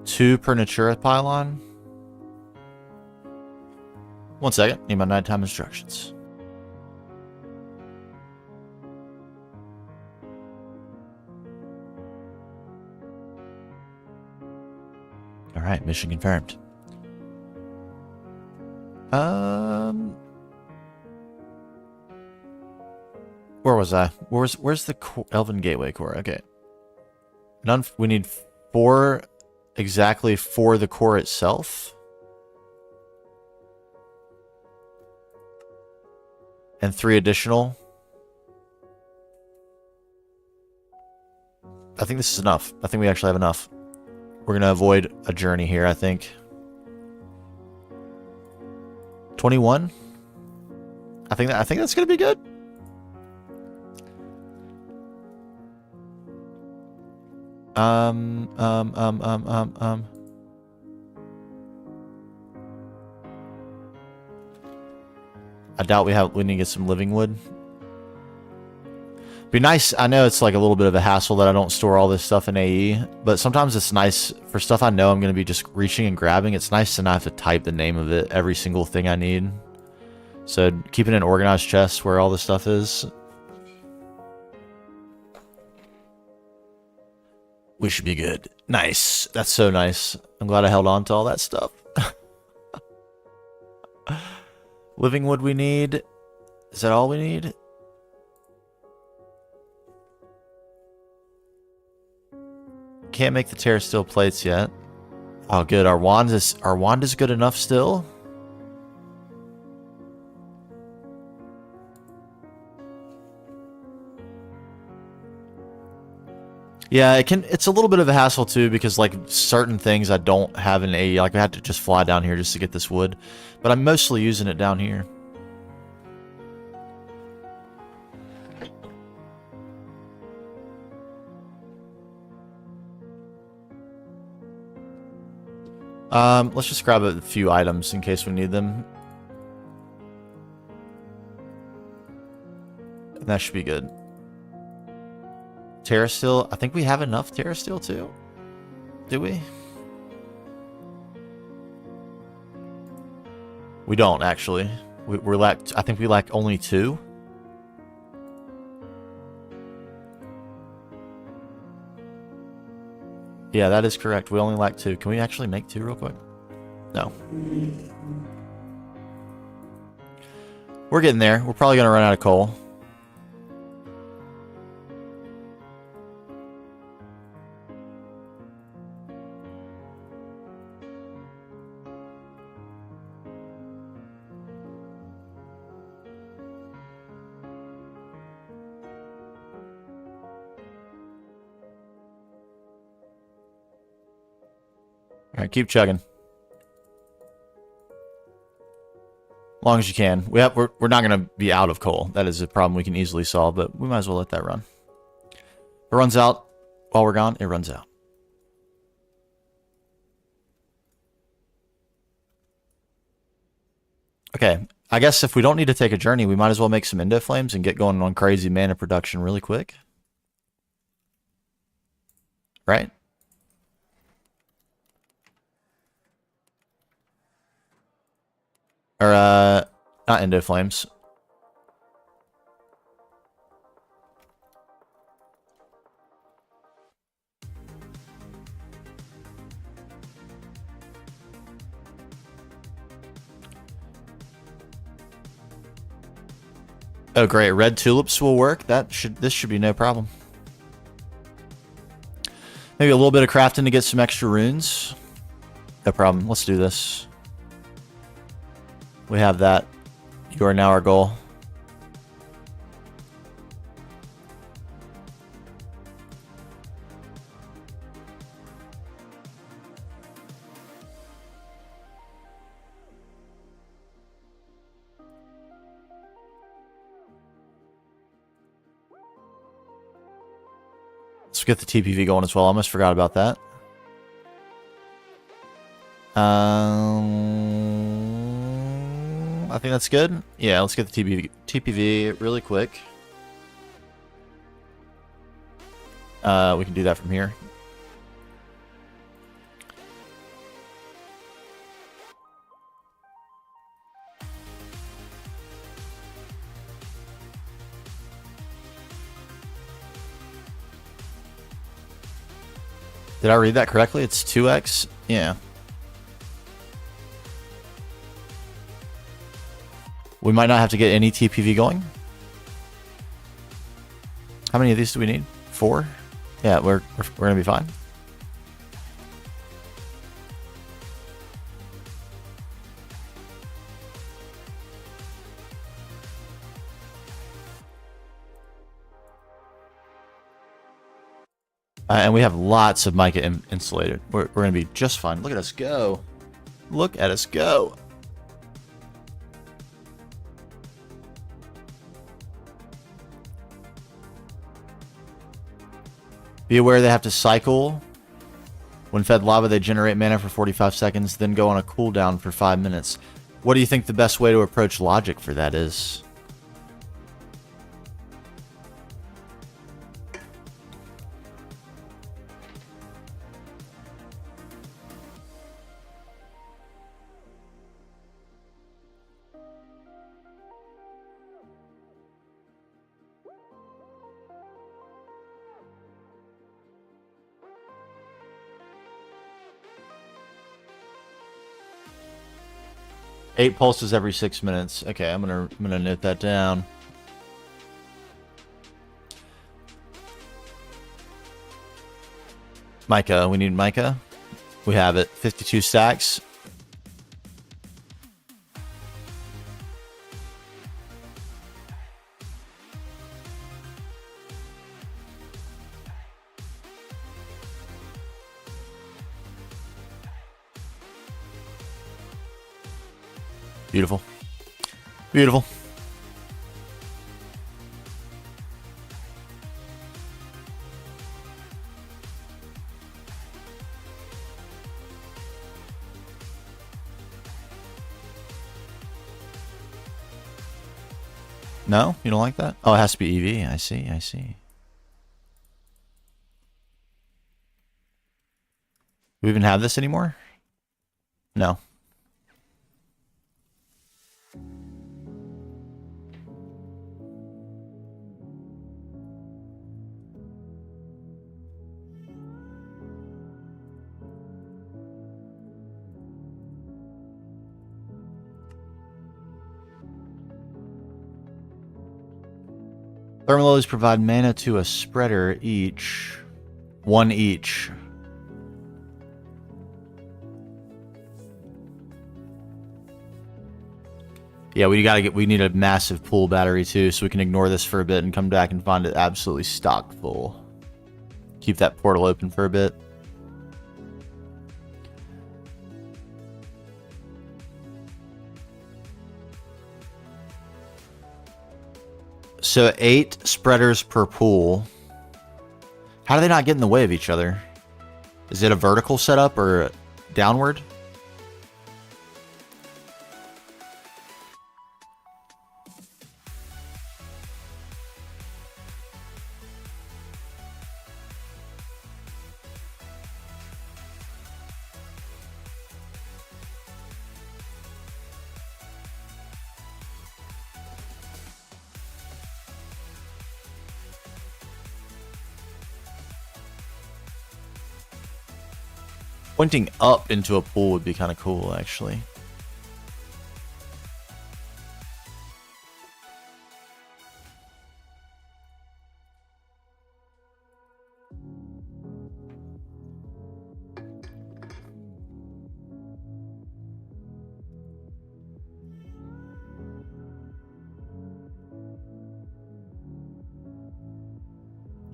S2: Two per Natura pylon. 1 second. Need my nighttime instructions. All right, mission confirmed. Where was I? Where's the Elven Gateway core? Okay. None. We need 4 exactly for the core itself. And 3 additional. I think this is enough. I think we actually have enough. We're gonna avoid a journey here, I think. 21. I think that's gonna be good. I doubt we need to get some living wood. Be nice. I know it's like a little bit of a hassle that I don't store all this stuff in AE, but sometimes it's nice for stuff I know I'm going to be just reaching and grabbing. It's nice to not have to type the name of it, every single thing I need. So keeping an organized chest where all this stuff is. We should be good. Nice. That's so nice. I'm glad I held on to all that stuff. Living wood we need. Is that all we need? Can't make the terra steel plates yet. Oh, good. Our wand is good enough still. Yeah, it's a little bit of a hassle too because like certain things I don't have in AE. Like I had to just fly down here just to get this wood, but I'm mostly using it down here. Let's just grab a few items in case we need them. And that should be good. Terra steel. I think we have enough terra steel too. Do we? We don't actually. We're lack. I think we lack only 2. Yeah, that is correct. We only lack 2. Can we actually make 2 real quick? No. We're getting there. We're probably gonna run out of coal. All right, keep chugging. long as you can. We're not going to be out of coal. That is a problem we can easily solve, but we might as well let that run. If it runs out while we're gone, it runs out. Okay, I guess if we don't need to take a journey, we might as well make some Endo Flames and get going on crazy mana production really quick. Right? Or, not Endo Flames. Oh, great. Red tulips will work. This should be no problem. Maybe a little bit of crafting to get some extra runes. No problem. Let's do this. We have that. You are now our goal. Let's get the TPV going as well. I almost forgot about that. I think that's good. Yeah, let's get the TPV really quick. We can do that from here. Did I read that correctly? It's 2x? Yeah. We might not have to get any TPV going. How many of these do we need? 4? Yeah, we're gonna be fine. And we have lots of mica insulated. We're gonna be just fine. Look at us go. Look at us go. Be aware they have to cycle. When fed lava, they generate mana for 45 seconds, then go on a cooldown for 5 minutes. What do you think the best way to approach logic for that is? Eight pulses every 6 minutes. Okay, I'm gonna note that down. Mica, we need mica. We have it. 52 stacks. Beautiful. Beautiful. No? You don't like that? Oh, it has to be EV. I see, I see. Do we even have this anymore? No. Thermal lilies provide mana to a spreader each. One each. Yeah, we need a massive pool battery too, so we can ignore this for a bit and come back and find it absolutely stocked full. Keep that portal open for a bit. So 8 spreaders per pool. How do they not get in the way of each other? Is it a vertical setup or downward? Pointing up into a pool would be kind of cool, actually.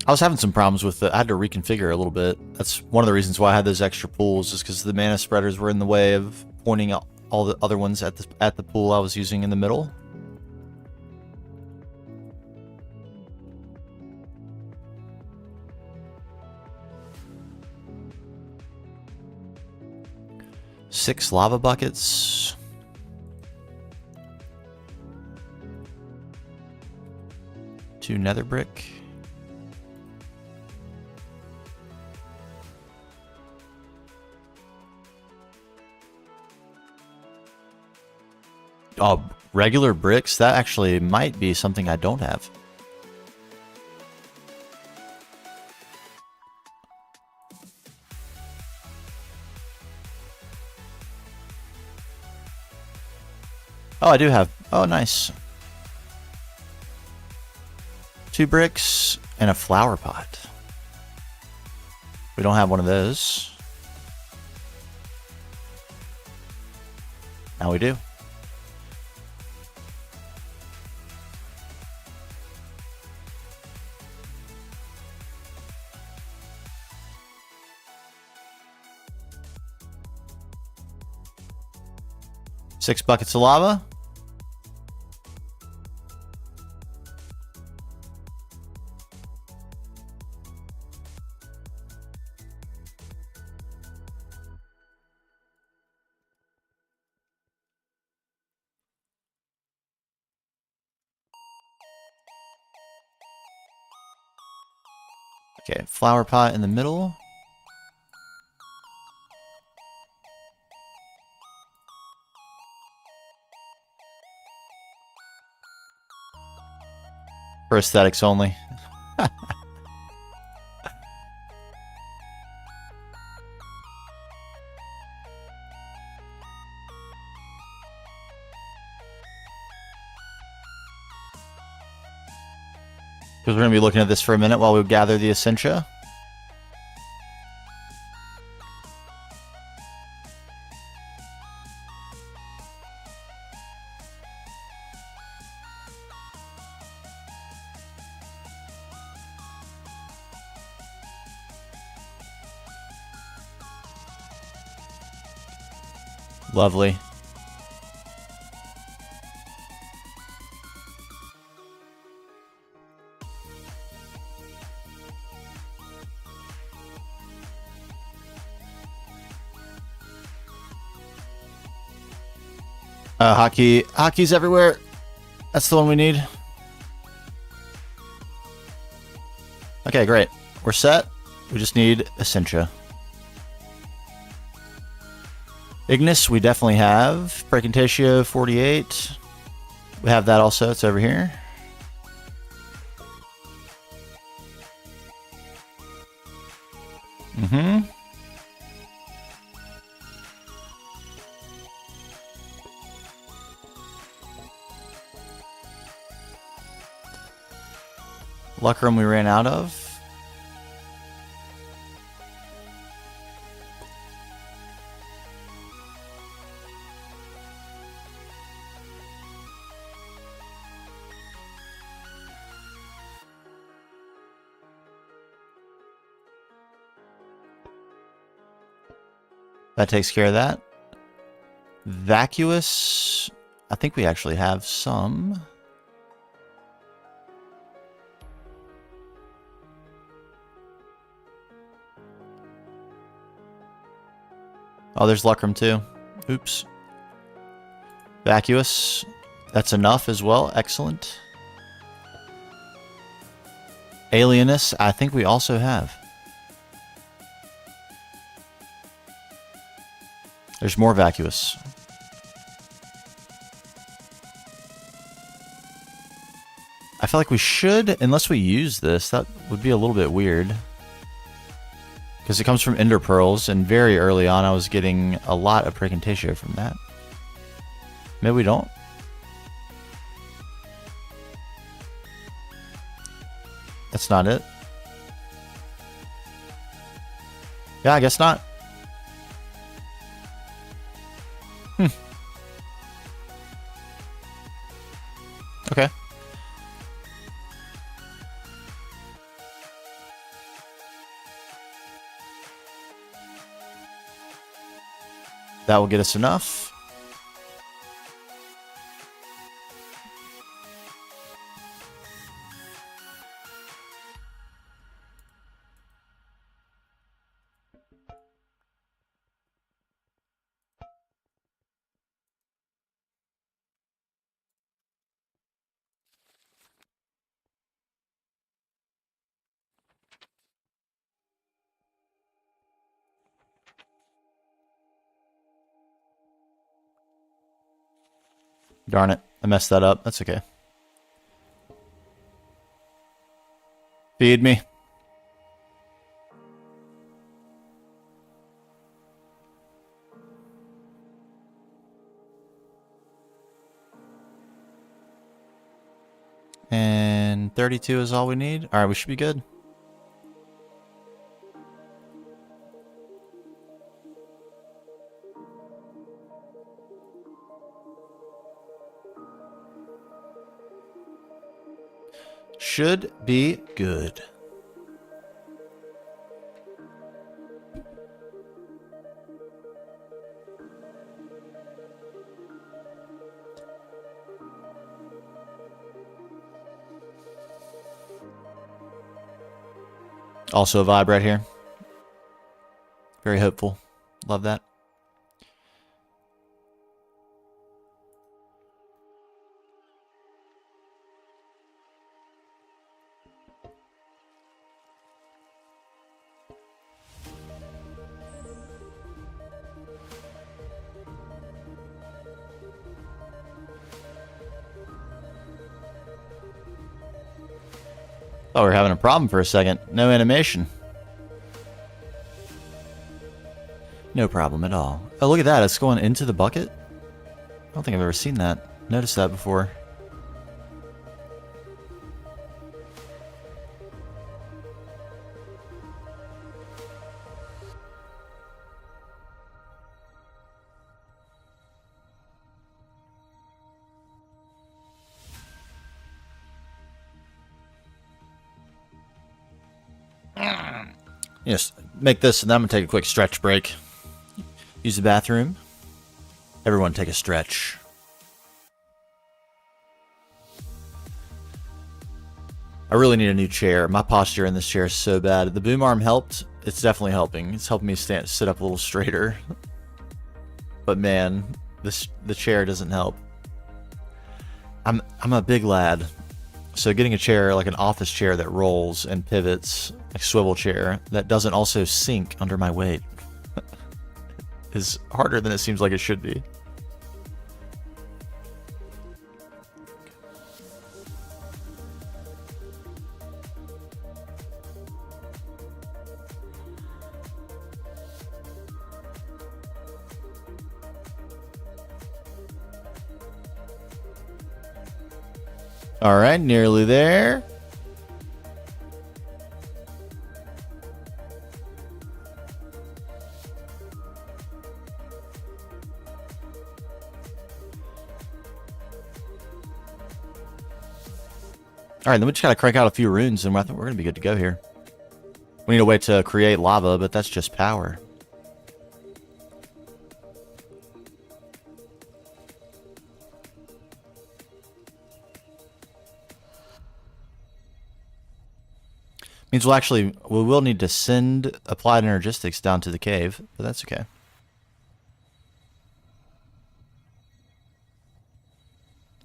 S2: I was having some problems with it. I had to reconfigure a little bit. That's one of the reasons why I had those extra pools, is because the mana spreaders were in the way of pointing out all the other ones at the pool I was using in the middle. Six lava buckets. Two nether brick. Oh, regular bricks? That actually might be something I don't have. Oh, I do have. Oh, nice. 2 bricks and a flower pot. We don't have one of those. Now we do. Six buckets of lava. Okay, flower pot in the middle. For aesthetics only. Because we're going to be looking at this for a minute while we gather the Essentia. Lovely. Hotkey's everywhere. That's the one we need. Okay, great. We're set. We just need Essentia. Ignis, we definitely have. Precantatio 48. We have that also. It's over here. Mm-hmm. Luck room we ran out of. That takes care of that. Vacuous. I think we actually have some. Oh, there's Lucrum too. Oops. Vacuous. That's enough as well. Excellent. Alienus, I think we also have. There's more vacuous. I feel like we should, unless we use this, that would be a little bit weird. Because it comes from Ender Pearls, and very early on I was getting a lot of Precantatio from that. Maybe we don't? That's not it. Yeah, I guess not. Okay. That will get us enough. Darn it. I messed that up. That's okay. Feed me. And 32 is all we need. Alright, we should be good. Should be good. Also a vibe right here. Very hopeful. Love that. Oh, we're having a problem for a second. No animation. No problem at all. Oh, look at that. It's going into the bucket? I don't think I've ever seen that. Noticed that before. Yes, make this and then I'm going to take a quick stretch break. Use the bathroom. Everyone take a stretch. I really need a new chair. My posture in this chair is so bad. The boom arm helped. It's definitely helping. It's helping me sit up a little straighter. But man, the chair doesn't help. I'm a big lad. So getting a chair, like an office chair that rolls and pivots, like swivel chair, that doesn't also sink under my weight, is harder than it seems like it should be. All right, nearly there. All right, then we just gotta crank out a few runes, and I think we're gonna be good to go here. We need a way to create lava, but that's just power. Means we will need to send applied energistics down to the cave, but that's okay.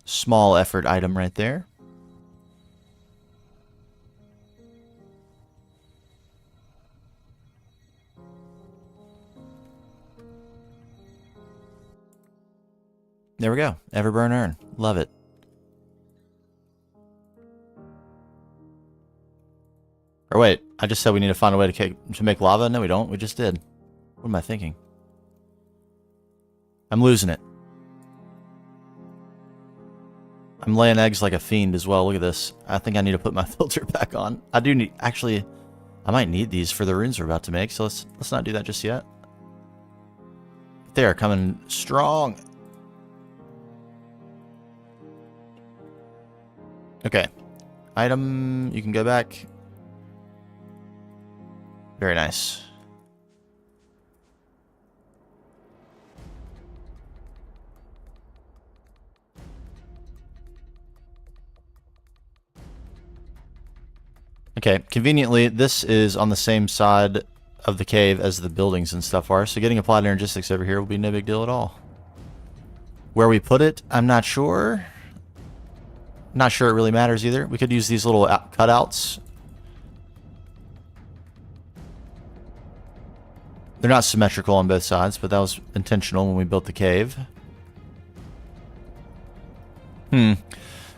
S2: Small effort item right there. There we go. Everburn urn. Love it. Or wait, I just said we need to find a way to make lava? No, we don't. We just did. What am I thinking? I'm losing it. I'm laying eggs like a fiend as well. Look at this. I think I need to put my filter back on. I do need... Actually, I might need these for the runes we're about to make, so let's not do that just yet. They are coming strong. Okay. Item, you can go back. Very nice. Okay, conveniently, this is on the same side of the cave as the buildings and stuff are, so getting applied energistics over here will be no big deal at all. Where we put it, I'm not sure. Not sure it really matters either. We could use these little cutouts. They're not symmetrical on both sides, but that was intentional when we built the cave.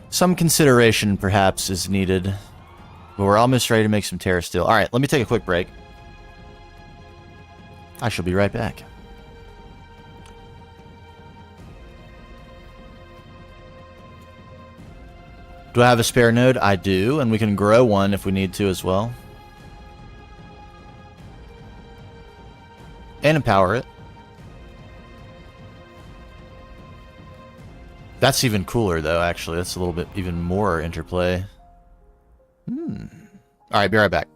S2: Some consideration, perhaps, is needed. But we're almost ready to make some terra steel. Alright, let me take a quick break. I shall be right back. Do I have a spare node? I do, and we can grow one if we need to as well. And empower it. That's even cooler, though, actually. That's a little bit even more interplay. Alright, be right back.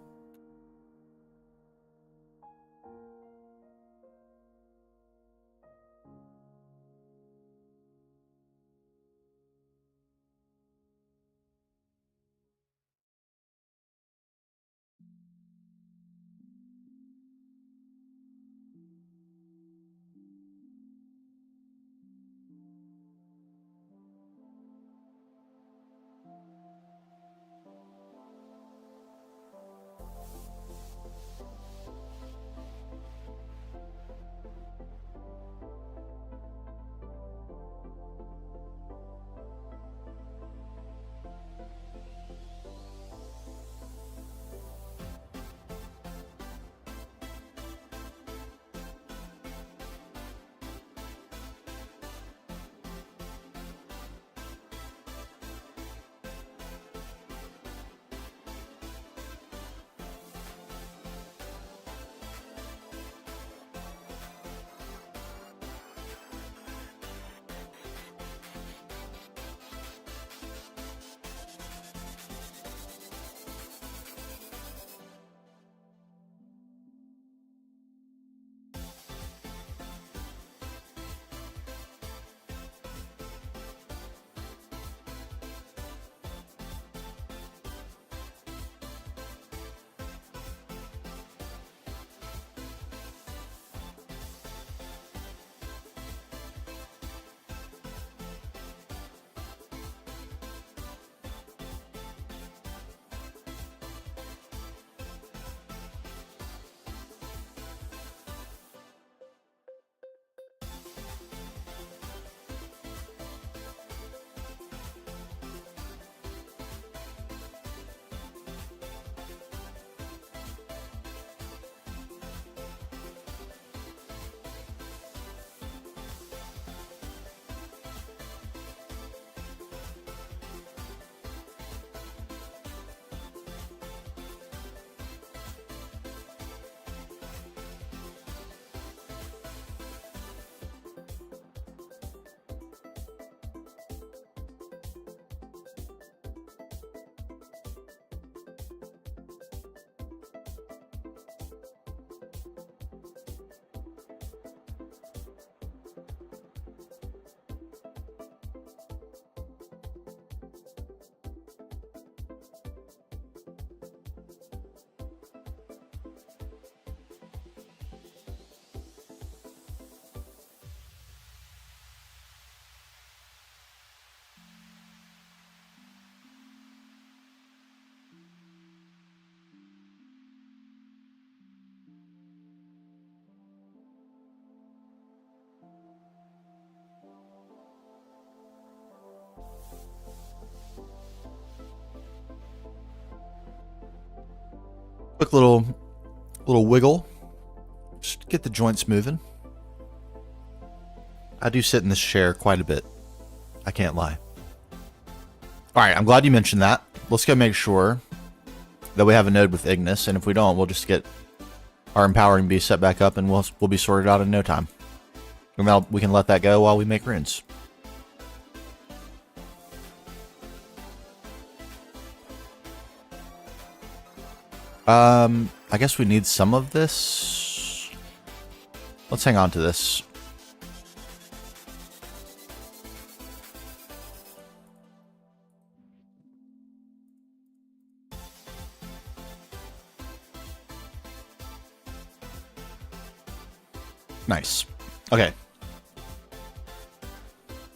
S2: Quick little wiggle. Just get the joints moving. I do sit in this chair quite a bit. I can't lie. Alright, I'm glad you mentioned that. Let's go make sure that we have a node with Ignis, and if we don't, we'll just get our empowering beast set back up and we'll be sorted out in no time. And now we can let that go while we make runes. I guess we need some of this. Let's hang on to this. Nice. Okay.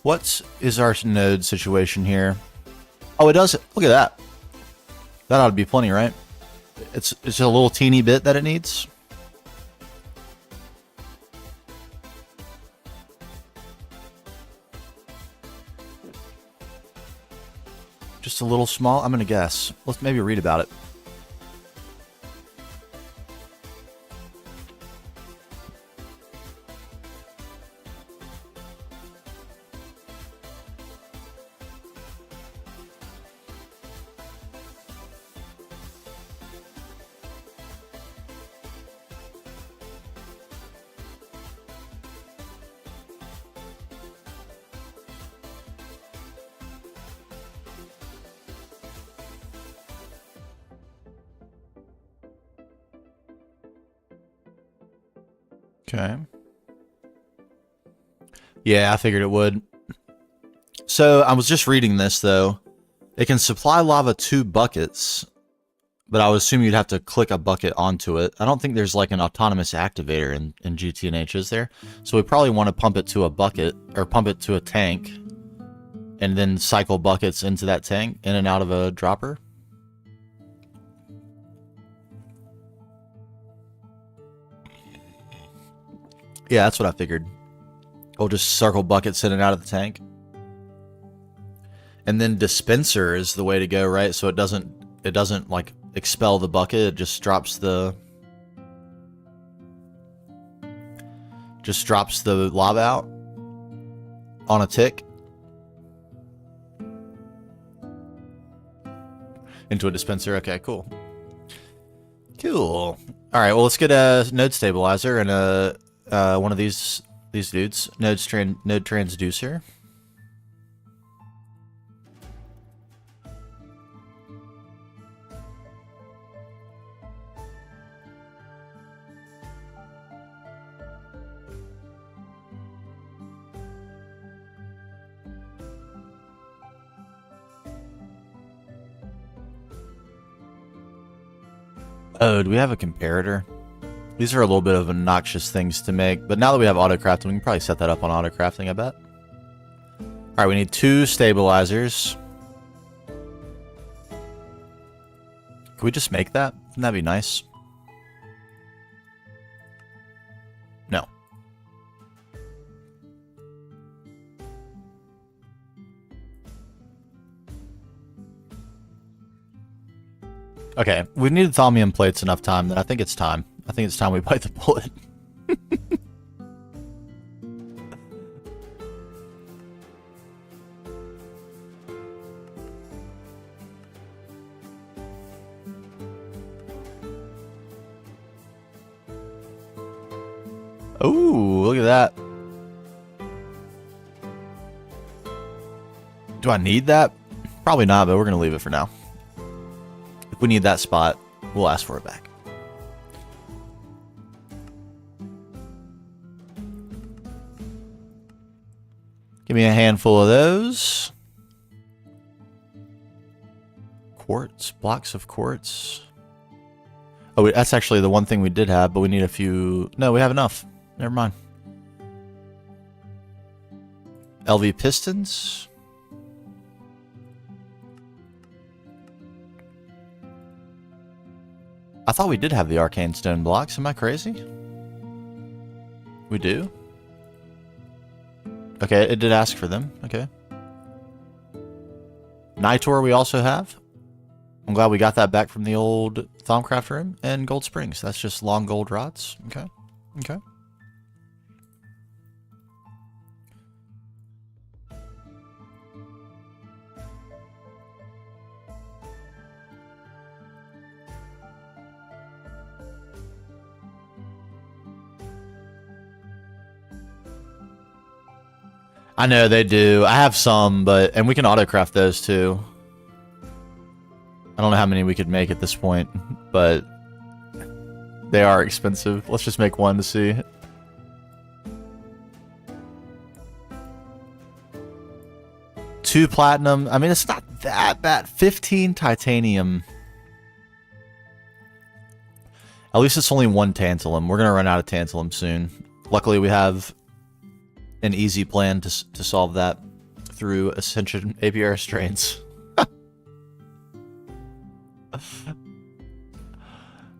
S2: What is our node situation here? Oh, it does. Look at that. That ought to be plenty, right? It's a little teeny bit that it needs. Just a little small. I'm gonna guess. Let's maybe read about it. Okay. Yeah, I figured it would. So I was just reading this though. It can supply lava to buckets, but I would assume you'd have to click a bucket onto it. I don't think there's like an autonomous activator in Gtnh, is there? So we probably want to pump it to a bucket or pump it to a tank and then cycle buckets into that tank in and out of a dropper. Yeah, that's what I figured. We'll just circle buckets in and out of the tank. And then dispenser is the way to go, right? So it doesn't like expel the bucket, it just drops the lava out on a tick into a dispenser. Okay, cool. Cool. All right, well, let's get a node stabilizer and one of these dudes, node transducer. Oh, do we have a comparator? These are a little bit of obnoxious things to make, but now that we have auto-crafting, we can probably set that up on auto-crafting, I bet. Alright, we need 2 stabilizers. Can we just make that? Wouldn't that be nice? No. Okay, we've needed thaumium plates enough time that I think it's time. I think it's time we bite the bullet. Ooh, look at that. Do I need that? Probably not, but we're going to leave it for now. If we need that spot, we'll ask for it back. Give me a handful of those. Quartz, blocks of quartz. Oh, that's actually the one thing we did have, but we need a few. No, we have enough. Never mind. LV pistons. I thought we did have the arcane stone blocks. Am I crazy? We do? Okay, it did ask for them. Okay. Nitor we also have. I'm glad we got that back from the old Thaumcraft room and Gold Springs. That's just long gold rods. Okay. Okay. I know they do. I have some, and we can autocraft those too. I don't know how many we could make at this point, but they are expensive. Let's just make one to see. Two platinum. I mean, it's not that bad. 15 titanium. At least it's only one tantalum. We're going to run out of tantalum soon. Luckily, we have an easy plan to solve that through Ascension APR strains.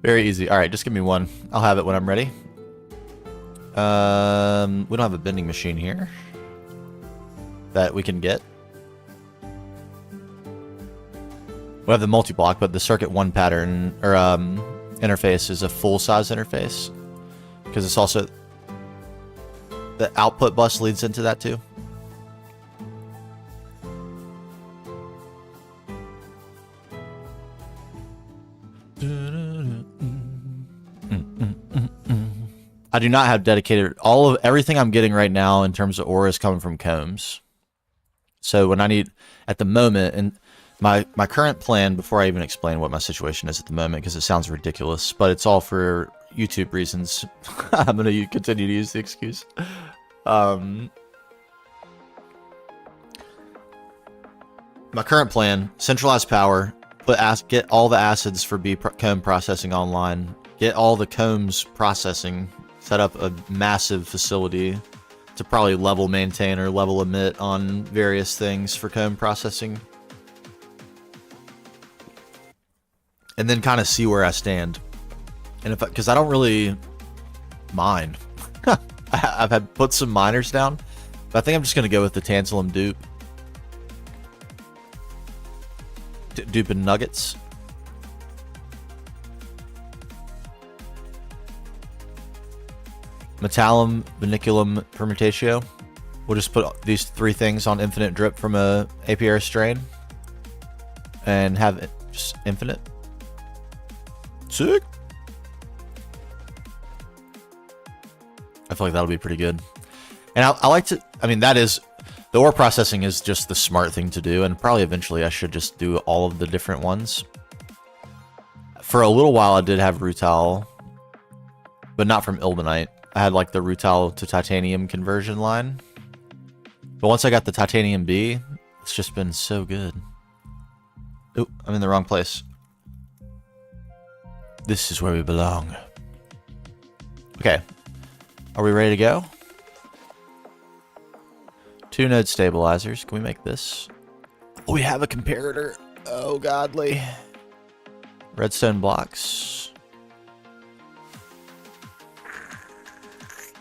S2: Very easy. All right, just give me one. I'll have it when I'm ready. We don't have a bending machine here that we can get. We have the multi-block, but the circuit 1 pattern or interface is a full-size interface because it's also the output bus leads into that too. I do not have dedicated. Everything I'm getting right now in terms of ore is coming from combs. So when I need at the moment, and my current plan, before I even explain what my situation is at the moment, because it sounds ridiculous, but it's all for YouTube reasons. I'm gonna continue to use the excuse. My current plan: centralized power, get all the acids for comb processing online, get all the combs processing, set up a massive facility to probably level maintain or level emit on various things for comb processing, and then kind of see where I stand. And because I don't really mine, I've had put some miners down, but I think I'm just gonna go with the tantalum dupe. Dupe and nuggets. Metallum, Vinculum, Permutatio. We'll just put these 3 things on infinite drip from a APR strain and have it just infinite. Sick. I feel like that'll be pretty good. And I like to, I mean, the ore processing is just the smart thing to do, and probably eventually I should just do all of the different ones. For a little while I did have rutile, but not from ilmenite. I had like the rutile to titanium conversion line. But once I got the titanium B, it's just been so good. Oh, I'm in the wrong place. This is where we belong. Okay. Are we ready to go? 2 node stabilizers. Can we make this? Oh, we have a comparator. Oh, godly. Redstone blocks.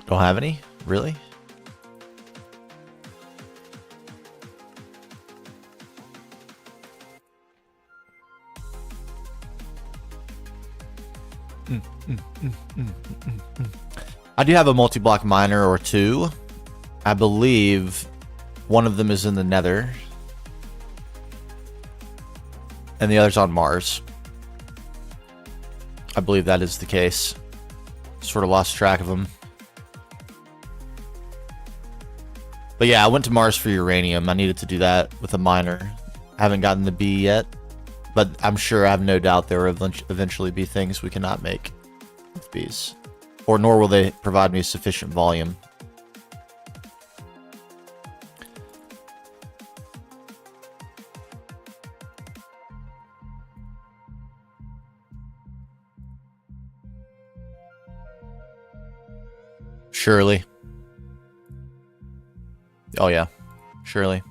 S2: Don't have any? Really? I do have a multi-block miner or 2. I believe one of them is in the Nether, and the other's on Mars. I believe that is the case. Sort of lost track of them. But yeah, I went to Mars for uranium. I needed to do that with a miner. I haven't gotten the B yet, but I'm sure I have no doubt there will eventually be things we cannot make with Bs. Or nor will they provide me sufficient volume. Surely. Oh yeah, surely.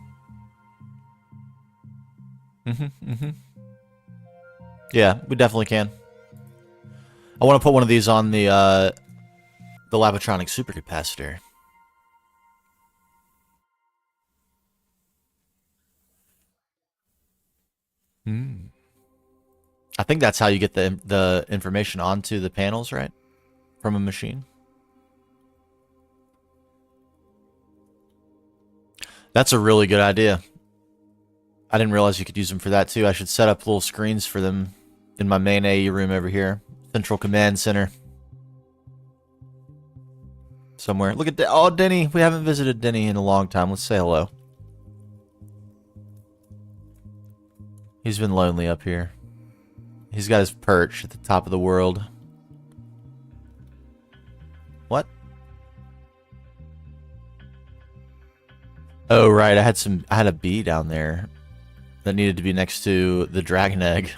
S2: Yeah, we definitely can. I want to put one of these on the Labotronic supercapacitor. I think that's how you get the information onto the panels, right? From a machine. That's a really good idea. I didn't realize you could use them for that too. I should set up little screens for them in my main AE room over here. Central Command Center. Somewhere. Look at oh, Denny. We haven't visited Denny in a long time. Let's say hello. He's been lonely up here. He's got his perch at the top of the world. What? Oh, right. I had a bee down there that needed to be next to the dragon egg.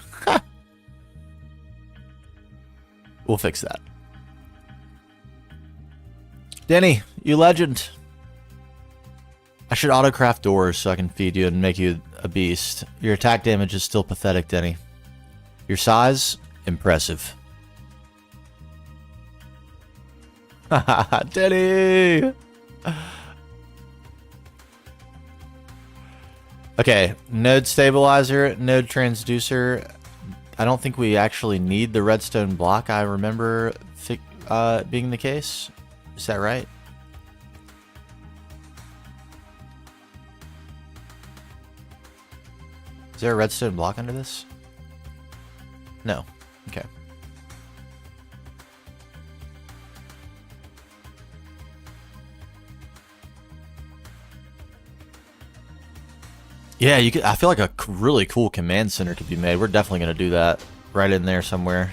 S2: We'll fix that. Denny, you legend. I should autocraft doors so I can feed you and make you a beast. Your attack damage is still pathetic, Denny. Your size, impressive. Haha, Denny! Okay, node stabilizer, node transducer. I don't think we actually need the redstone block. I remember being the case. Is that right? Is there a redstone block under this? No. Okay. Yeah, you could. I feel like a really cool command center could be made. We're definitely going to do that right in there somewhere.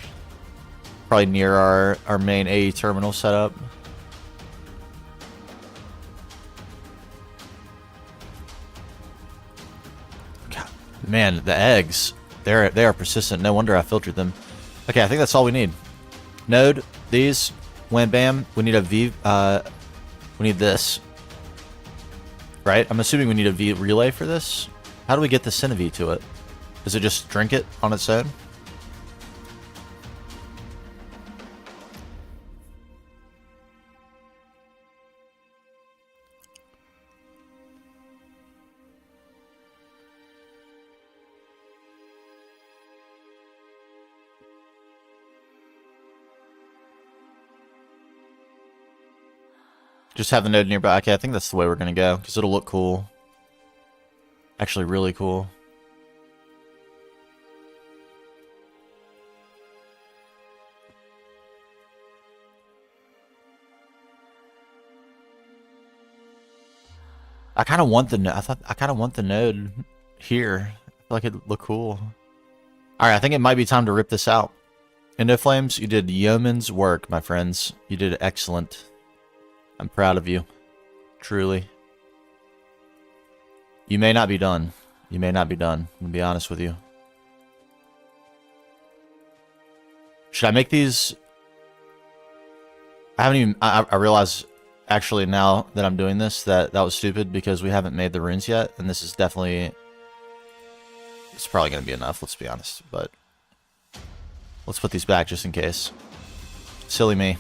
S2: Probably near our main AE terminal setup. God, man, the eggs. They are persistent. No wonder I filtered them. Okay, I think that's all we need. Node, these, wham bam. We need a V. We need this. Right? I'm assuming we need a V relay for this. How do we get the Cinev to it? Does it just drink it on its own? Just have the node nearby. Okay, I think that's the way we're going to go, because it'll look cool. Actually, really cool. I kind of want the I kind of want the node here. I feel like it'd look cool. All right, I think it might be time to rip this out. Endoflames, you did yeoman's work, my friends. You did excellent. I'm proud of you. Truly. You may not be done. You may not be done. I'm gonna be honest with you. Should I make these? I haven't even. I realize actually now that I'm doing this that was stupid because we haven't made the runes yet, and this is definitely. It's probably gonna be enough. Let's be honest, but let's put these back just in case. Silly me.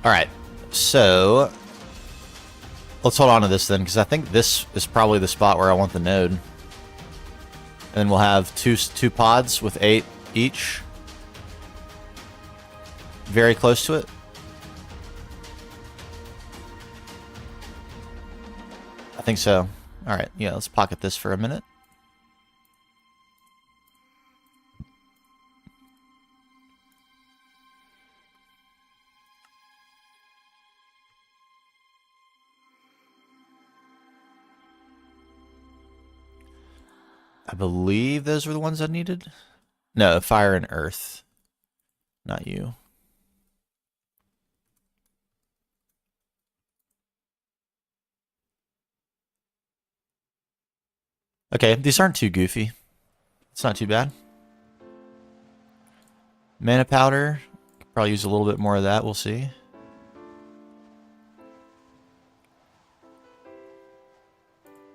S2: Alright, so let's hold on to this then, because I think this is probably the spot where I want the node. And then we'll have two pods with 8 each. Very close to it. I think so. Alright, yeah, let's pocket this for a minute. I believe those were the ones I needed. No, fire and earth. Not you. Okay, these aren't too goofy. It's not too bad. Mana powder. Could probably use a little bit more of that. We'll see.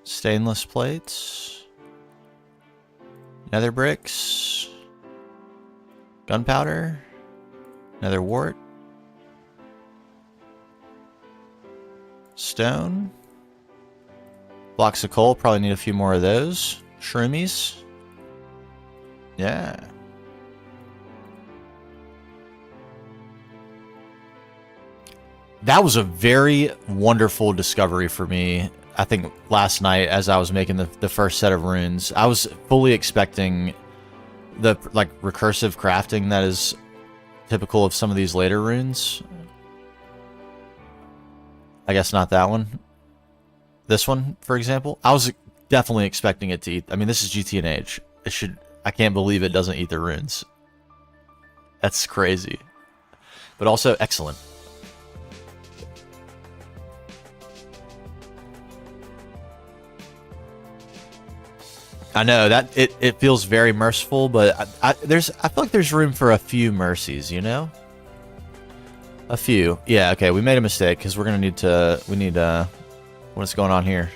S2: Stainless plates. Nether bricks. Gunpowder. Another wart. Stone. Blocks of coal. Probably need a few more of those. Shroomies. Yeah. That was a very wonderful discovery for me. I think last night as I was making the first set of runes, I was fully expecting the like recursive crafting that is typical of some of these later runes. I guess not that one. This one, for example, I was definitely expecting it to eat. I mean, this is Gtnh. It should. I can't believe it doesn't eat the runes. That's crazy, but also excellent. I know that it feels very merciful, but I feel like there's room for a few mercies, you know? A few. Yeah, okay, we made a mistake because we're gonna need to what's going on here?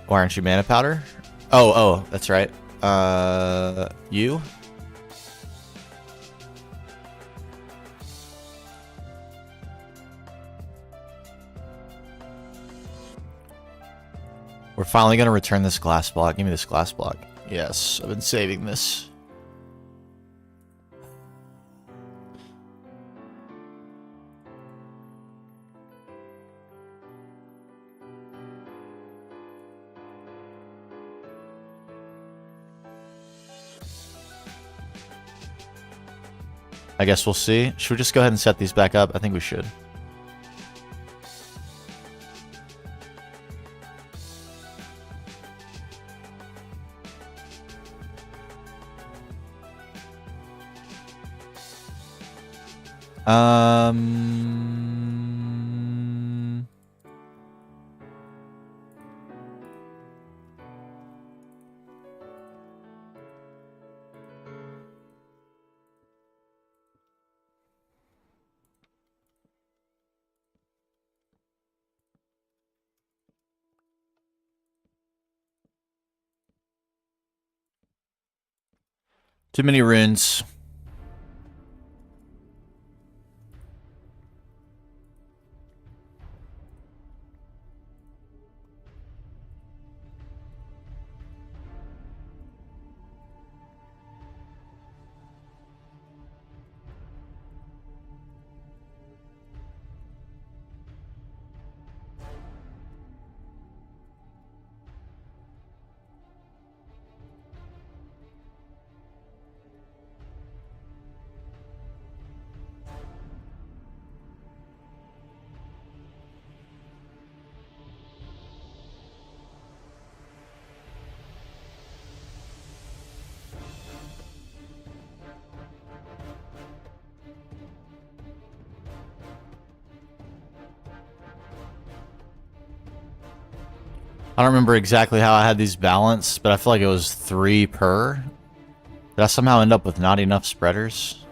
S2: Why aren't you mana powder? Oh, that's right. You? We're finally going to return this glass block. Give me this glass block. Yes, I've been saving this. I guess we'll see. Should we just go ahead and set these back up? I think we should. Too many runes. I don't remember exactly how I had these balanced, but I feel like it was 3 per. Did I somehow end up with not enough spreaders?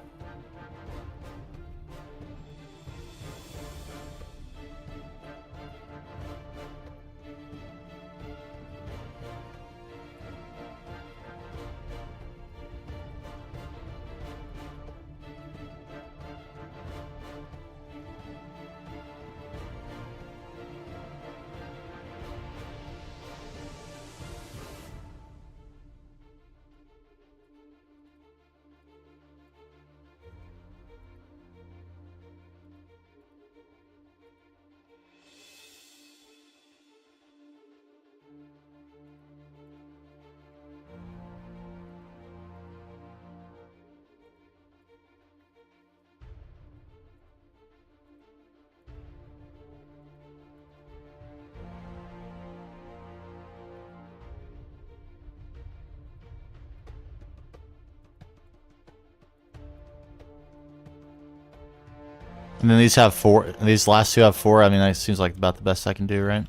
S2: And then these have 4. These last 2 have 4. I mean, that seems like about the best I can do, right?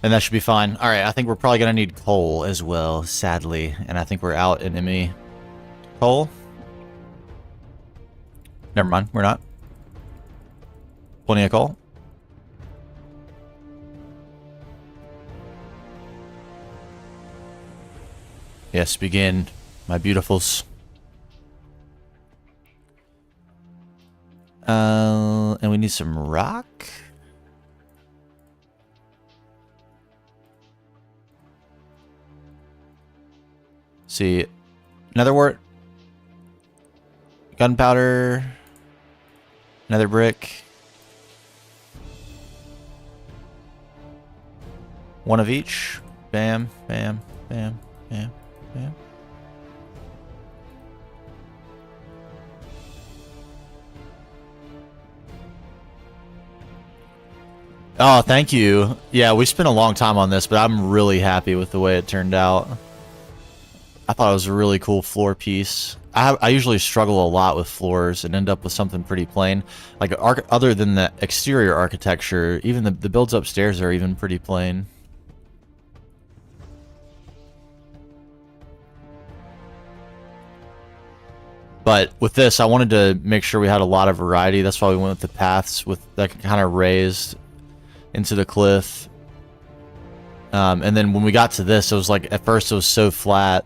S2: And that should be fine. All right, I think we're probably gonna need coal as well, sadly, and I think we're out in ME. Coal? Never mind, we're not. Plenty of coal. Yes, begin, my beautifuls. And we need some rock. See, another wort, gunpowder, another brick, one of each. Bam, bam, bam, bam, bam. Oh, thank you. Yeah, we spent a long time on this, but I'm really happy with the way it turned out. I thought it was a really cool floor piece. I usually struggle a lot with floors and end up with something pretty plain. Like, other than the exterior architecture, even the builds upstairs are even pretty plain. But with this, I wanted to make sure we had a lot of variety. That's why we went with the paths with that kind of raised into the cliff. And then when we got to this, it was like, at first it was so flat.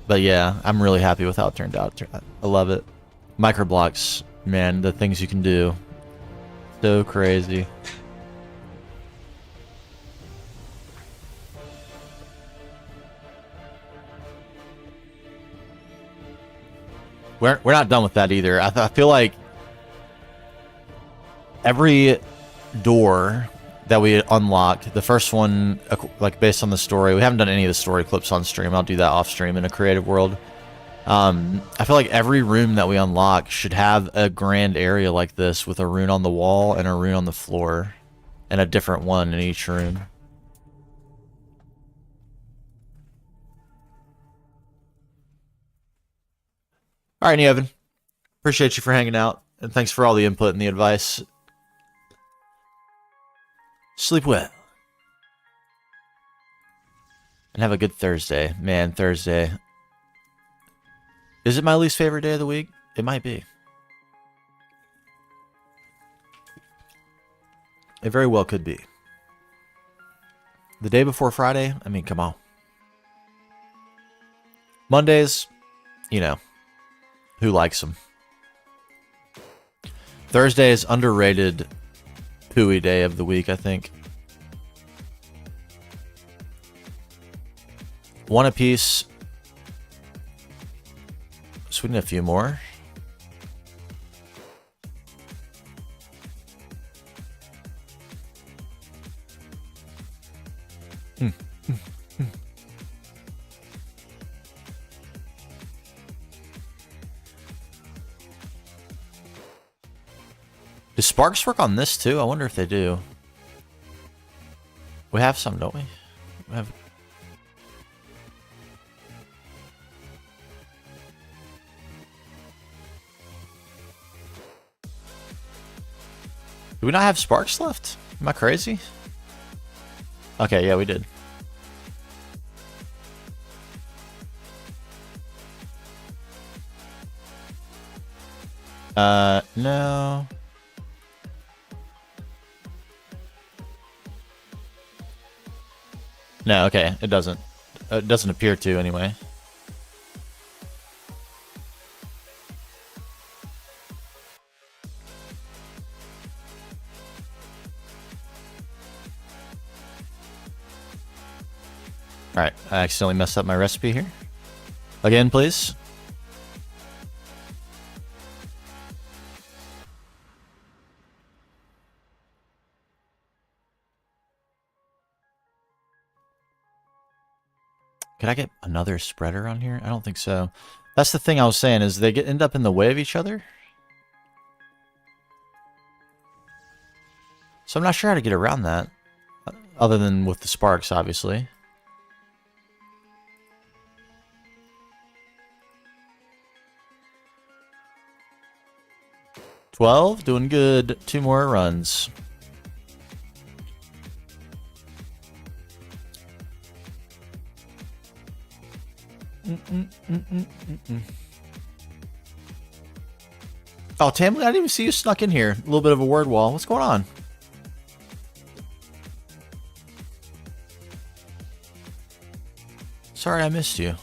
S2: But yeah, I'm really happy with how it turned out. I love it. Microblocks, man, the things you can do. So crazy. We're not done with that either. I feel like every door that we unlock, the first one, like based on the story, we haven't done any of the story clips on stream. I'll do that off stream in a creative world. I feel like every room that we unlock should have a grand area like this with a rune on the wall and a rune on the floor and a different one in each room. All right, Evan. Appreciate you for hanging out, and thanks for all the input and the advice. Sleep well. And have a good Thursday. Man, Thursday. Is it my least favorite day of the week? It might be. It very well could be. The day before Friday? I mean, come on. Mondays, you know. Who likes them? Thursday is underrated pooey day of the week, I think. One apiece. So we need a few more. Do sparks work on this too? I wonder if they do. We have some, don't we? We have. Do we not have sparks left? Am I crazy? Okay, yeah, we did. No. No, okay, it doesn't. It doesn't appear to, anyway. Alright, I accidentally messed up my recipe here. Again, please. Could I get another spreader on here? I don't think so. That's the thing I was saying, is they end up in the way of each other. So I'm not sure how to get around that. Other than with the sparks, obviously. $12, doing good. 2 more runs. Oh, Tam, I didn't even see you snuck in here. A little bit of a word wall. What's going on? Sorry I missed you.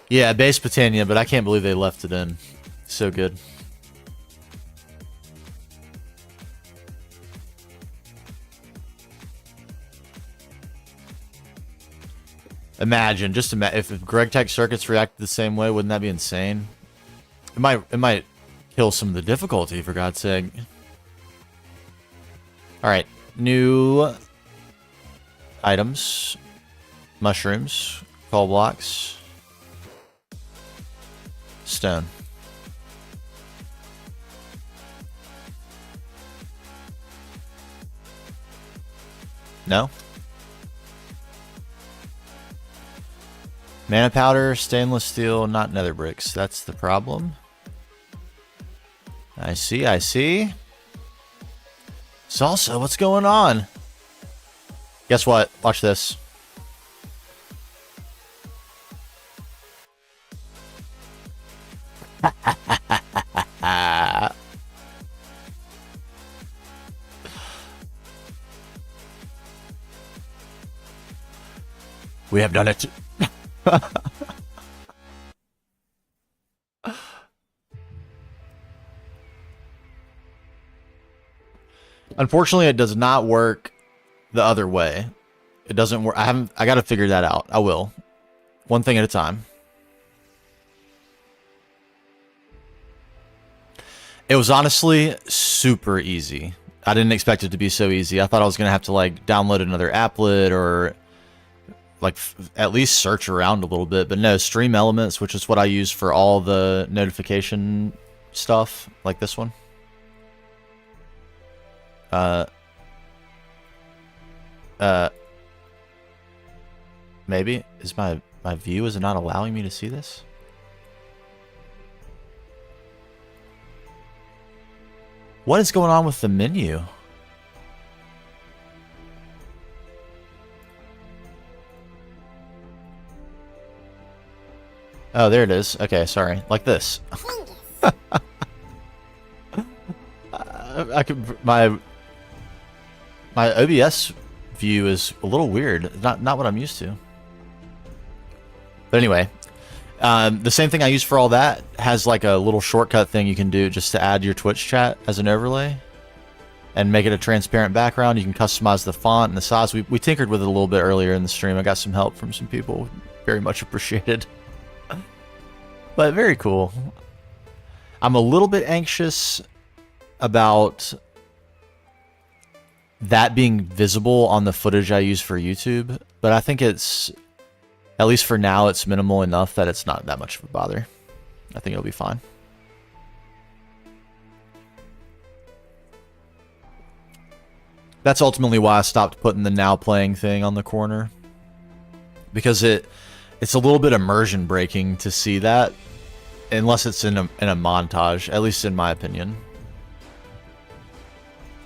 S2: Yeah, base Britannia, but I can't believe they left it in. So good. Imagine, just imagine if Greg Tech circuits reacted the same way, wouldn't that be insane? It might kill some of the difficulty, for God's sake. All right, new items, mushrooms, call blocks, stone. No? Mana powder, stainless steel, not nether bricks. That's the problem. I see, I see. Salsa, what's going on? Guess what? Watch this. We have done it. Unfortunately, it does not work the other way. It doesn't work. I got to figure that out. I will. One thing at a time. It was honestly super easy. I didn't expect it to be so easy. I thought I was going to have to like download another applet or like at least search around a little bit. But no, Stream Elements, which is what I use for all the notification stuff, like this one. Maybe is my view is it not allowing me to see this? What is going on with the menu? Oh, there it is. Okay, sorry. Like this. I could my OBS view is a little weird. Not what I'm used to. But anyway, the same thing I use for all that has like a little shortcut thing you can do just to add your Twitch chat as an overlay and make it a transparent background. You can customize the font and the size. We tinkered with it a little bit earlier in the stream. I got some help from some people. Very much appreciated. But very cool. I'm a little bit anxious about that being visible on the footage I use for YouTube, but I think it's, at least for now, it's minimal enough that it's not that much of a bother. I think it'll be fine. That's ultimately why I stopped putting the now playing thing on the corner, because it's a little bit immersion breaking to see that, unless it's in a montage, at least in my opinion.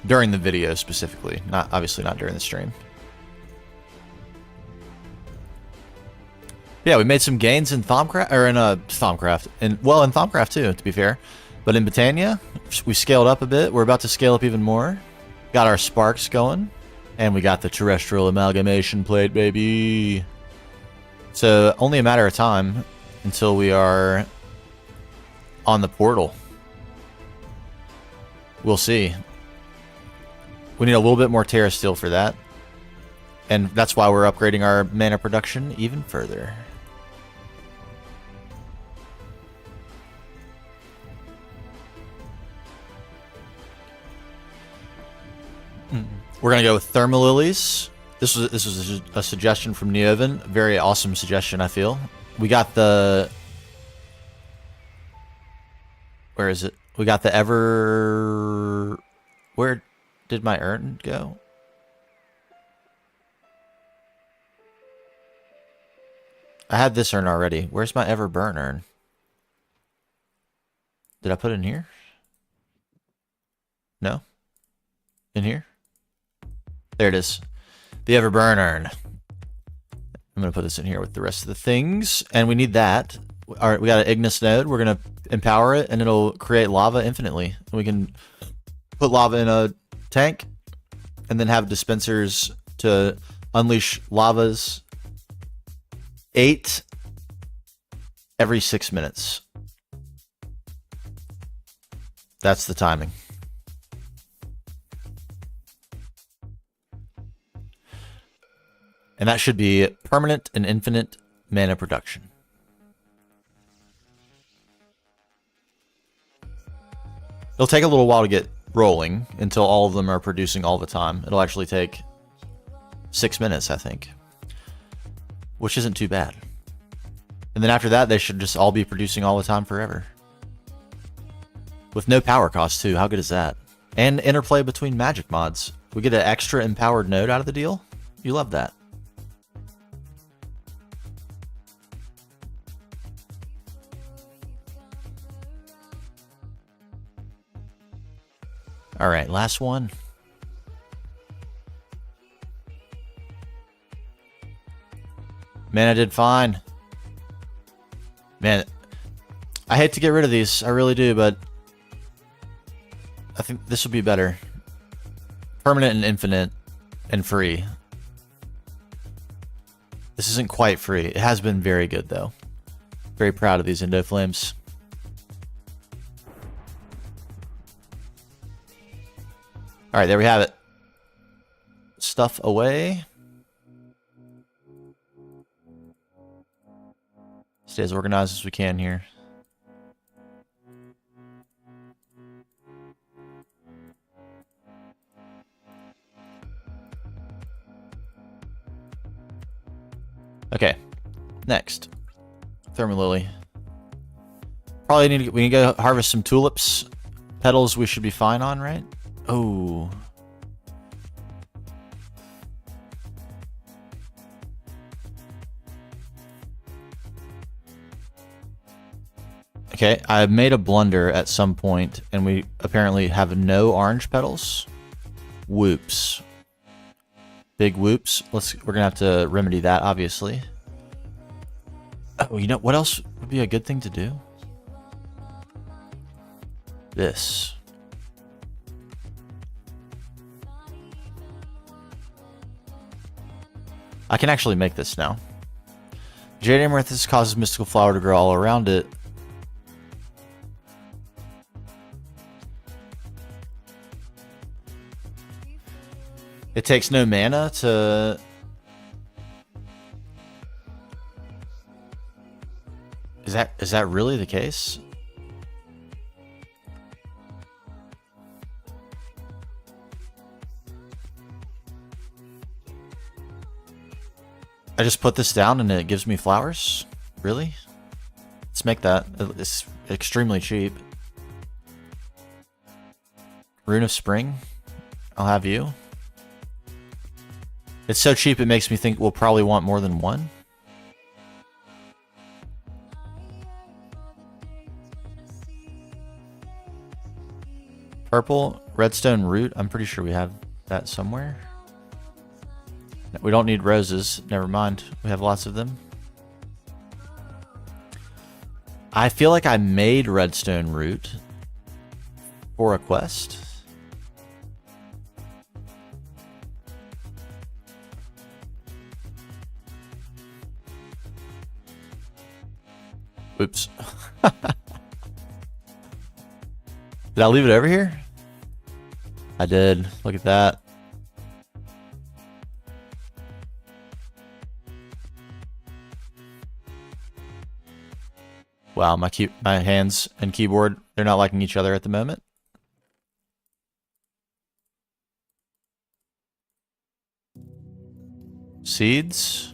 S2: During the video specifically, obviously not during the stream. Yeah, we made some gains in Thaumcraft, or in Thaumcraft, and well, in Thaumcraft too, to be fair. But in Britannia, we scaled up a bit. We're about to scale up even more. Got our sparks going, and we got the terrestrial amalgamation plate, baby. So only a matter of time until we are on the portal. We'll see. We need a little bit more Terra Steel for that. And that's why we're upgrading our mana production even further. We're going to go with Thermal Lilies. This was a suggestion from Neovan. Very awesome suggestion, I feel. We got the... Where is it? We got the Ever... Where did my urn go? I had this urn already. Where's my Ever Burn urn? Did I put it in here? No? In here? There it is. The Ever Burn urn. I'm going to put this in here with the rest of the things. And we need that. All right, we got an Ignis node. We're going to empower it, and it'll create lava infinitely. And we can put lava in a tank, and then have dispensers to unleash lavas 8 every 6 minutes. That's the timing. And that should be permanent and infinite mana production. It'll take a little while to get rolling until all of them are producing all the time. It'll actually take 6 minutes, I think, which isn't too bad. And then after that, they should just all be producing all the time forever. With no power cost, too. How good is that? And interplay between magic mods. We get an extra empowered node out of the deal. You love that. All right, last one. Man, I did fine. Man, I hate to get rid of these. I really do, but I think this will be better. Permanent and infinite and free. This isn't quite free. It has been very good, though. Very proud of these Endo Flames. All right, there we have it. Stuff away. Stay as organized as we can here. Okay, next. Thermalily. Probably we need to go harvest some tulips. Petals we should be fine on, right? Oh. Okay, I made a blunder at some point, and we apparently have no orange petals. Whoops. Big whoops. We're gonna have to remedy that, obviously. Oh, you know what else would be a good thing to do? This. I can actually make this now. Jade Amaryllis causes mystical flower to grow all around it. It takes no mana to... Is that really the case? I just put this down and it gives me flowers? Really? Let's make that. It's extremely cheap. Rune of Spring. I'll have you. It's so cheap it makes me think we'll probably want more than one. Purple, redstone root. I'm pretty sure we have that somewhere. We don't need roses. Never mind. We have lots of them. I feel like I made redstone root for a quest. Oops. Did I leave it over here? I did. Look at that. Wow, my hands and keyboard, they're not liking each other at the moment. Seeds.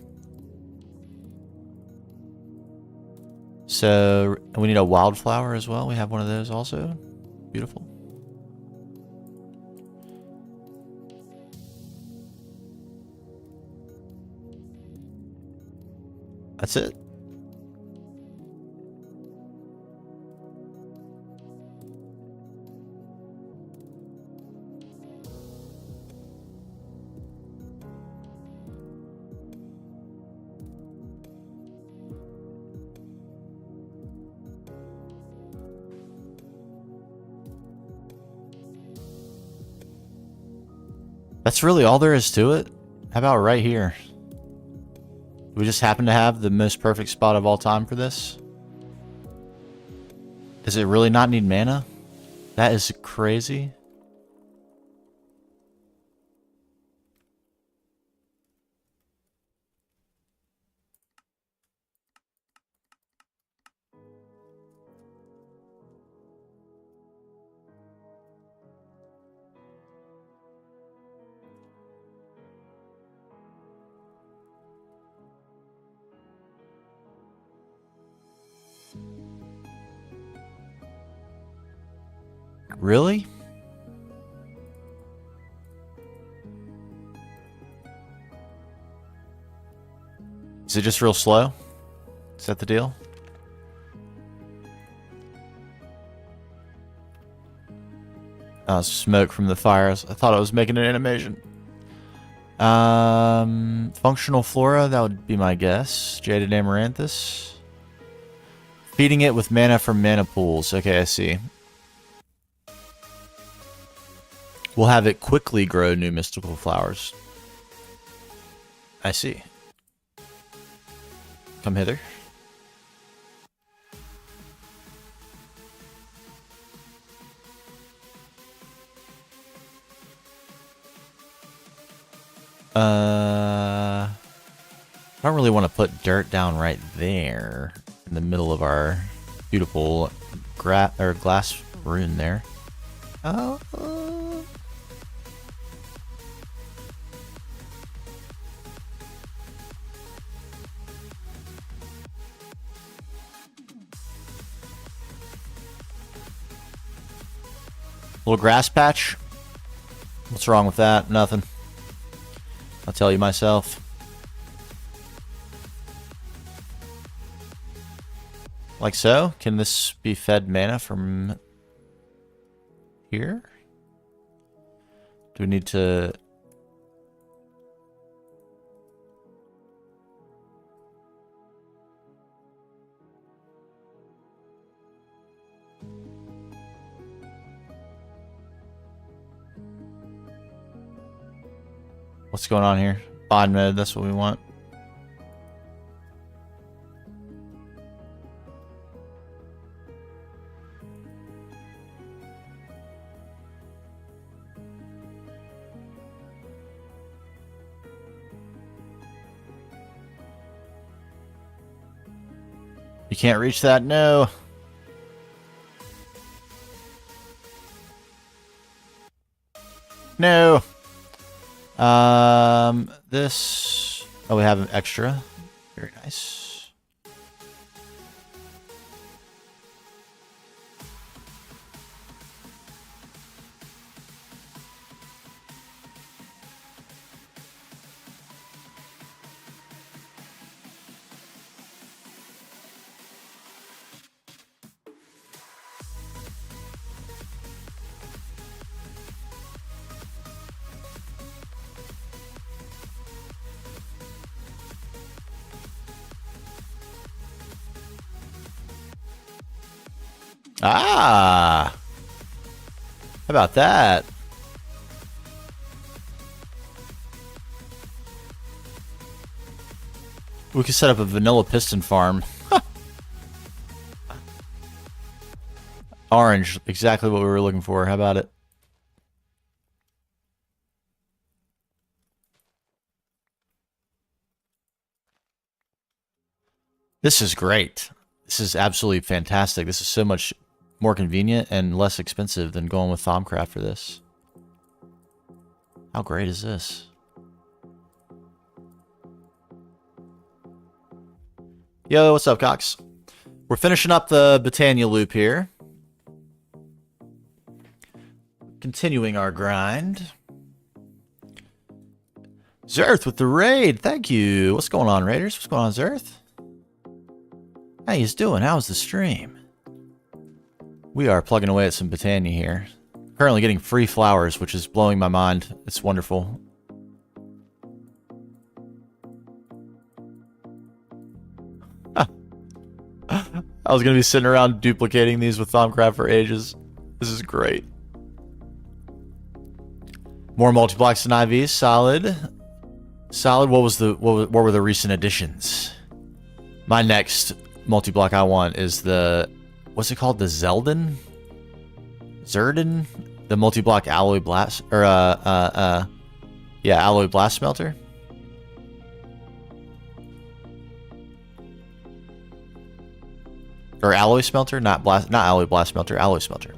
S2: So we need a wildflower as well. We have one of those also. Beautiful. That's it. That's really all there is to it. How about right here? We just happen to have the most perfect spot of all time for this. Does it really not need mana? That is crazy. Really? Is it just real slow? Is that the deal? Smoke from the fires. I thought I was making an animation. Functional flora, that would be my guess. Jaded Amaranthus. Feeding it with mana from mana pools. Okay, I see. We'll have it quickly grow new mystical flowers. I see. Come hither. I don't really want to put dirt down right there in the middle of our beautiful glass rune there. Oh. Little grass patch. What's wrong with that? Nothing. I'll tell you myself. Like so. Can this be fed mana from here? Do we need to... What's going on here? Bond mode, that's what we want. You can't reach that? No. No. This... Oh, we have an extra. Very nice. Ah! How about that? We could set up a vanilla piston farm. Orange, exactly what we were looking for. How about it? This is great. This is absolutely fantastic. This is so much more convenient and less expensive than going with Thaumcraft for this. How great is this? Yo, what's up, Cox? We're finishing up the Botania loop here. Continuing our grind. Zerth with the raid. Thank you. What's going on, Raiders? What's going on, Zerth? How you doing? How's the stream? We are plugging away at some Botania here. Currently getting free flowers, which is blowing my mind. It's wonderful. I was going to be sitting around duplicating these with Thaumcraft for ages. This is great. More multi-blocks than IVs. Solid. Solid. What were the recent additions? My next multi-block I want is the... what's it called? The Zeldin? Zerdin? The multi-block alloy blast, or yeah, alloy blast smelter. Or alloy smelter, not alloy blast smelter, alloy smelter.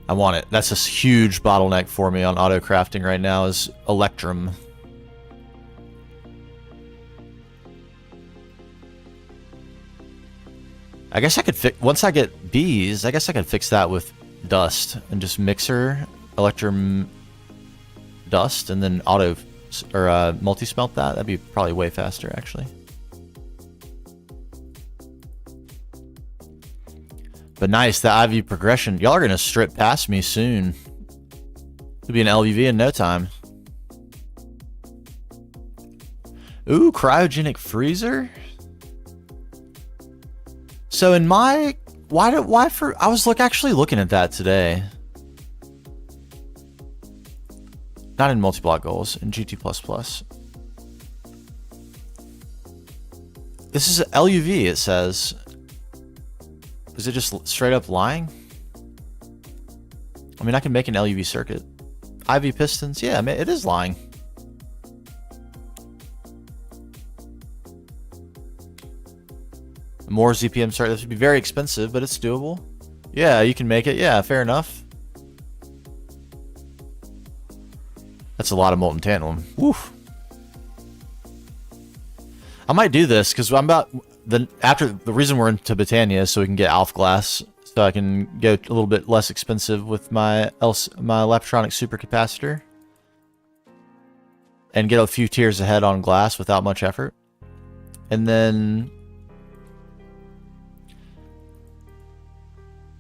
S2: I want it. That's a huge bottleneck for me on auto crafting right now is Electrum. I guess I could fix, once I get bees, I guess I could fix that with dust and just mixer Electrum dust and then auto or multi-smelt that. That'd be probably way faster actually. But nice, the IV progression. Y'all are gonna strip past me soon. It'll be an LVV in no time. Ooh, cryogenic freezer. So in my I was actually looking at that today. Not in multi-block goals, in GT++. This is LUV, it says. Is it just straight up lying? I mean, I can make an LUV circuit. IV pistons, yeah, it is lying. More ZPM circuit. This would be very expensive, but it's doable. Yeah, you can make it. Yeah, fair enough. That's a lot of molten tantalum. Woof. I might do this because I'm about the reason we're into Britannia so we can get Alf glass, so I can go a little bit less expensive with my electronic supercapacitor and get a few tiers ahead on glass without much effort. And then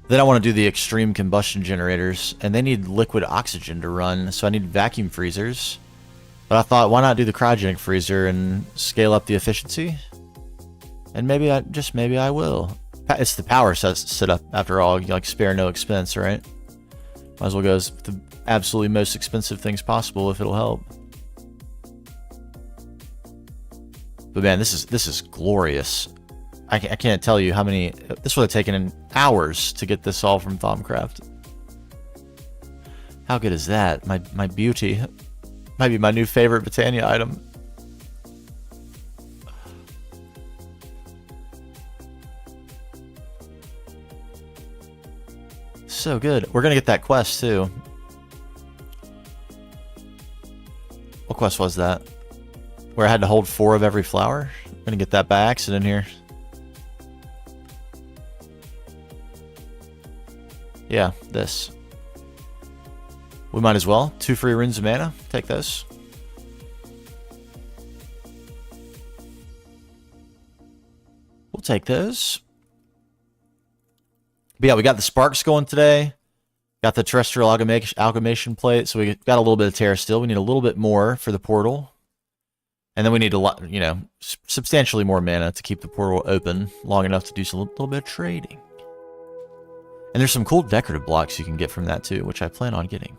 S2: I want to do the extreme combustion generators, and they need liquid oxygen to run, so I need vacuum freezers. But I thought, why not do the cryogenic freezer and scale up the efficiency? And maybe I will. It's the power set up after all. You like spare no expense, right? Might as well go with the absolutely most expensive things possible if it'll help. But man, this is glorious. I can't tell you how many. This would have taken hours to get this all from Thaumcraft. How good is that? My beauty. Might be my new favorite Britannia item. So good. We're gonna get that quest too. What quest was that? Where I had to hold 4 of every flower? I'm gonna get that by accident here. Yeah, this. We might as well. 2 free runes of mana. Take those. We'll take those. But yeah, we got the sparks going today. Got the terrestrial amalgamation plate. So we got a little bit of terra still. We need a little bit more for the portal. And then we need a lot, you know, substantially more mana to keep the portal open long enough to do a little bit of trading. And there's some cool decorative blocks you can get from that too, which I plan on getting.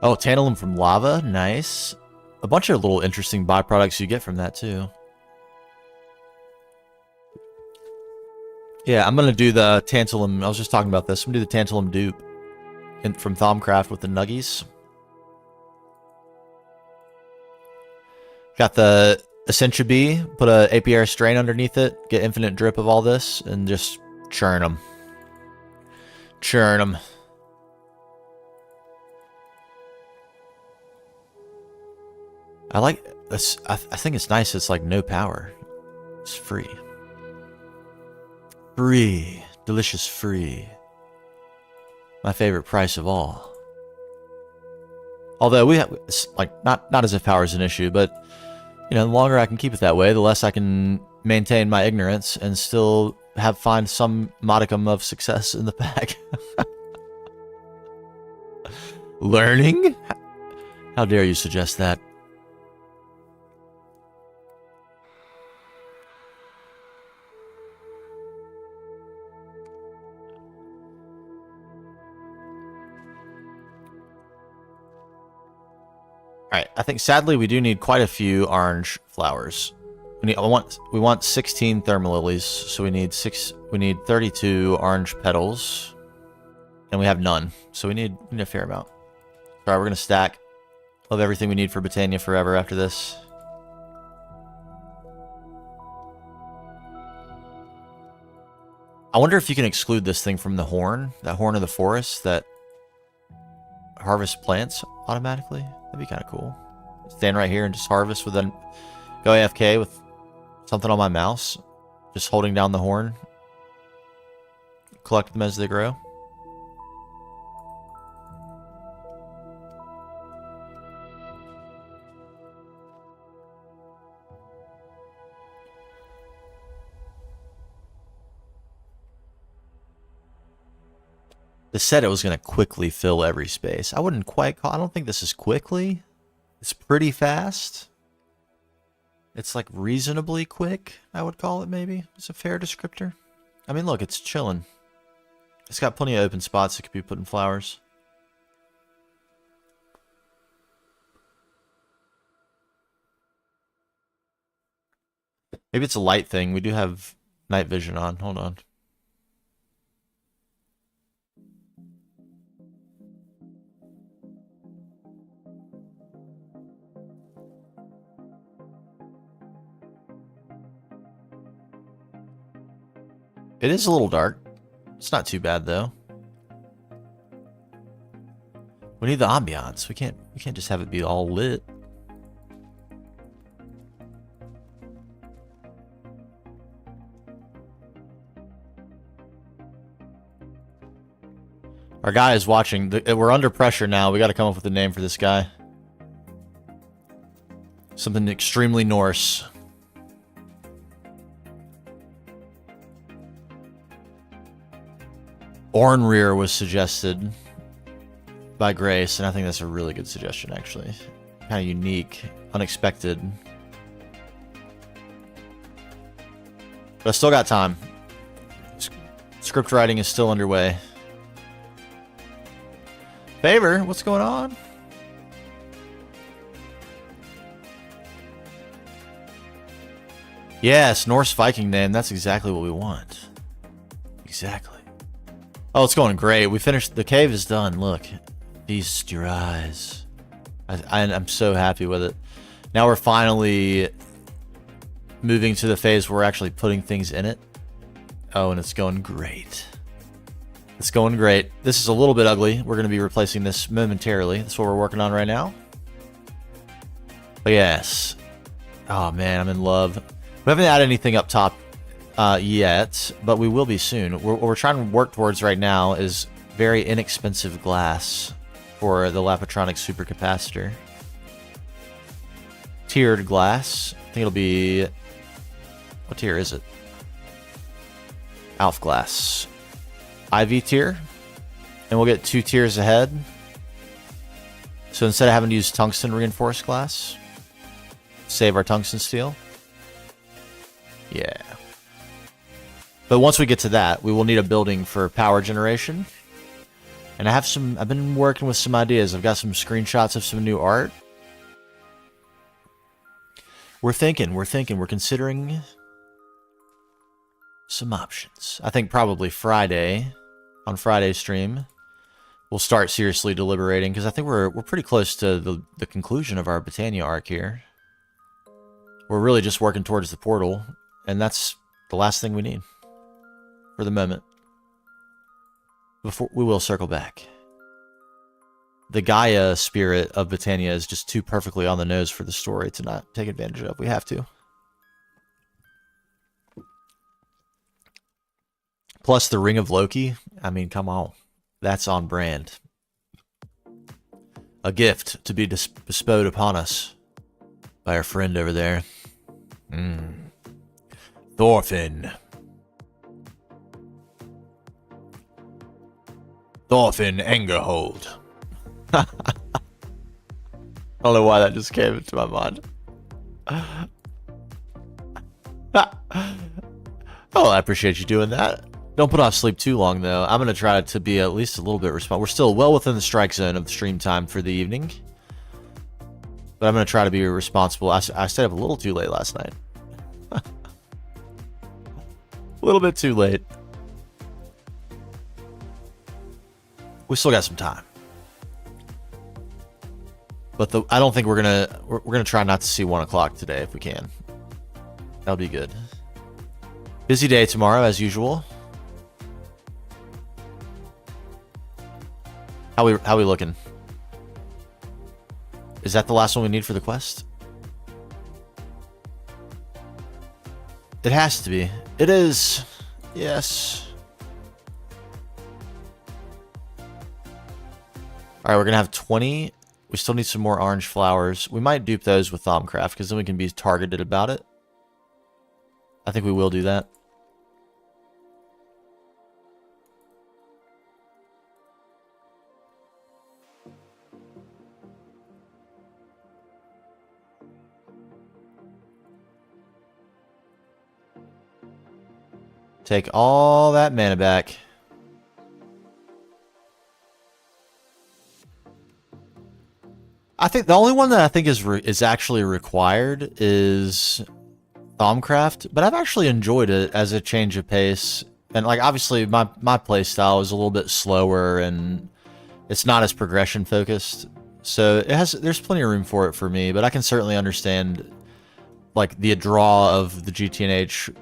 S2: Oh, tantalum from lava. Nice. A bunch of little interesting byproducts you get from that too. Yeah, I'm going to do the tantalum. I was just talking about this. I'm going to do the tantalum dupe from Thaumcraft with the nuggies. Got the Essentia Bee. Put a APR strain underneath it. Get infinite drip of all this and just churn them. Churn them. I like this. I think it's nice. It's like no power. It's free. Free. Delicious free. My favorite price of all. Although it's like not as if power is an issue, but you know, the longer I can keep it that way, the less I can maintain my ignorance and still find some modicum of success in the pack. Learning? How dare you suggest that? All right, I think sadly we do need quite a few orange flowers. We want 16 thermal lilies, so we need 32 orange petals, and we have none, so we need a fair amount. All right, we're gonna stack. Love everything we need for Botania forever after this. I wonder if you can exclude this thing from the horn, that horn of the forest that harvest plants automatically. That'd be kind of cool. Stand right here and just harvest with then go AFK with something on my mouse, just holding down the horn. Collect them as they grow. They said it was going to quickly fill every space. I wouldn't quite call... I don't think this is quickly. It's pretty fast. It's like reasonably quick, I would call it maybe. It's a fair descriptor. I mean, look, it's chilling. It's got plenty of open spots it could be putting flowers. Maybe it's a light thing. We do have night vision on. Hold on. It is a little dark. It's not too bad though. We need the ambiance. We can't just have it be all lit. Our guy is watching. We're under pressure now. We got to come up with a name for this guy. Something extremely Norse. Ornrir was suggested by Grace, and I think that's a really good suggestion, actually. Kind of unique, unexpected. But I still got time. Script writing is still underway. Favor, what's going on? Yes, Norse Viking name. That's exactly what we want. Exactly. Oh, it's going great. We finished. The cave is done. Look. Feast your eyes. I'm so happy with it. Now we're finally moving to the phase where we're actually putting things in it. Oh, and it's going great. It's going great. This is a little bit ugly. We're going to be replacing this momentarily. That's what we're working on right now. But yes. Oh, man, I'm in love. We haven't added anything up top yet, but we will be soon. What we're trying to work towards right now is very inexpensive glass for the Lapatronic supercapacitor. Tiered glass. I think it'll be... What tier is it? Alf glass. IV tier. And we'll get 2 tiers ahead. So instead of having to use tungsten reinforced glass, save our tungsten steel. Yeah. But once we get to that, we will need a building for power generation. And I've been working with some ideas. I've got some screenshots of some new art. We're considering some options. I think probably Friday, on Friday's stream, we'll start seriously deliberating, because I think we're pretty close to the conclusion of our Botania arc here. We're really just working towards the portal, and that's the last thing we need for the moment. Before we will circle back. The Gaia spirit of Botania is just too perfectly on the nose for the story to not take advantage of. We have to. Plus the Ring of Loki. I mean, come on. That's on brand. A gift to be bestowed upon us by our friend over there. Thorfinn. Thorfinn Angerhold. I don't know why that just came into my mind. Oh, I appreciate you doing that. Don't put off sleep too long, though. I'm going to try to be at least a little bit responsible. We're still well within the strike zone of the stream time for the evening. But I'm going to try to be responsible. I stayed up a little too late last night. A little bit too late. We still got some time. But I don't think we're gonna try not to see 1 o'clock today if we can. That'll be good. Busy day tomorrow as usual. How we looking? Is that the last one we need for the quest? It has to be. It is. Yes. All right, we're gonna have 20. We still need some more orange flowers. We might dupe those with Thaumcraft because then we can be targeted about it. I think we will do that. Take all that mana back. I think the only one that I think is actually required is Thaumcraft, but I've actually enjoyed it as a change of pace. And like obviously my play style is a little bit slower and it's not as progression focused. So there's plenty of room for it for me, but I can certainly understand like the draw of the GTNH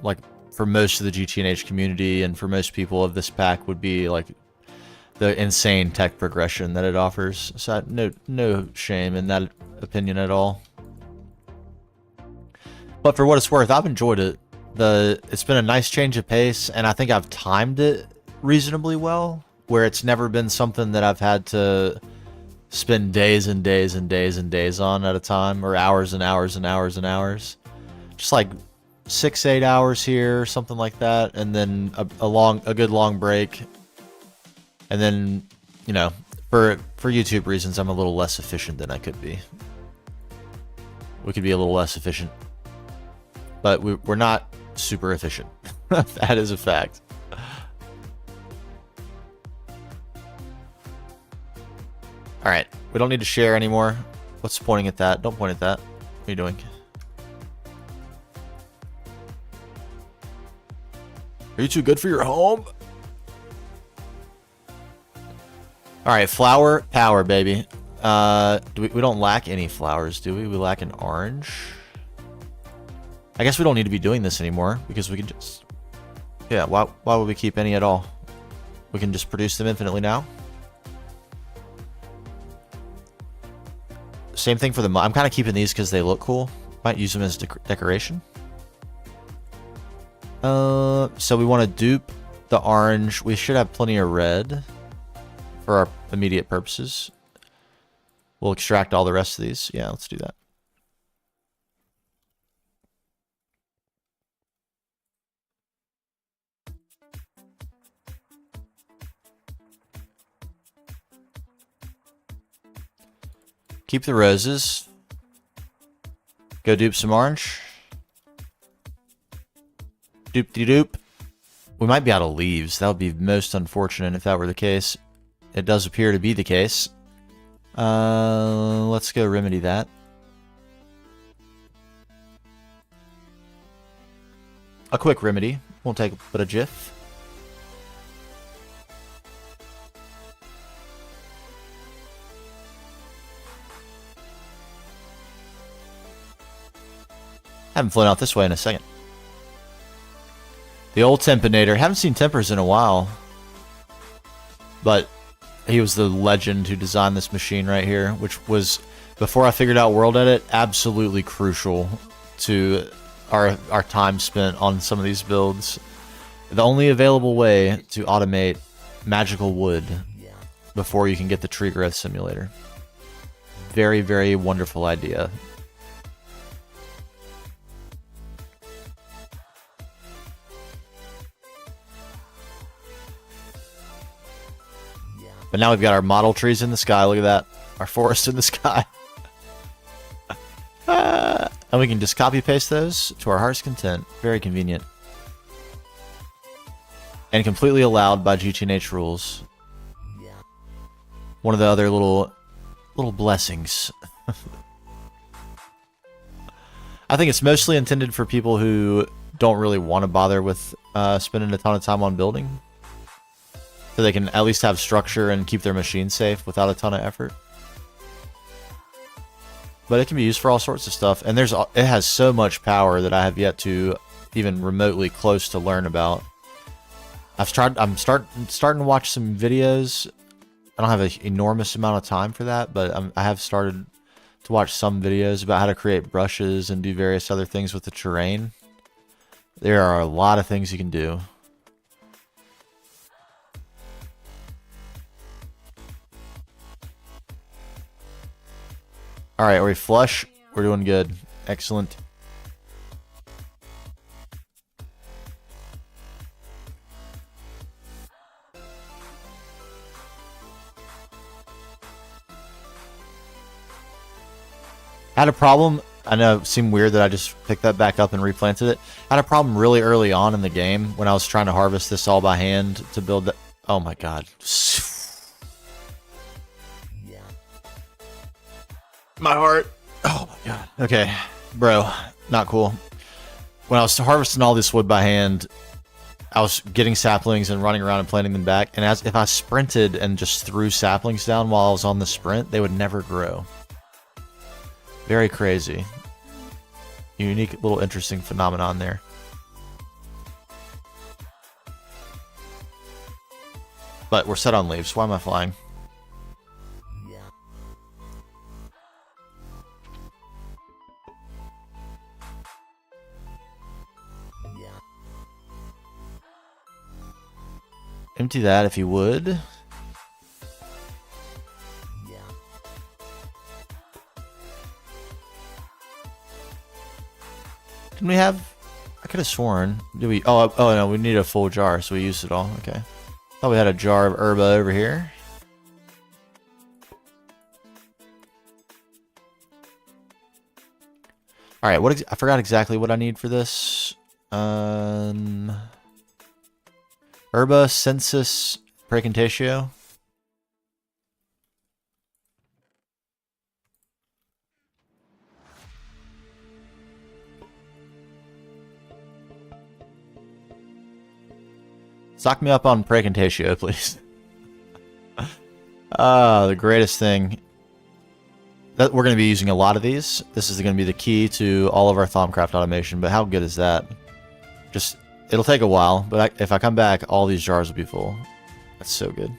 S2: like for most of the GTNH community and for most people of this pack would be like the insane tech progression that it offers. So no shame in that opinion at all. But for what it's worth, I've enjoyed it. It's been a nice change of pace, and I think I've timed it reasonably well, where it's never been something that I've had to spend days and days and days and days on at a time, or hours and hours and hours and hours. Just like 6-8 hours here, something like that, and then a good long break. And then, you know, for YouTube reasons, I'm a little less efficient than I could be. We could be a little less efficient. But we're not super efficient. That is a fact. Alright, we don't need to share anymore. What's pointing at that? Don't point at that. What are you doing? Are you too good for your home? Alright, flower power, baby. We don't lack any flowers, do we? We lack an orange. I guess we don't need to be doing this anymore because we can just... Yeah, why would we keep any at all? We can just produce them infinitely now. Same thing for the... I'm kind of keeping these because they look cool. Might use them as decoration. So we want to dupe the orange. We should have plenty of red for our immediate purposes. We'll extract all the rest of these. Yeah, let's do that. Keep the roses. Go dupe some orange. Doop-de-doop. We might be out of leaves. That would be most unfortunate if that were the case. It does appear to be the case. Let's go remedy that. A quick remedy. Won't take but a jiff. Haven't flown out this way in a second. The old Tempinator. Haven't seen Tempers in a while. But he was the legend who designed this machine right here, which was, before I figured out World Edit, absolutely crucial to our time spent on some of these builds. The only available way to automate magical wood before you can get the tree growth simulator. Very, very wonderful idea. But now we've got our model trees in the sky. Look at that. Our forest in the sky. And we can just copy paste those to our heart's content. Very convenient. And completely allowed by Gtnh rules. One of the other little blessings I think it's mostly intended for people who don't really want to bother with spending a ton of time on building. So they can at least have structure and keep their machine safe without a ton of effort. But it can be used for all sorts of stuff. And it has so much power that I have yet to even remotely close to learn about. I'm starting to watch some videos. I don't have an enormous amount of time for that, but I have started to watch some videos about how to create brushes and do various other things with the terrain. There are a lot of things you can do. Alright, are we flush? We're doing good. Excellent. I had a problem. I know it seemed weird that I just picked that back up and replanted it. I had a problem really early on in the game when I was trying to harvest this all by hand to build that. Oh my god. My heart. Oh my god. Okay. Bro, not cool. When I was harvesting all this wood by hand, I was getting saplings and running around and planting them back. And if I sprinted and just threw saplings down while I was on the sprint, they would never grow. Very crazy. Unique little interesting phenomenon there. But we're set on leaves. Why am I flying? Empty that if you would. Can we have... I could have sworn. Do we... Oh no, we need a full jar, so we used it all. Okay. Thought we had a jar of herba over here. Alright, I forgot exactly what I need for this. Herba, Census, Precontatio. Stock me up on Precontatio, please. The greatest thing. We're going to be using a lot of these. This is going to be the key to all of our Thaumcraft automation, but how good is that? Just, it'll take a while, but if I come back, all these jars will be full. That's so good.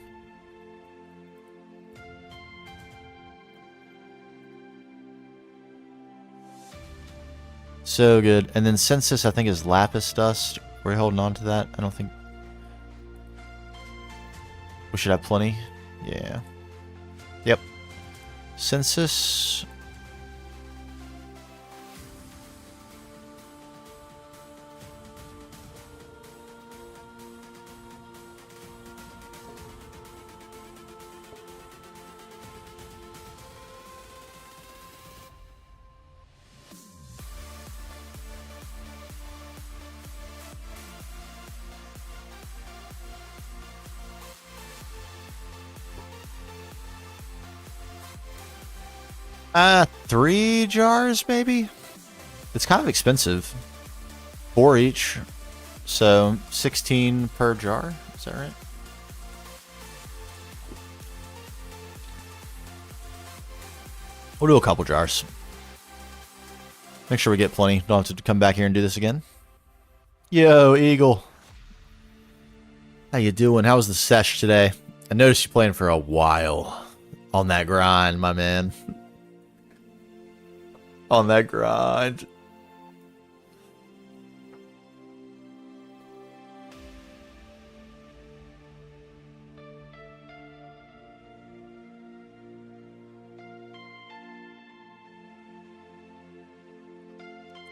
S2: So good. And then Census, I think, is Lapis Dust. We're holding on to that. I don't think... We should have plenty. Yeah. Yep. Census. Three jars, maybe? It's kind of expensive. 4 each. So, 16 per jar. Is that right? We'll do a couple jars. Make sure we get plenty. Don't have to come back here and do this again. Yo, Eagle. How you doing? How was the sesh today? I noticed you playing for a while. On that grind, my man. On that grind.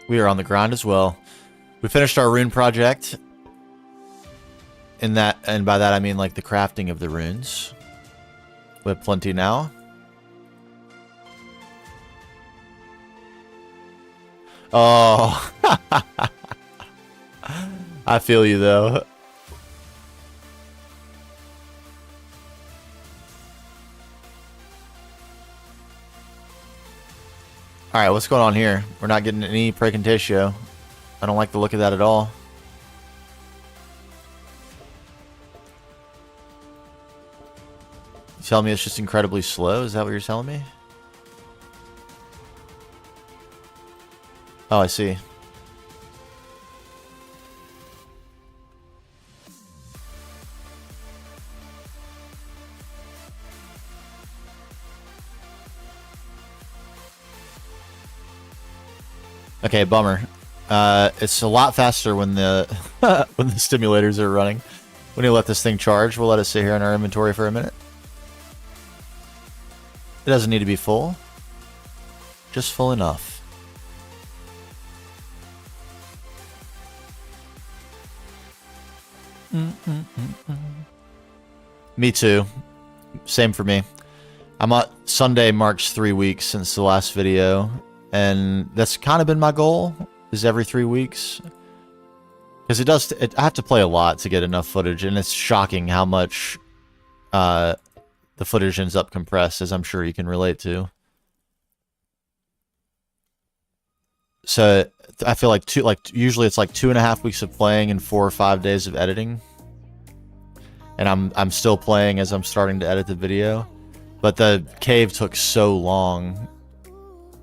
S2: We are on the grind as well. We finished our rune project. And by that I mean like the crafting of the runes. We have plenty now. Oh, I feel you though. Alright, what's going on here? We're not getting any Precontatio. I don't like the look of that at all. You telling me it's just incredibly slow? Is that what you're telling me? Oh, I see. Okay, bummer. It's a lot faster when the when the stimulators are running. When you let this thing charge, we'll let it sit here in our inventory for a minute. It doesn't need to be full. Just full enough. Me too. Same for me. Sunday marks 3 weeks since the last video. And that's kind of been my goal, is every 3 weeks. Because I have to play a lot to get enough footage, and it's shocking how much the footage ends up compressed, as I'm sure you can relate to. So I feel like usually it's like 2.5 weeks of playing and 4 or 5 days of editing. And I'm still playing as I'm starting to edit the video. But the cave took so long.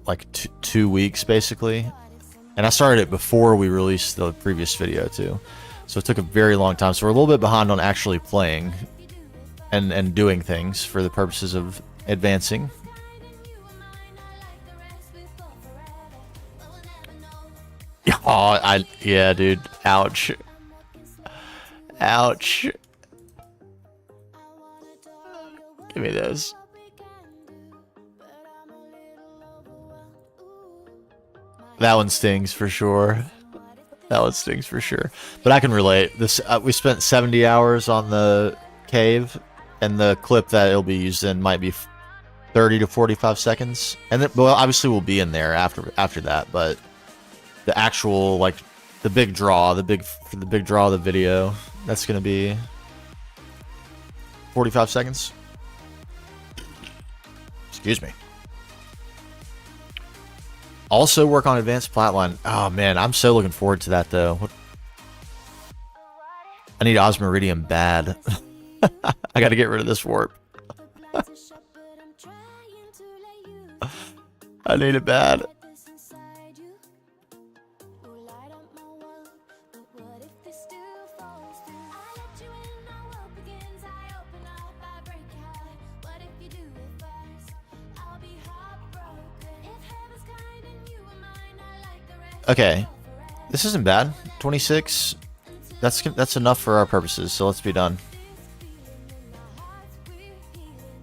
S2: Like 2 weeks basically, and I started it before we released the previous video too, so it took a very long time. So we're a little bit behind on actually playing and doing things for the purposes of advancing. Oh, yeah, dude. Ouch. Ouch. Give me those. That one stings for sure. That one stings for sure. But I can relate. This we spent 70 hours on the cave, and the clip that it'll be used in might be 30 to 45 seconds. And then, well, obviously we'll be in there after that. But the actual the big draw, the big draw of the video, that's gonna be 45 seconds. Excuse me. Also work on advanced flatline. Oh man, I'm so looking forward to that though. I need Osmiridium bad. I gotta get rid of this warp. I need it bad. Okay, this isn't bad. 26. That's enough for our purposes. So let's be done.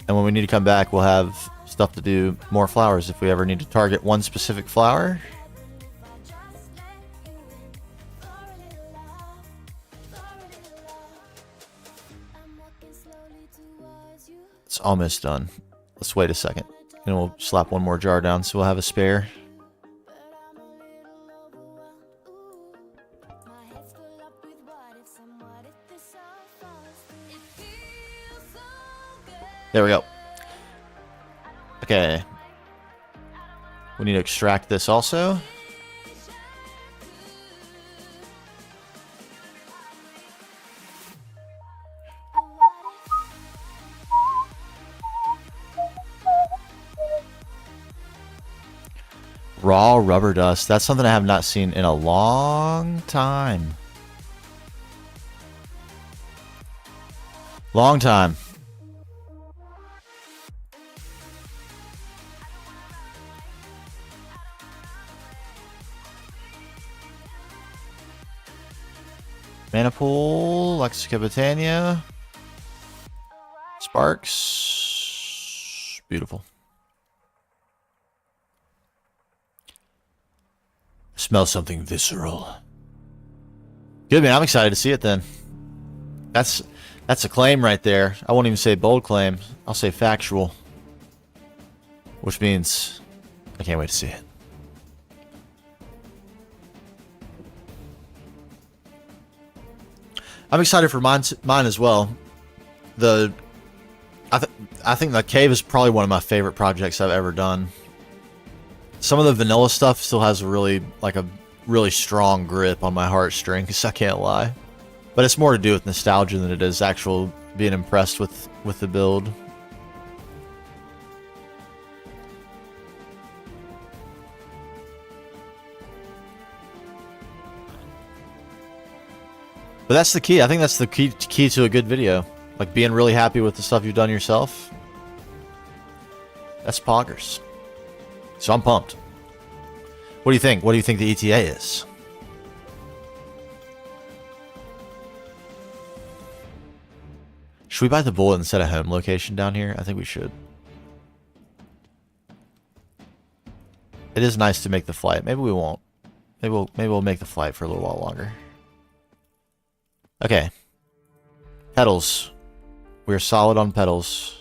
S2: And when we need to come back, we'll have stuff to do, more flowers if we ever need to target one specific flower. It's almost done. Let's wait a second, and we'll slap one more jar down so we'll have a spare. There we go. Okay. We need to extract this also. Raw rubber dust. That's something I have not seen in a long time. Long time. Manipool, Lexica Botania, Sparks, beautiful. Smell something visceral. Good, man. I'm excited to see it then. That's a claim right there. I won't even say bold claim. I'll say factual. Which means I can't wait to see it. I'm excited for mine as well. I think the cave is probably one of my favorite projects I've ever done. Some of the vanilla stuff still has a really strong grip on my heartstrings, I can't lie. But it's more to do with nostalgia than it is actual being impressed with the build. But that's the key. I think that's the key to a good video. Like being really happy with the stuff you've done yourself. That's poggers. So I'm pumped. What do you think? What do you think the ETA is? Should we buy the bullet instead of home location down here? I think we should. It is nice to make the flight. Maybe we won't. Maybe we'll make the flight for a little while longer. Okay. Pedals. We're solid on pedals.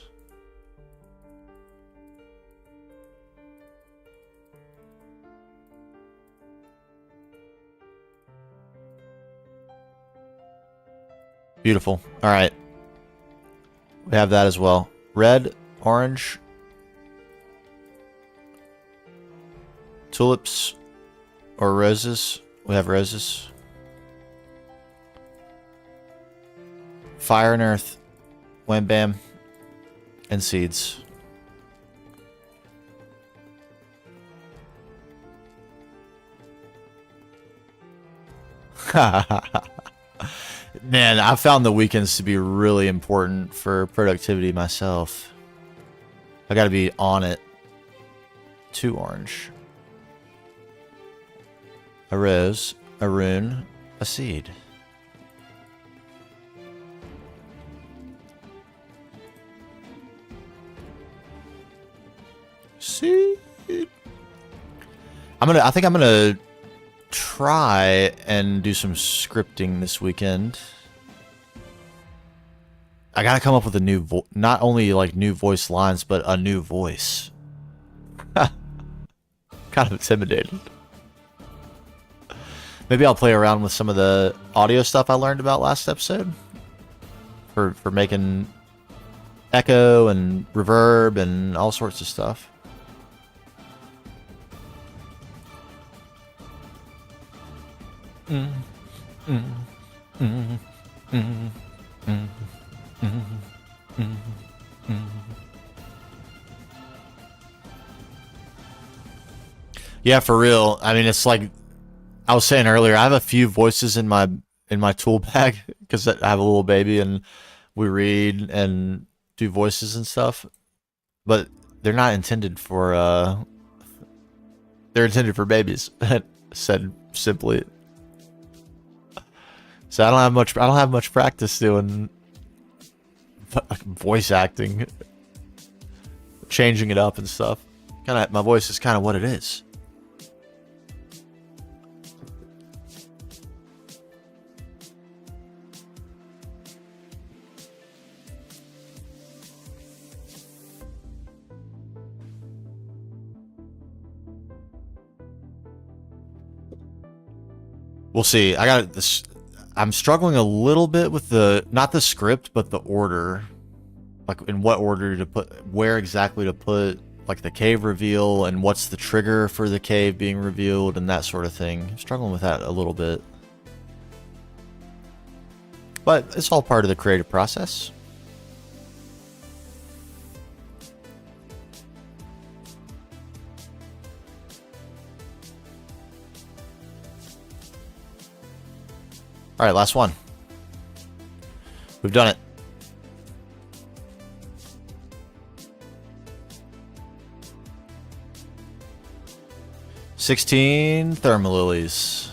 S2: Beautiful. All right. We have that as well. Red, orange, tulips, or roses. We have roses. Fire and earth, wham bam, and seeds. Man, I found the weekends to be really important for productivity myself. I gotta be on it. 2 orange. A rose, a rune, a seed. Seed. I think I'm gonna try and do some scripting this weekend. I gotta come up with a new not only like new voice lines, but a new voice. Kind of intimidated. Maybe I'll play around with some of the audio stuff I learned about last episode for making echo and reverb and all sorts of stuff. Yeah, for real. I mean, it's like I was saying earlier, I have a few voices in my tool bag because I have a little baby and we read and do voices and stuff, but they're not intended for they're intended for babies. Said simply. So I don't have much practice doing voice acting, changing it up and stuff. My voice is kind of what it is. We'll see. I got this. I'm struggling a little bit with not the script, but the order. Like in what order to put, where exactly to put like the cave reveal and what's the trigger for the cave being revealed and that sort of thing. I'm struggling with that a little bit. But it's all part of the creative process. All right, last one. We've done it. $16 thermal lilies.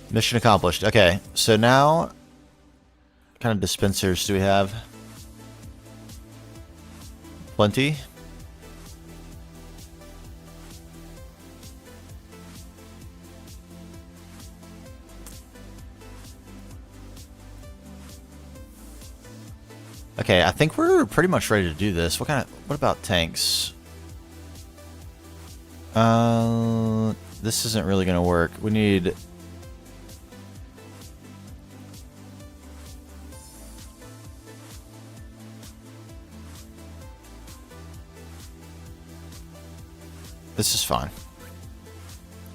S2: Mission accomplished. Okay, so now, what kind of dispensers do we have? Plenty. Okay, I think we're pretty much ready to do this. What about tanks? This isn't really gonna work. We need... This is fine.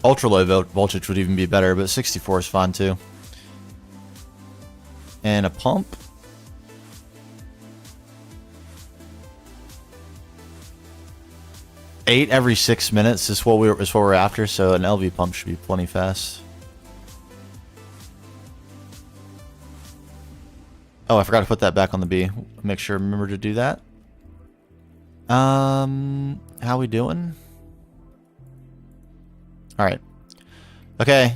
S2: Ultra low voltage would even be better, but 64 is fine too. And a pump. Eight every 6 minutes is what we're after, so an LV pump should be plenty fast. Oh, I forgot to put that back on the B. Make sure I remember to do that. How we doing? All right. Okay,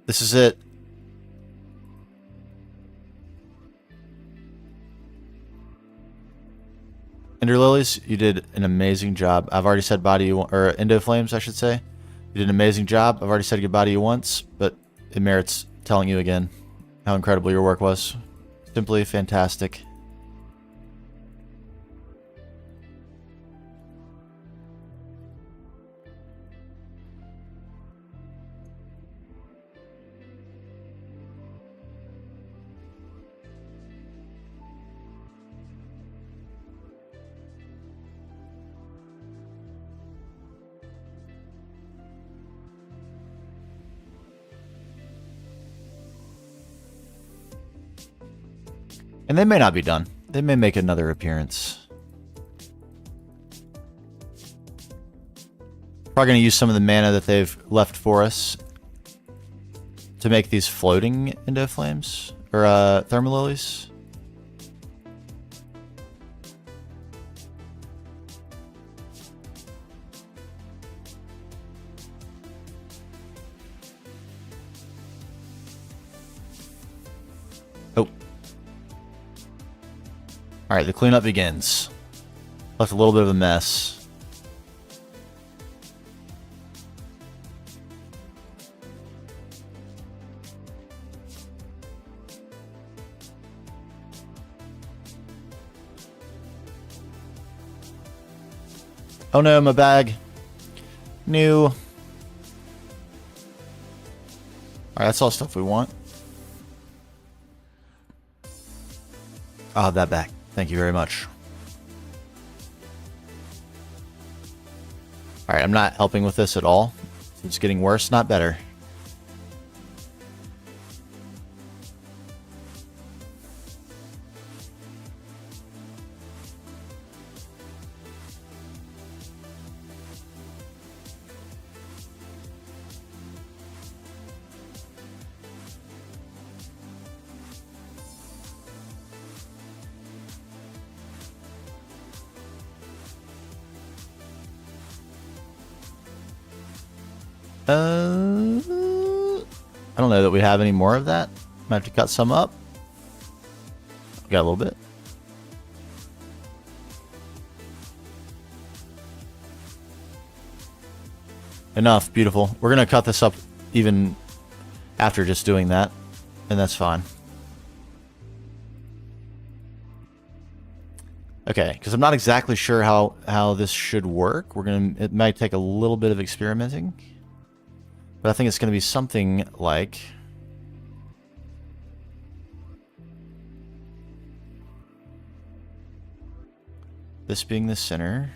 S2: this is it. Ender Lilies, you did an amazing job. I've already said bye to you, or Endo Flames, I should say. You did an amazing job. I've already said goodbye to you once, but it merits telling you again how incredible your work was. Simply fantastic. And they may not be done. They may make another appearance. Probably going to use some of the mana that they've left for us to make these floating Endo Flames, or Thermal Lilies. Oh. Alright, the cleanup begins. Left a little bit of a mess. Oh no, my bag. New. Alright, that's all stuff we want. I'll have that back. Thank you very much. Alright, I'm not helping with this at all. It's getting worse, not better. I don't know that we have any more of that. Might have to cut some up. Got a little bit. Enough. Beautiful. We're going to cut this up even after just doing that, and that's fine. Okay, because I'm not exactly sure how this should work. It might take a little bit of experimenting. But I think it's going to be something like... this being the center.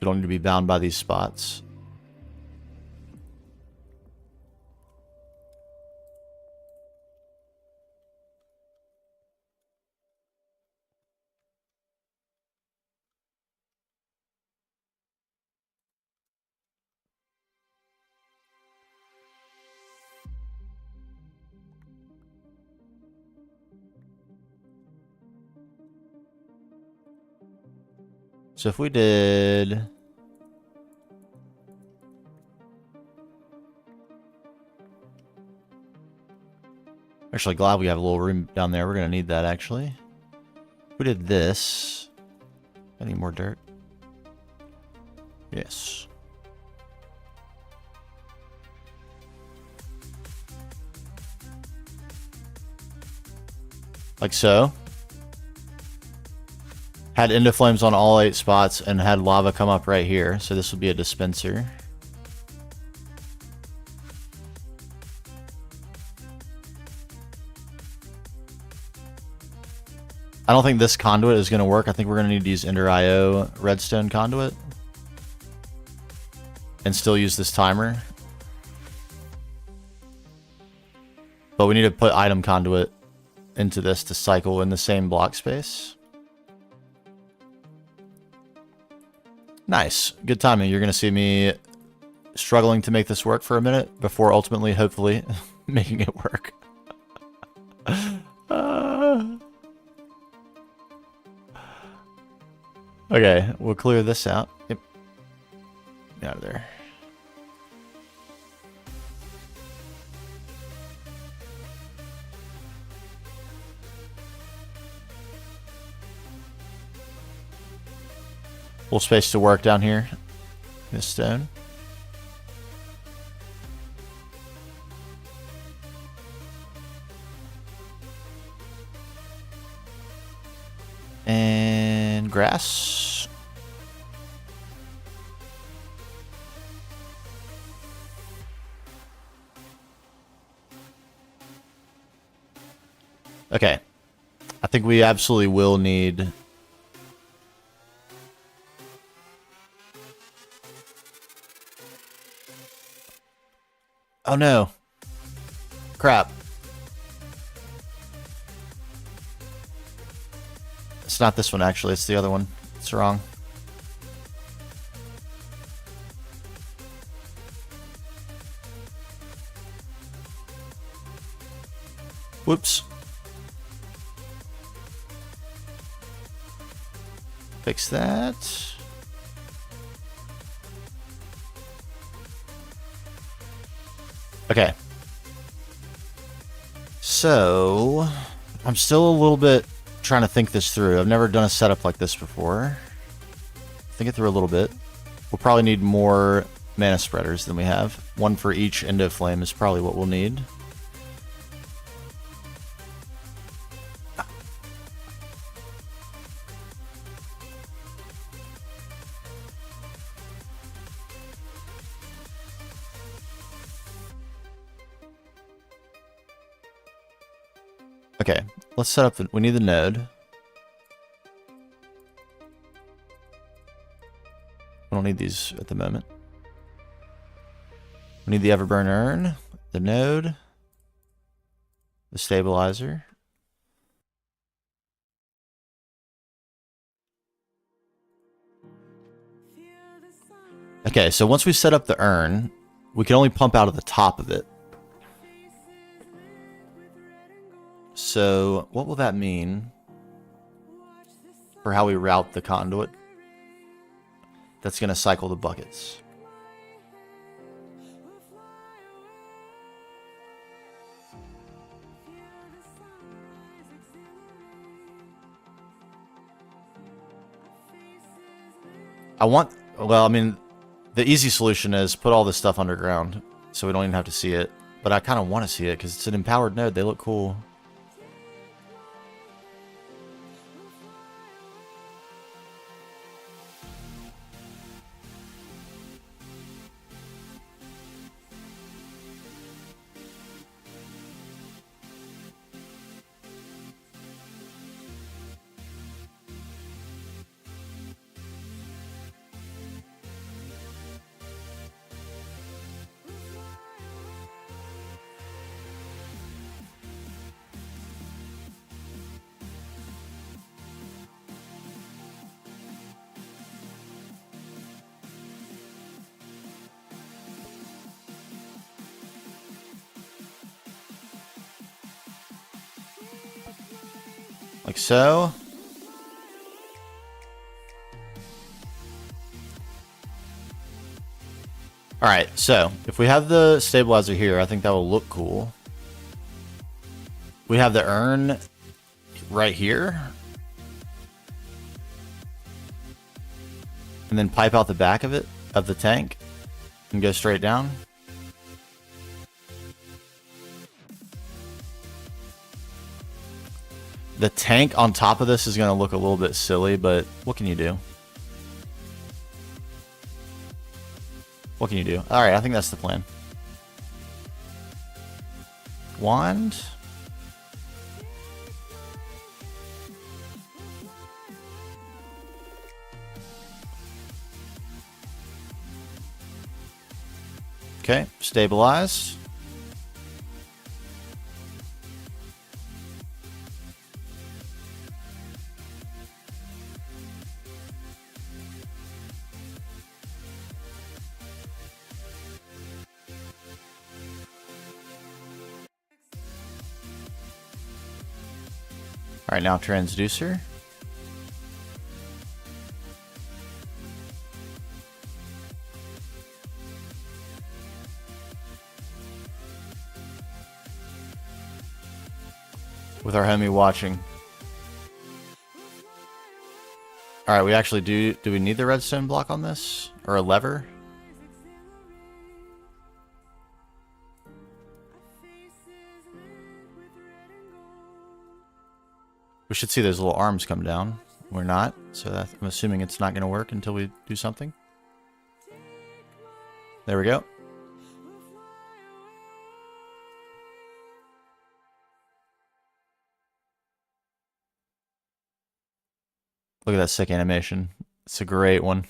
S2: We don't need to be bound by these spots. So if we did... Actually, glad we have a little room down there. We're going to need that, actually. If we did this... I need more dirt. Yes. Like so. Had Endo Flames on all 8 spots and had lava come up right here. So this would be a dispenser. I don't think this conduit is going to work. I think we're going to need to use Ender IO redstone conduit. And still use this timer. But we need to put item conduit into this to cycle in the same block space. Nice. Good timing. You're going to see me struggling to make this work for a minute before ultimately, hopefully, making it work. Okay, we'll clear this out. Yep. Get out of there. Full space to work down here. This stone. And grass. Okay. I think we absolutely will need... Oh no. Crap. It's not this one actually, it's the other one. It's wrong. Whoops. Fix that. Okay. So, I'm still a little bit trying to think this through. I've never done a setup like this before. Think it through a little bit. We'll probably need more mana spreaders than we have. One for each endo flame is probably what we'll need. Okay, let's set up the... We need the node. We don't need these at the moment. We need the Everburn urn, the node, the stabilizer. Okay, so once we set up the urn, we can only pump out of the top of it. So, what will that mean for how we route the conduit that's going to cycle the buckets? Well, I mean, the easy solution is put all this stuff underground so we don't even have to see it. But I kind of want to see it because it's an empowered node. They look cool. Like so. Alright, so if we have the stabilizer here, I think that will look cool. We have the urn right here. And then pipe out the back of it, of the tank, and go straight down. The tank on top of this is going to look a little bit silly, but what can you do? What can you do? Alright, I think that's the plan. Wand. Okay, stabilize. All right, now transducer. With our homie watching. All right, we actually do we need the redstone block on this? Or a lever? We should see those little arms come down. We're not, so I'm assuming it's not going to work until we do something. There we go. Look at that sick animation. It's a great one.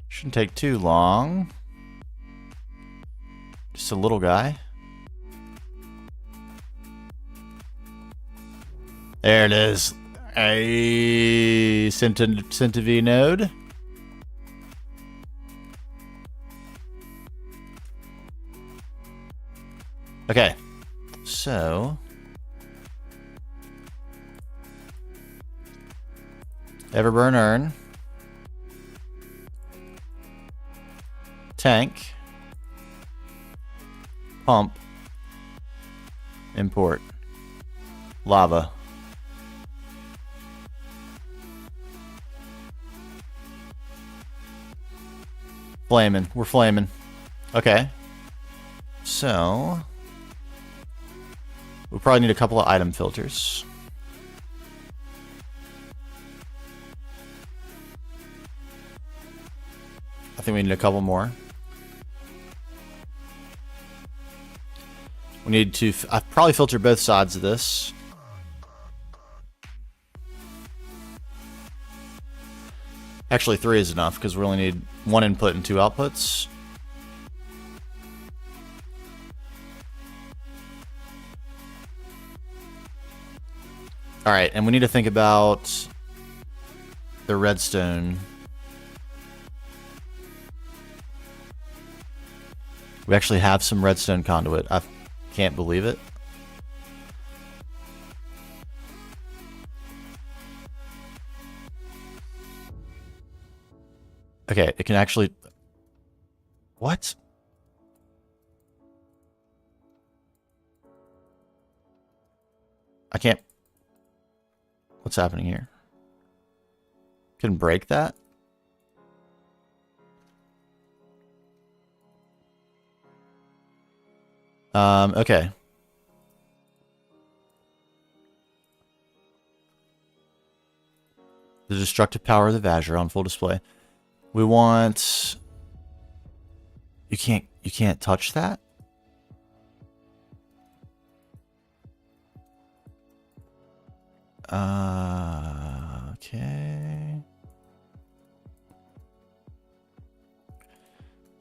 S2: Shouldn't take too long. Just a little guy. There it is. A Ctnh node. Okay. So Everburn urn. Tank. Pump. Import. Lava. Flaming. We're flaming. Okay. So we probably need a couple of item filters. I think we need a couple more. We need to... I've probably filtered both sides of this. Actually, 3 is enough, because we only need 1 input and 2 outputs. Alright, and we need to think about the redstone. We actually have some redstone conduit. I can't believe it. Okay, it can actually... What? I can't... What's happening here? Can break that? Okay. The destructive power of the Vajra on full display. We want... You can't touch that? Okay.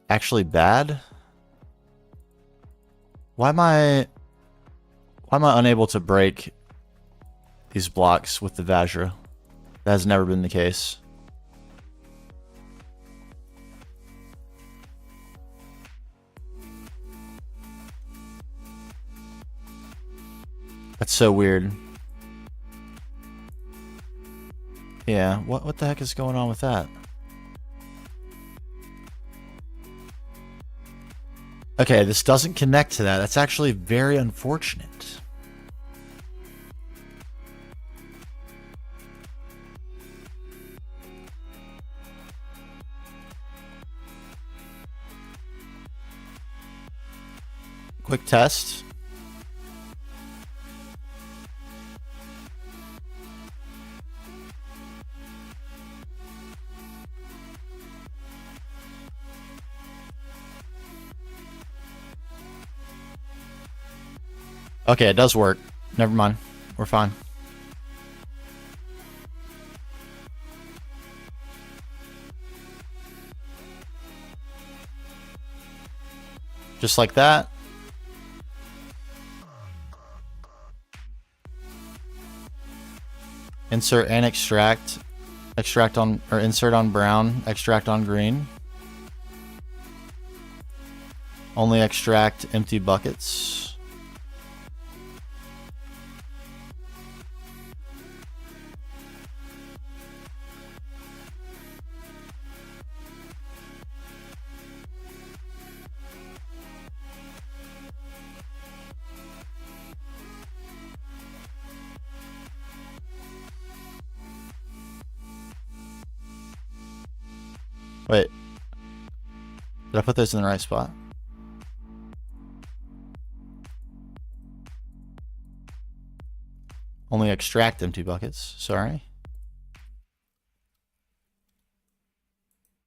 S2: Actually bad? Why am I unable to break these blocks with the Vajra? That has never been the case. That's so weird. Yeah, what the heck is going on with that? Okay, this doesn't connect to that. That's actually very unfortunate. Quick test. Okay, it does work. Never mind. We're fine. Just like that. Insert and extract. Extract on, or insert on brown, extract on green. Only extract empty buckets. Wait. Did I put those in the right spot? Only extract empty buckets. Sorry.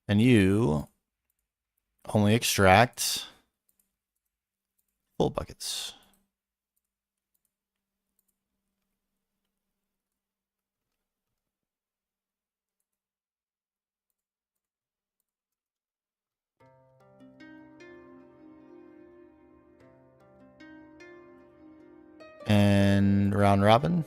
S2: And you only extract full buckets. And round robin.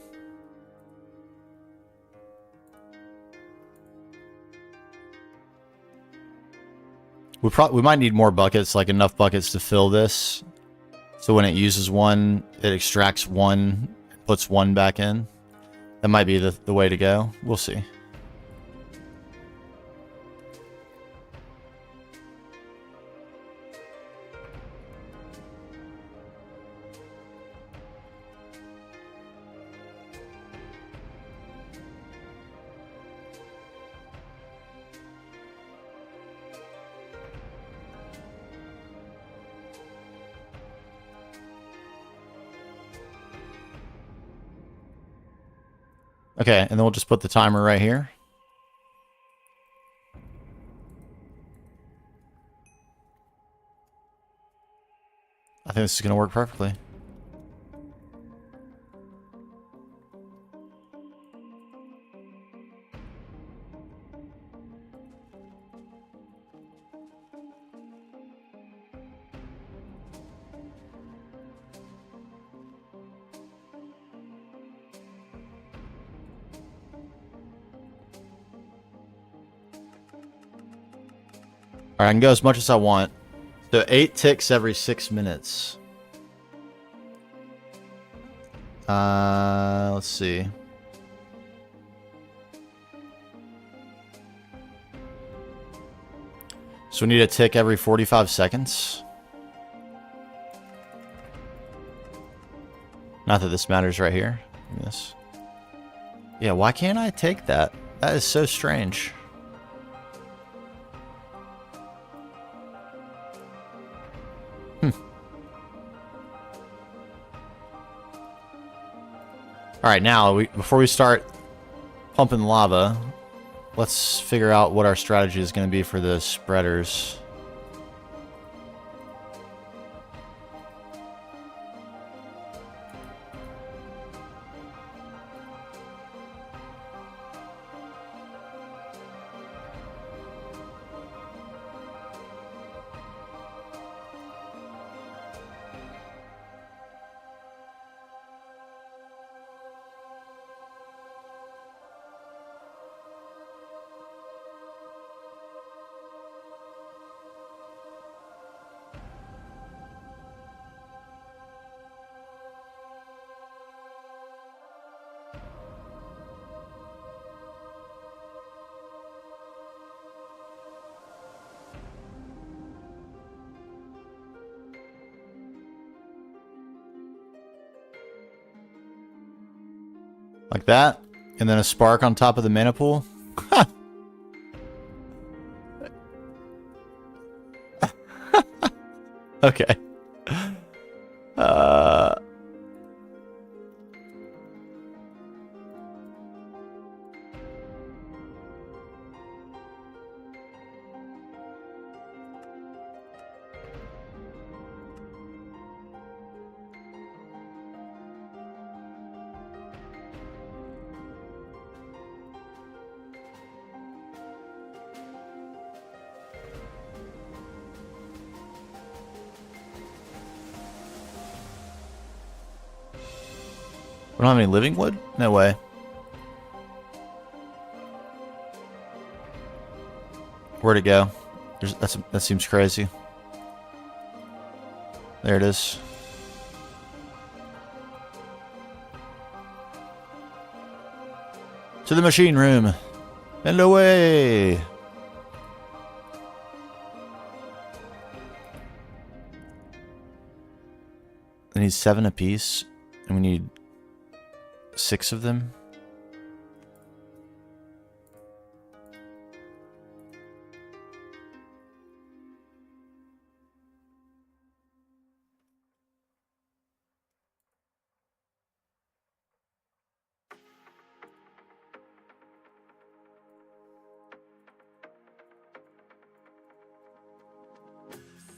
S2: We might need more buckets, like enough buckets to fill this. So when it uses one, it extracts one, puts one back in. That might be the way to go. We'll see. Okay, and then we'll just put the timer right here. I think this is going to work perfectly. Alright, I can go as much as I want. So 8 ticks every 6 minutes. Let's see. So we need a tick every 45 seconds. Not that this matters right here. Yes. Yeah, why can't I take that? That is so strange. Alright, now, before we start pumping lava, let's figure out what our strategy is going to be for the spreaders. Like that. And then a spark on top of the mana pool. Okay. We don't have any living wood? No way. Where'd it go? That seems crazy. There it is. To the machine room. And away! I need 7 apiece, and we need 6 of them.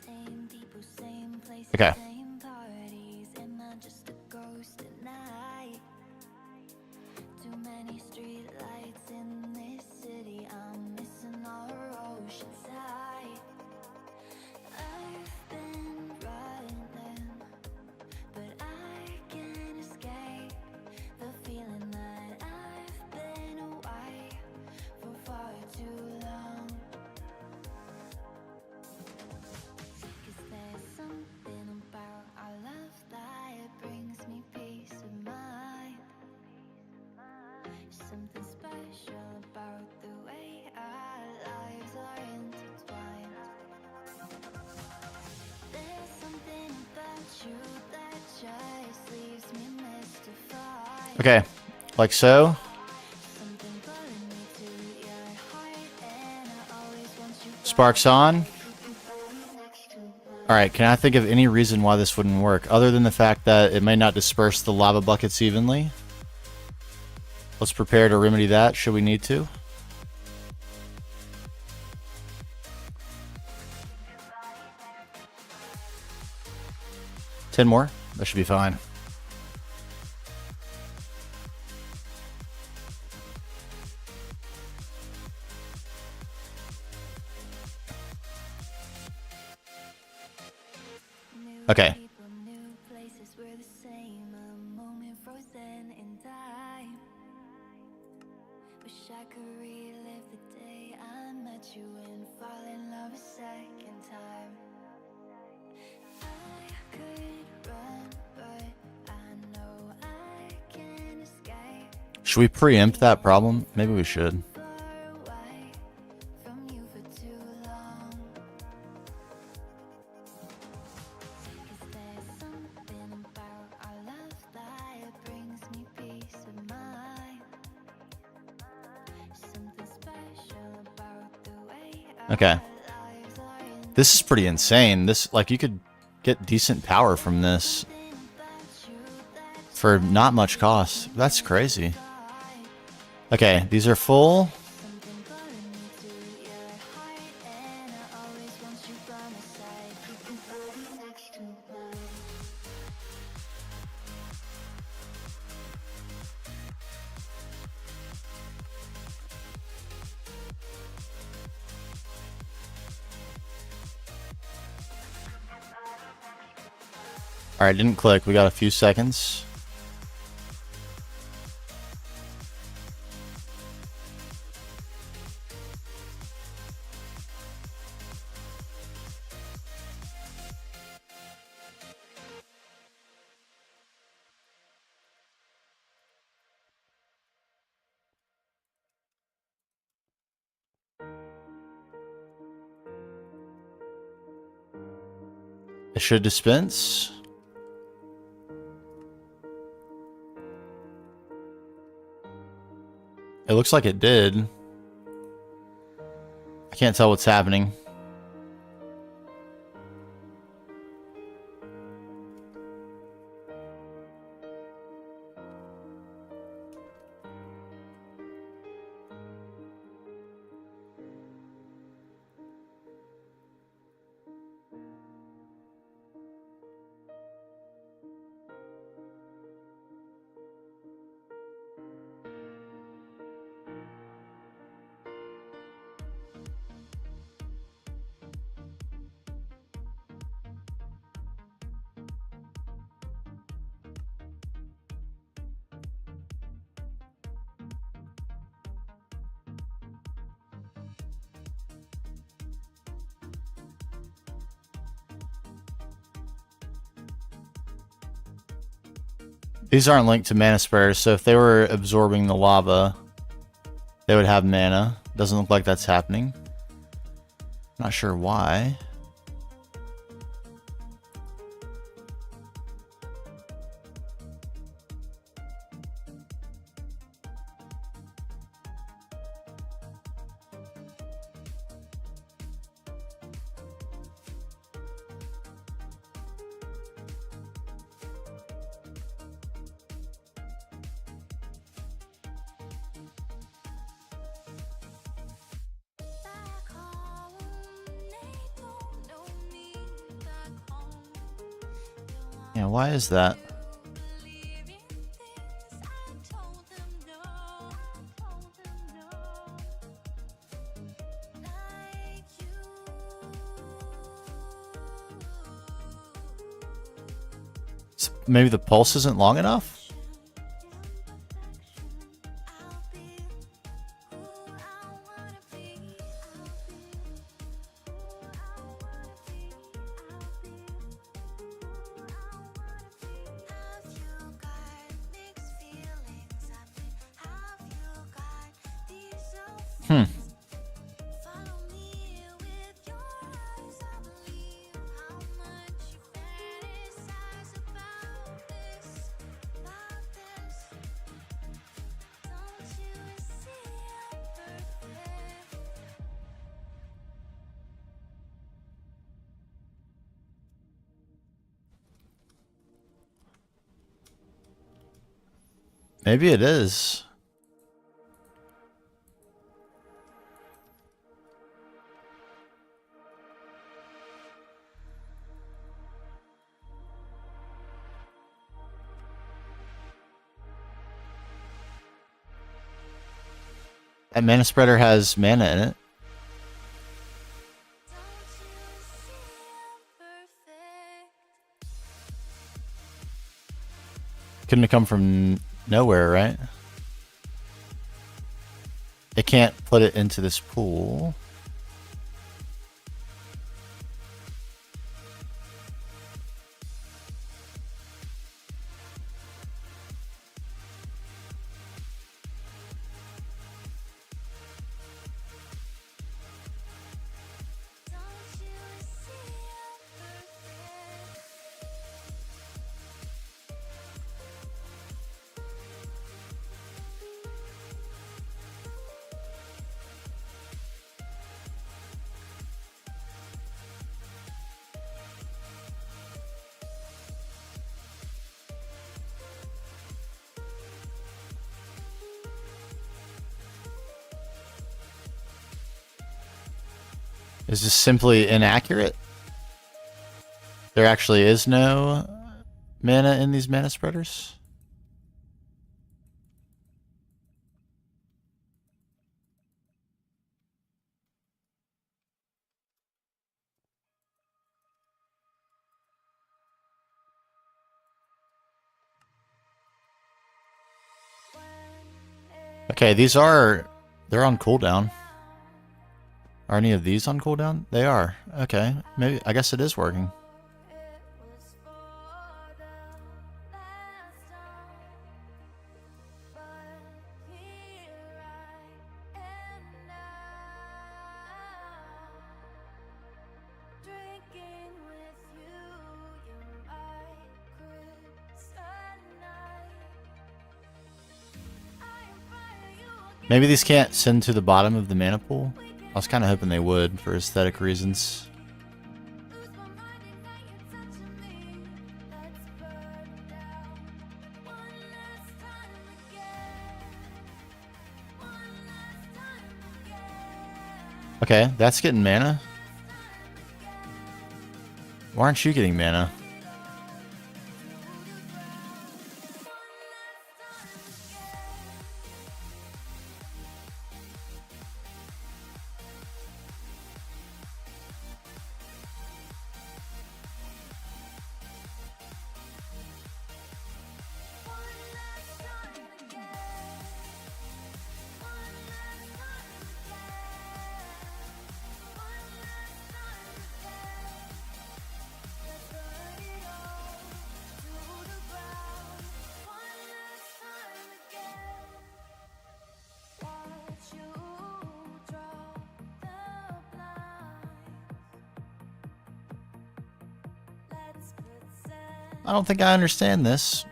S1: Same people, same places,
S2: Okay.
S1: same parties. Am I just a ghost at night? Too many street lights in this city. I'm missing our ocean side. I've been running, but I can't escape the feeling that I've been away for far too long. 'Cause there's something about our love that brings me peace of mind. Something special about the way our lives are intertwined. There's something about you that just leaves me mystified.
S2: Okay. Like so.
S1: Something pulling me to your heart, and I always want you
S2: Sparks on.
S1: next to mine.
S2: Alright, can I think of any reason why this wouldn't work, other than the fact that it may not disperse the lava buckets evenly? Let's prepare to remedy that, should we need to. Ten more? That should be fine. Okay.
S1: People, new places, we're the same. A moment frozen in time. Wish I could relive the day I met you and fall in love a second time. I could run, but I know I can't escape.
S2: Should we preempt that problem? Maybe we should.
S1: Far away from you for too long. 'Cause there's something about our love that brings me peace of mind. Something special about the way our
S2: Okay.
S1: lives are in.
S2: This is pretty insane. This, like, you could get decent power from this
S1: Something about you that
S2: for not much cost. That's crazy.
S1: died.
S2: Okay, these are full.
S1: Something pulling me to your heart, and I always want you by my side. Keep your body next to mine.
S2: Alright, didn't click. We got a few seconds. It should dispense. It looks like it did. I can't tell what's happening. These aren't linked to mana spreaders, so if they were absorbing the lava, they would have mana. Doesn't look like that's happening. Not sure why.
S1: Back home, they don't know me. Back home,
S2: Yeah, why is that?
S1: believe in things I told them no. Like you.
S2: Maybe the pulse isn't long enough?
S1: I'll be who I wanna be. I'll be who I wanna be. I'll be who I wanna be. Have you got mixed feelings? Have you got these feelings? Follow me with your eyes. I believe how much you fantasize about this. Don't you see I'm perfect?
S2: Maybe it is. That mana spreader has mana in it.
S1: Don't you see I'm perfect?
S2: Couldn't have come from nowhere, right? It can't put it into this pool.
S1: Don't you see I'm perfect?
S2: Is this simply inaccurate? There actually is no mana in these mana spreaders? Okay, they're on cooldown. Are any of these on cooldown? They are. Okay, maybe, I guess it is working.
S1: It was for the last time, but here I am now, drinking with you. You're my kryptonite. I am fire, you again.
S2: Maybe these can't send to the bottom of the mana pool? I was kind of hoping they would for aesthetic reasons.
S1: Lose my mind and now you're touching me. Let's burn down one last time again. One last time again.
S2: Okay, that's getting mana. Why aren't you getting mana? I don't think I understand this.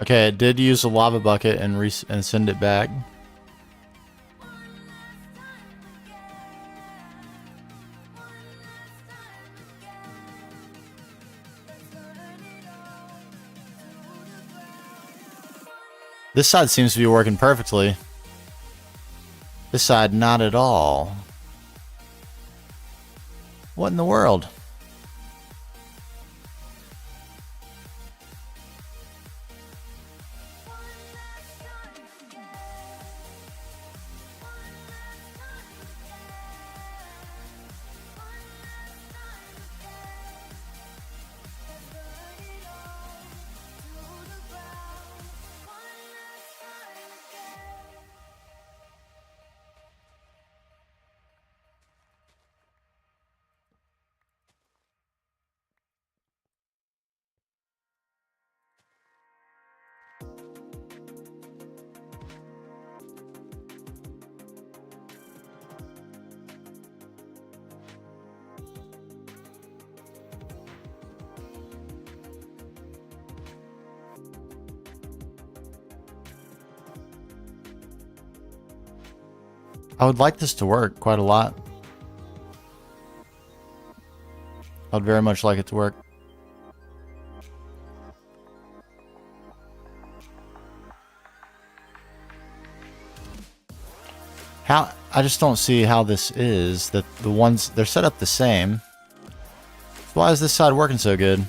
S2: Okay, it did use a lava bucket and send it back. This side seems to be working perfectly. This side, not at all. What in the world? I would like this to work quite a lot. I would very much like it to work. How? I just don't see how this is. That the ones, they're set up the same. Why is this side working so good?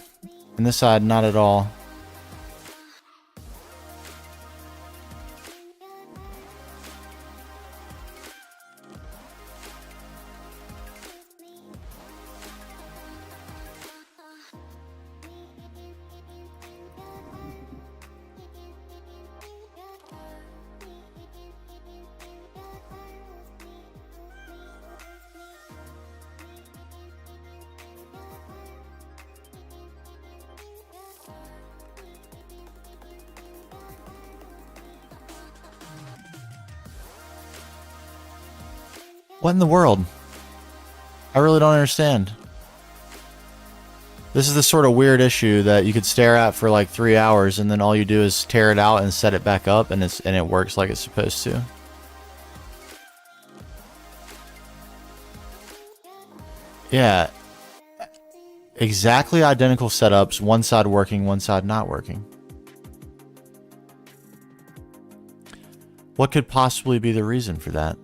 S2: And this side, not at all. What in the world? I really don't understand. This is the sort of weird issue that you could stare at for like 3 hours and then all you do is tear it out and set it back up and it works like it's supposed to. Yeah. Exactly identical setups, one side working, one side not working. What could possibly be the reason for that?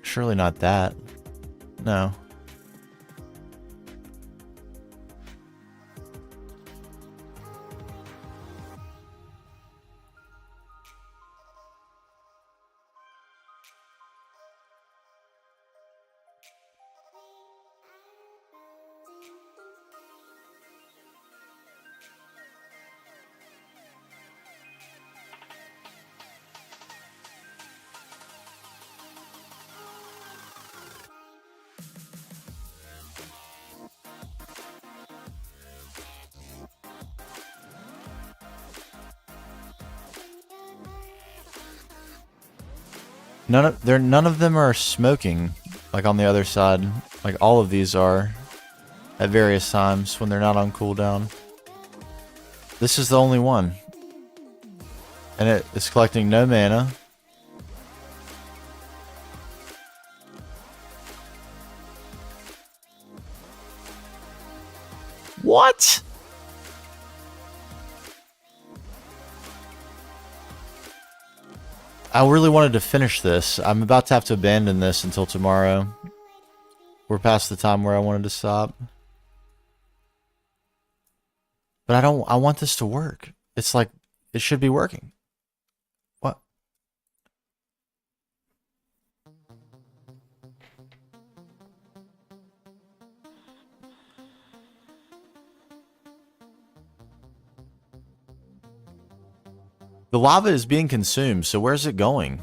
S2: Surely not that. No. None of them are smoking, like on the other side. Like all of these are at various times when they're not on cooldown. This is the only one. And it is collecting no mana. What? I really wanted to finish this. I'm about to have to abandon this until tomorrow. We're past the time where I wanted to stop. But I want this to work. It's like, it should be working. What? The lava is being consumed, so where's it going?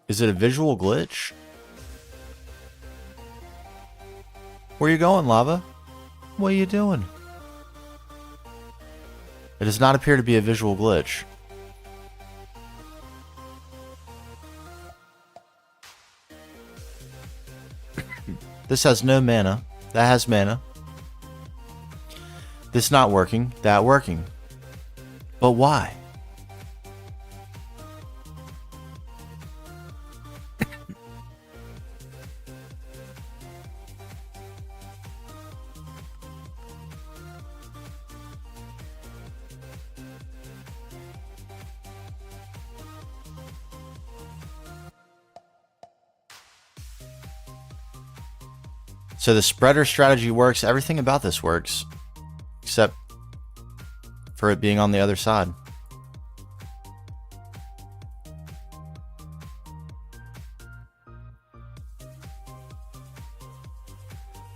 S2: Is it a visual glitch? Where you going, lava? What are you doing? It does not appear to be a visual glitch. This has no mana. That has mana. This not working. That working. But why? So the spreader strategy works. Everything about this works. Except for it being on the other side.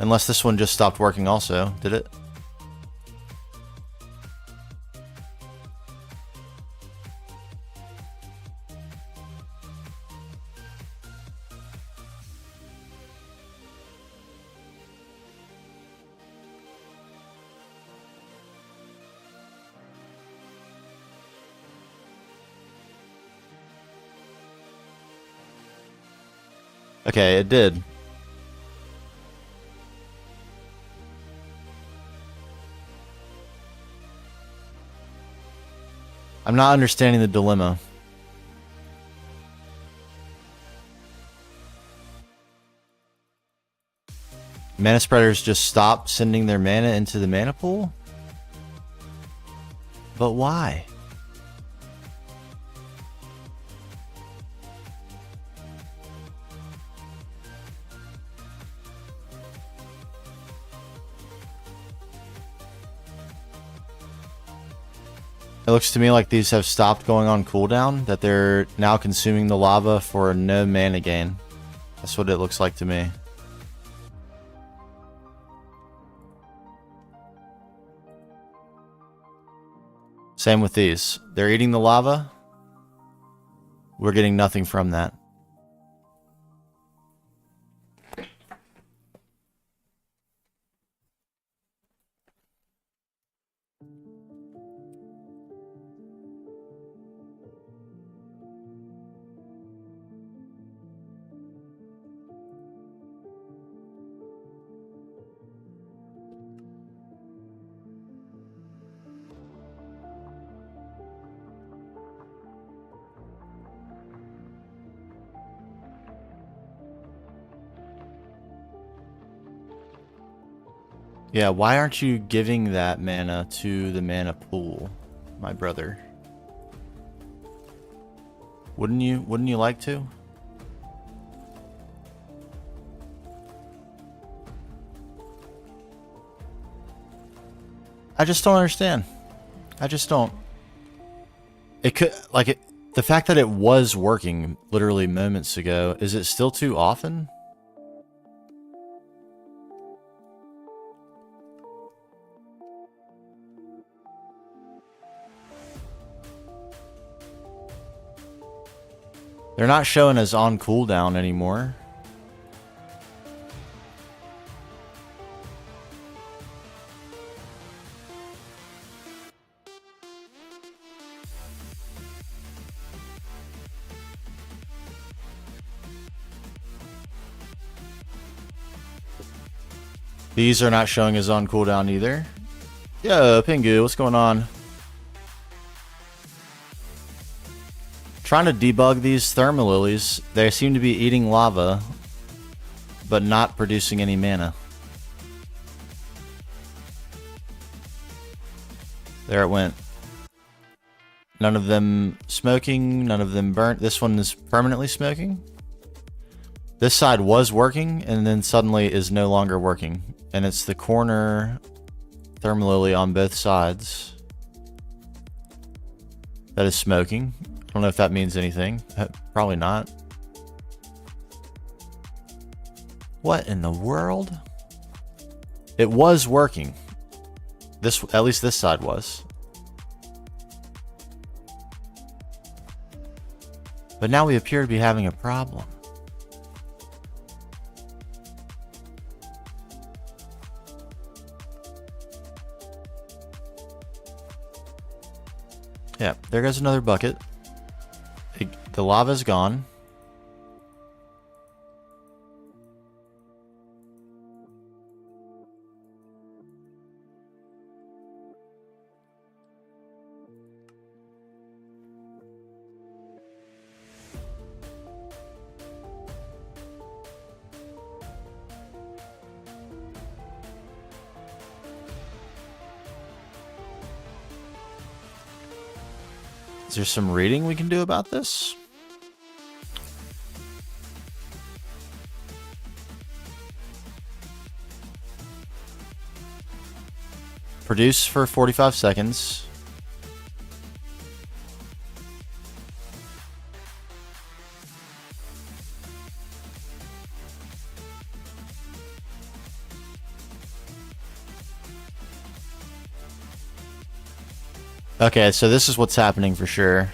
S2: Unless this one just stopped working also, did it? Okay, it did. I'm not understanding the dilemma. Mana spreaders just stop sending their mana into the mana pool? But why? It looks to me like these have stopped going on cooldown, that they're now consuming the lava for no mana gain. That's what it looks like to me. Same with these. They're eating the lava. We're getting nothing from that. Yeah, why aren't you giving that mana to the mana pool, my brother? Wouldn't you like to? I just don't understand. I just don't. It could, like, it, the fact that it was working literally moments ago, is it still too often? They're not showing as on cooldown anymore. These are not showing as on cooldown either. Yo, Pingu, what's going on? Trying to debug these thermal lilies. They seem to be eating lava, but not producing any mana. There it went. None of them smoking, none of them burnt. This one is permanently smoking. This side was working, and then suddenly is no longer working. And it's the corner thermal lily on both sides that is smoking. I don't know if that means anything. Probably not. What in the world? It was working. This, at least this side was. But now we appear to be having a problem. Yeah, there goes another bucket. The lava's gone. Is there some reading we can do about this? Produce for 45 seconds. Okay, so this is what's happening for sure.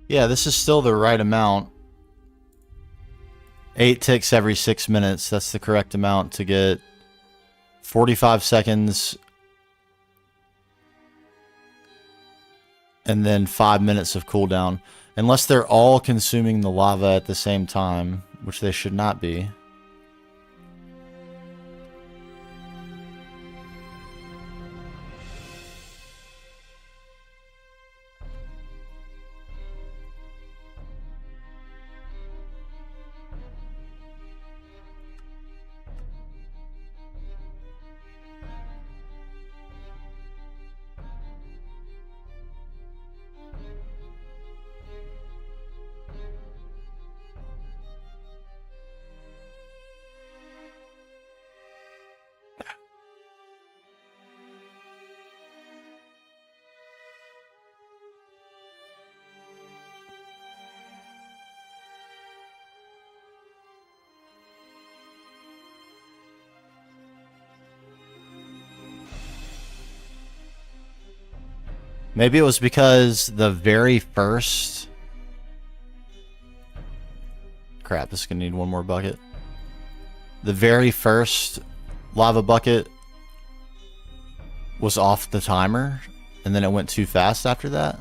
S2: Yeah, this is still the right amount. 8 ticks every 6 minutes. That's the correct amount to get 45 seconds and then 5 minutes of cooldown. Unless they're all consuming the lava at the same time, which they should not be. Maybe it was because the very first... Crap, this is going to need one more bucket. The very first lava bucket was off the timer, and then it went too fast after that.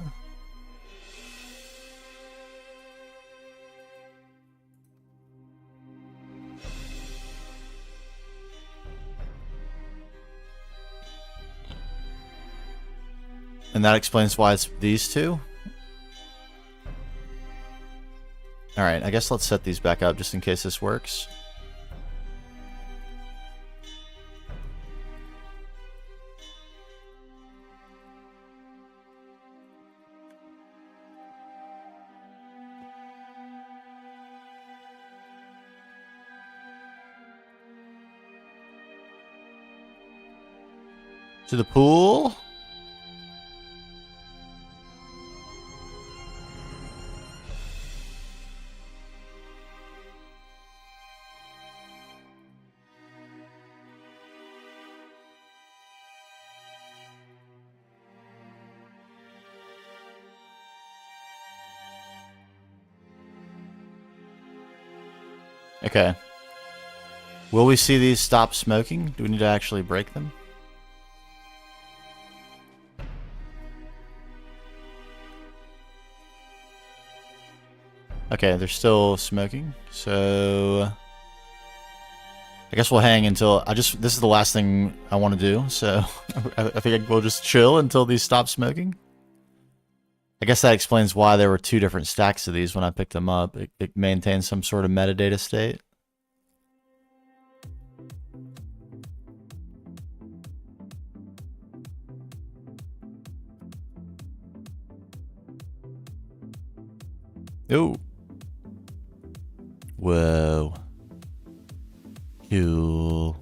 S2: And that explains why it's these two. Alright, I guess let's set these back up just in case this works. To the pool. Okay. Will we see these stop smoking? Do we need to actually break them? Okay, they're still smoking, so I guess we'll hang until this is the last thing I want to do, so I think we'll just chill until these stop smoking. I guess that explains why there were two different stacks of these when I picked them up. It maintains some sort of metadata state. Ooh. Whoa. Cool.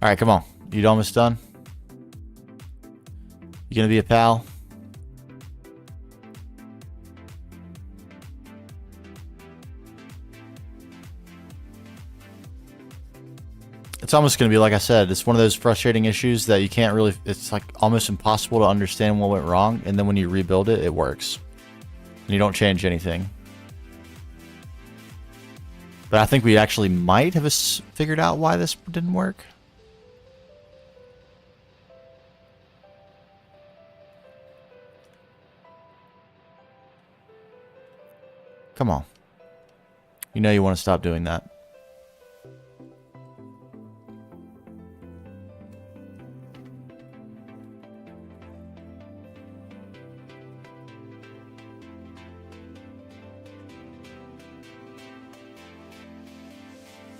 S2: Alright, come on. You almost done? You gonna be a pal? It's almost going to be, like I said, it's one of those frustrating issues that you can't really, it's like almost impossible to understand what went wrong, and then when you rebuild it, it works. And you don't change anything. But I think we actually might have figured out why this didn't work. Come on. You know you want to stop doing that.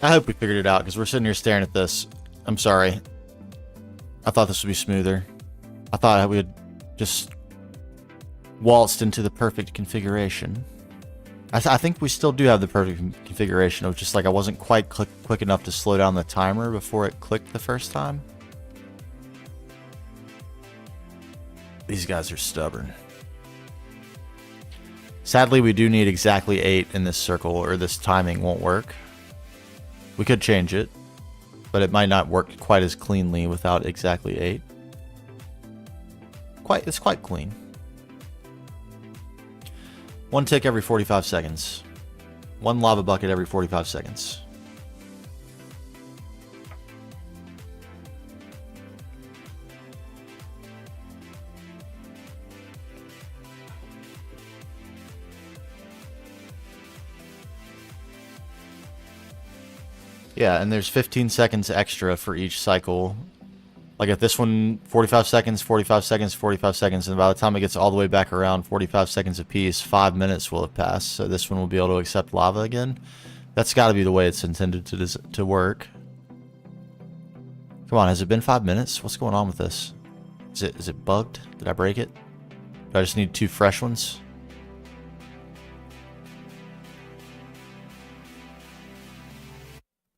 S2: I hope we figured it out, because we're sitting here staring at this. I'm sorry. I thought this would be smoother. I thought we had just waltzed into the perfect configuration. I think we still do have the perfect configuration. It was just like I wasn't quite quick enough to slow down the timer before it clicked the first time. These guys are stubborn. Sadly, we do need exactly 8 in this circle, or this timing won't work. We could change it, but it might not work quite as cleanly without exactly 8. It's quite clean. 1 tick every 45 seconds. 1 lava bucket every 45 seconds. Yeah, and there's 15 seconds extra for each cycle. Like if this one, 45 seconds, 45 seconds, 45 seconds, and by the time it gets all the way back around 45 seconds apiece, 5 minutes will have passed. So this one will be able to accept lava again. That's got to be the way it's intended to work. Come on, has it been 5 minutes? What's going on with this? Is it bugged? Did I break it? Do I just need 2 fresh ones?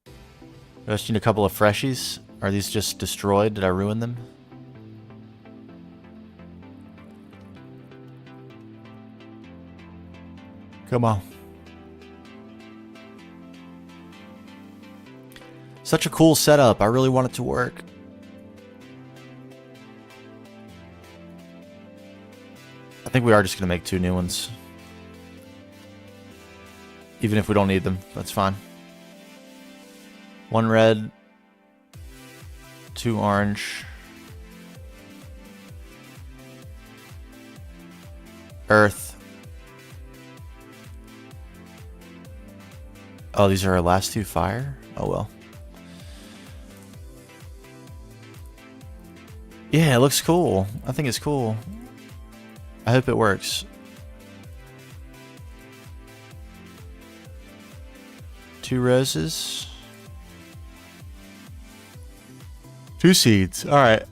S2: Do I just need a couple of freshies? Are these just destroyed? Did I ruin them? Come on. Such a cool setup. I really want it to work. I think we are just going to make 2 new ones. Even if we don't need them. That's fine. 1 red. 2 orange. Earth. Oh, these are our last 2 fire? Oh well. Yeah, it looks cool. I think it's cool. I hope it works. 2 roses. 2 seeds. Alright.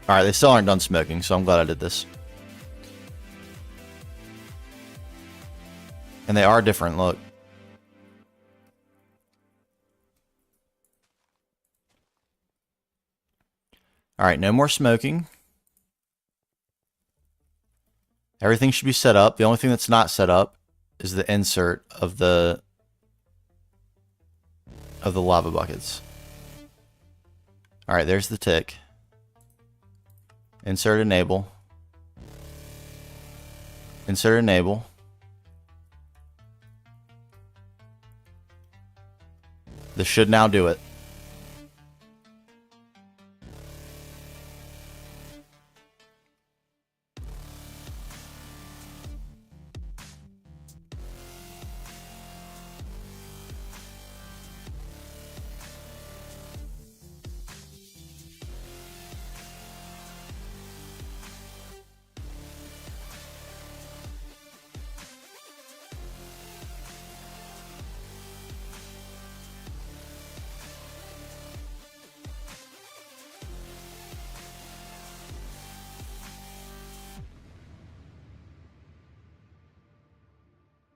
S2: Alright, they still aren't done smoking, so I'm glad I did this. And they are different, look. Alright, no more smoking. Everything should be set up. The only thing that's not set up is the insert of the lava buckets. Alright, there's the tick. Insert enable. Insert enable. This should now do it.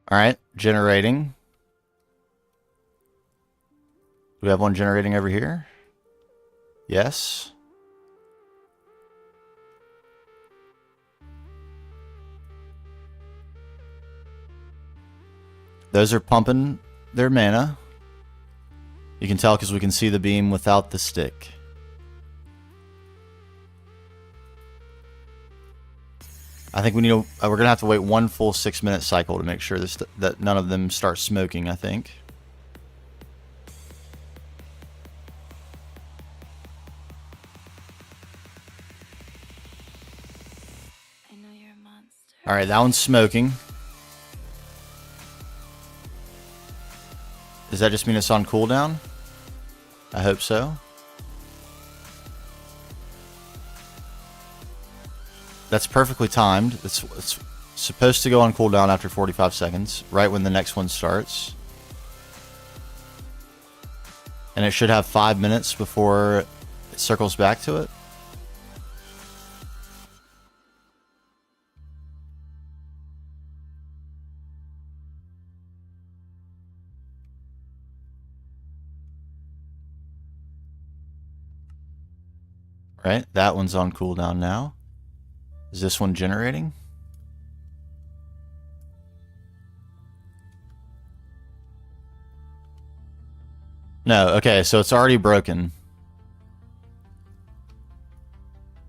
S2: All right, generating. Do we have one generating over here? Yes. Those are pumping their mana. You can tell because we can see the beam without the stick. I think we need we're gonna have to wait one full 6-minute cycle to make sure that none of them start smoking, I think.
S1: I know you're a monster.
S2: Alright, that one's smoking. Does that just mean it's on cooldown? I hope so. That's perfectly timed. It's supposed to go on cooldown after 45 seconds, right when the next one starts. And it should have 5 minutes before it circles back to it. Right, that one's on cooldown now. Is this one generating? No, okay, so it's already broken.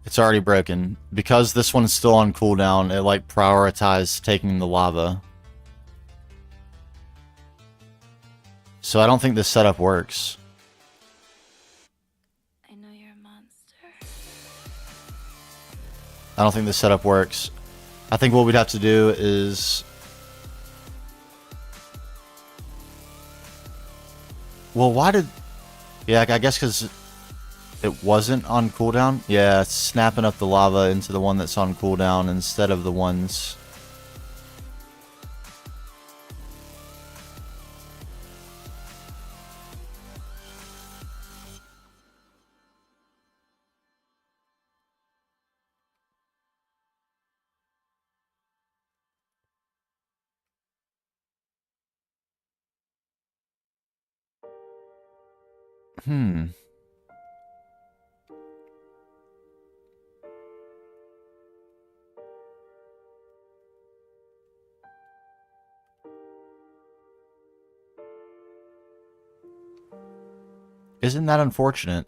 S2: It's already broken. Because this one's still on cooldown, it like prioritized taking the lava. So I don't think this setup works.
S1: I know you're a monster.
S2: I don't think this setup works. I think what we'd have to do is... Well, why did... Yeah, I guess because it wasn't on cooldown. Yeah, it's snapping up the lava into the one that's on cooldown instead of the ones... Isn't that unfortunate?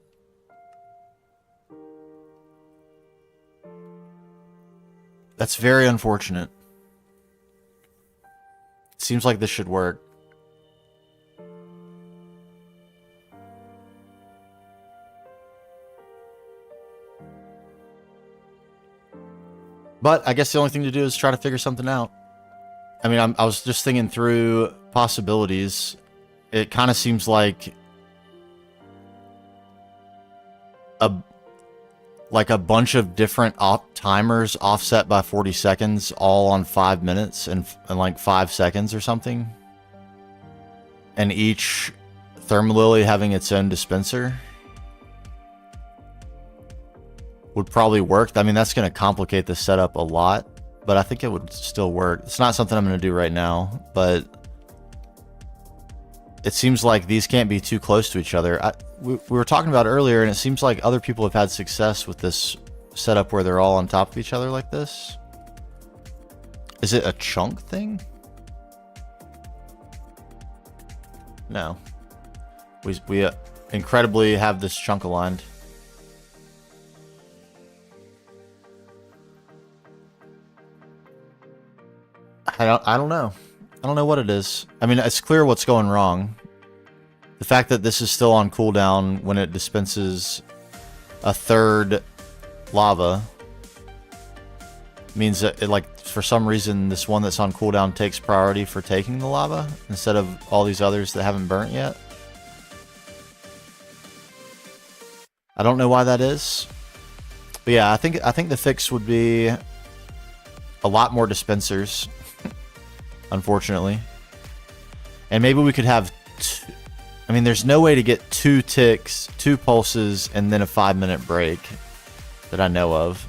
S2: That's very unfortunate. It seems like this should work. But I guess the only thing to do is try to figure something out. I mean, I was just thinking through possibilities. It kind of seems like a bunch of different timers offset by 40 seconds, all on 5 minutes and like 5 seconds or something. And each Thermalily having its own dispenser would probably work. I mean, that's going to complicate the setup a lot, but I think it would still work. It's not something I'm going to do right now, but it seems like these can't be too close to each other. We were talking about it earlier, and it seems like other people have had success with this setup where they're all on top of each other like this. Is it a chunk thing? No. We incredibly have this chunk aligned. I don't know. I don't know what it is. I mean, it's clear what's going wrong. The fact that this is still on cooldown when it dispenses a third lava means that, for some reason, this one that's on cooldown takes priority for taking the lava instead of all these others that haven't burnt yet. I don't know why that is. But yeah, I think the fix would be a lot more dispensers. Unfortunately. And maybe we could have I mean, there's no way to get 2 ticks, 2 pulses, and then a 5-minute break that I know of.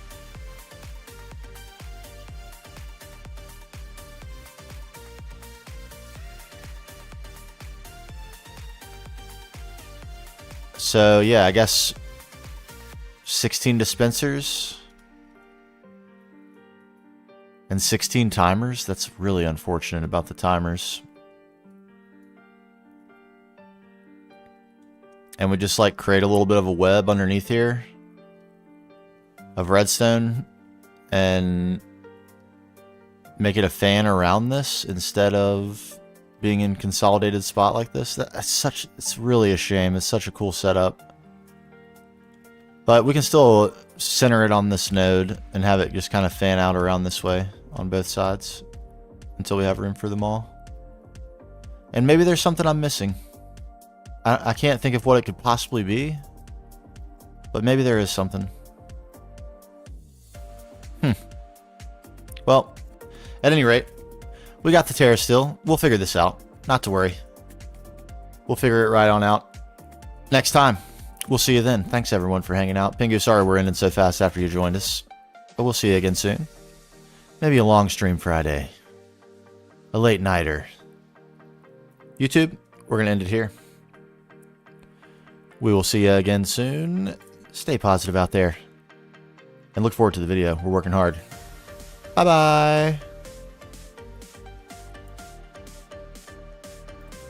S2: So yeah, I guess 16 dispensers and 16 timers. That's really unfortunate about the timers. And we just like create a little bit of a web underneath here of redstone and make it a fan around this instead of being in consolidated spot like this. It's really a shame. It's such a cool setup. But we can still center it on this node and have it just kind of fan out around this way on both sides until we have room for them all. And maybe there's something I'm missing. I can't think of what it could possibly be, but maybe there is something. Well, at any rate, we got the terrace still. We'll figure this out. Not to worry. We'll figure it right on out next time. We'll see you then. Thanks everyone for hanging out. Pingu, sorry we're ending so fast after you joined us, but we'll see you again soon. Maybe a long stream Friday. A late nighter. YouTube, we're going to end it here. We will see you again soon. Stay positive out there. And look forward to the video. We're working hard. Bye-bye.